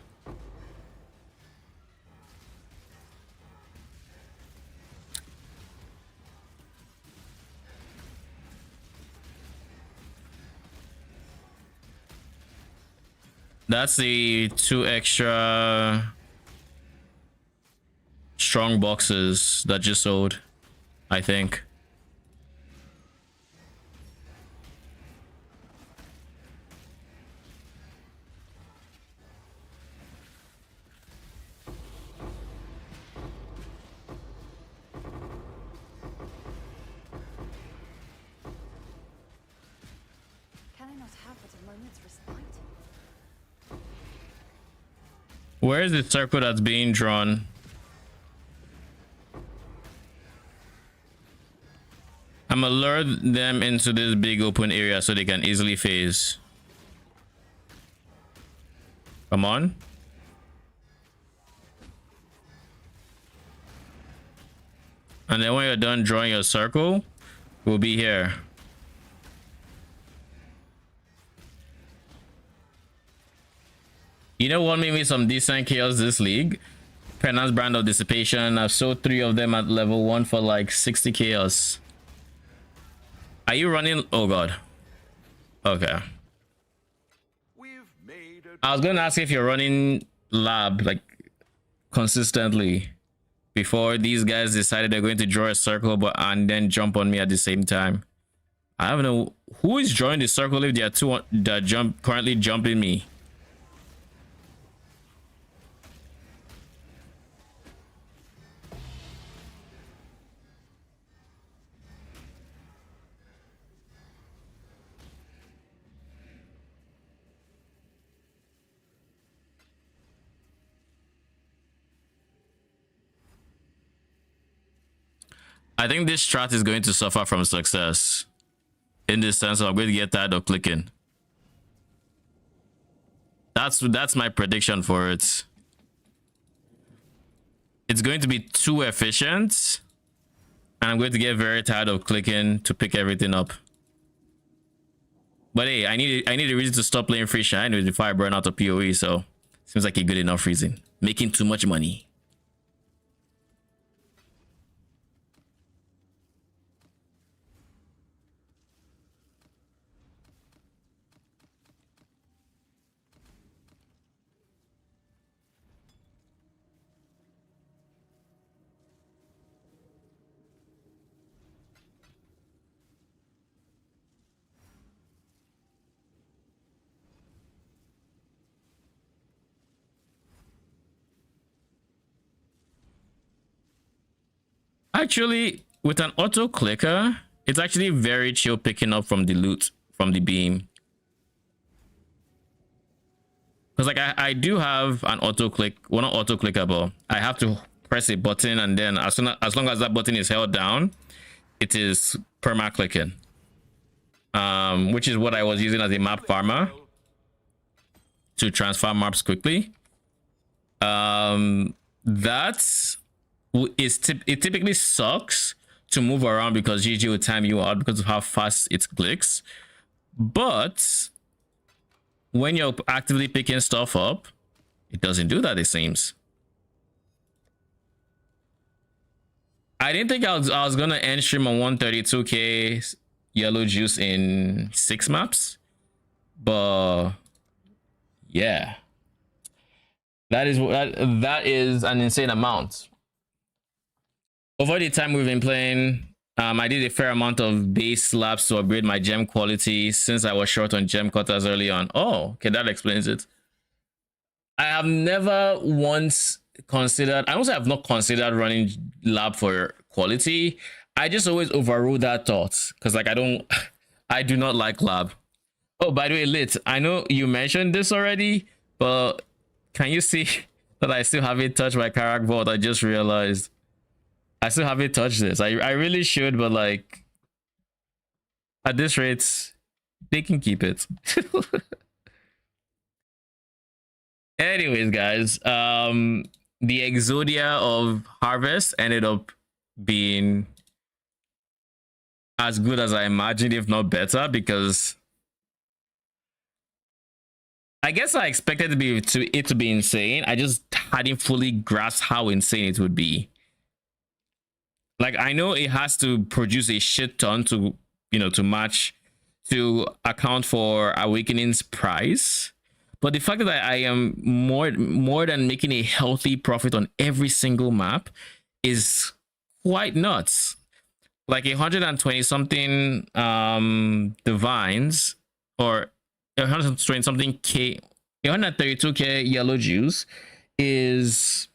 That's the 2 extra strong boxes that just sold, I think. Can I not have but a moment's respite? Where is the circle that's being drawn? I'm gonna lure them into this big open area so they can easily phase. Come on. And then when you're done drawing your circle, we'll be here. You know what made me some decent kills this league? Penance Brand of Dissipation. I've sold 3 of them at level 1 for like 60 chaos. Are you running? Oh god. Okay. I was gonna ask if you're running lab like consistently before these guys decided they're going to draw a circle and then jump on me at the same time. I don't know who is drawing the circle if there are 2 that currently jumping me. I think this strat is going to suffer from success in the sense of I'm going to get tired of clicking. That's my prediction for it. It's going to be too efficient and I'm going to get very tired of clicking to pick everything up. But hey, I need a reason to stop playing free shine before I burn out of PoE, so seems like a good enough reason. Making too much money. Actually, with an auto clicker, It's actually very chill picking up from the loot from the beam. Because like I do have an auto click, well not auto clickable. I have to press a button and then as long as that button is held down, it is perma clicking. Which is what I was using as a map farmer to transfer maps quickly. It typically sucks to move around because GG will time you out because of how fast it clicks. But when you're actively picking stuff up, it doesn't do that, it seems. I didn't think I was gonna end stream on 132k yellow juice in 6 maps, but yeah, that is an insane amount. Over the time we've been playing, I did a fair amount of base slaps to upgrade my gem quality since I was short on gem cutters early on. Oh, okay, that explains it. I have never once considered, I also have not considered running lab for quality. I just always overrule that thought because like I do not like lab. Oh, by the way, Lit, I know you mentioned this already, but can you see that I still haven't touched my Karak vault? I just realized I still haven't touched this. I really should, but like at this rate, they can keep it. Anyways, guys, the Exodia of Harvest ended up being as good as I imagined, if not better, because I guess I expected it to be insane. I just hadn't fully grasped how insane it would be. Like, I know it has to produce a shit ton to, to match, to account for Awakening's price. But the fact that I am more than making a healthy profit on every single map is quite nuts. Like 120 something divines, or 120 something k, 132k yellow juice is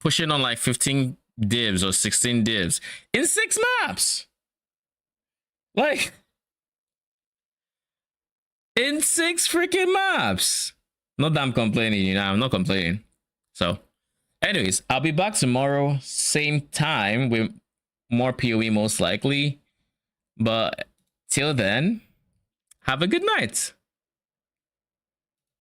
pushing on like 15 divs or 16 divs in 6 maps. Like in 6 freaking maps. Not that I'm complaining, I'm not complaining. So anyways, I'll be back tomorrow, same time, with more PoE most likely. But till then, have a good night.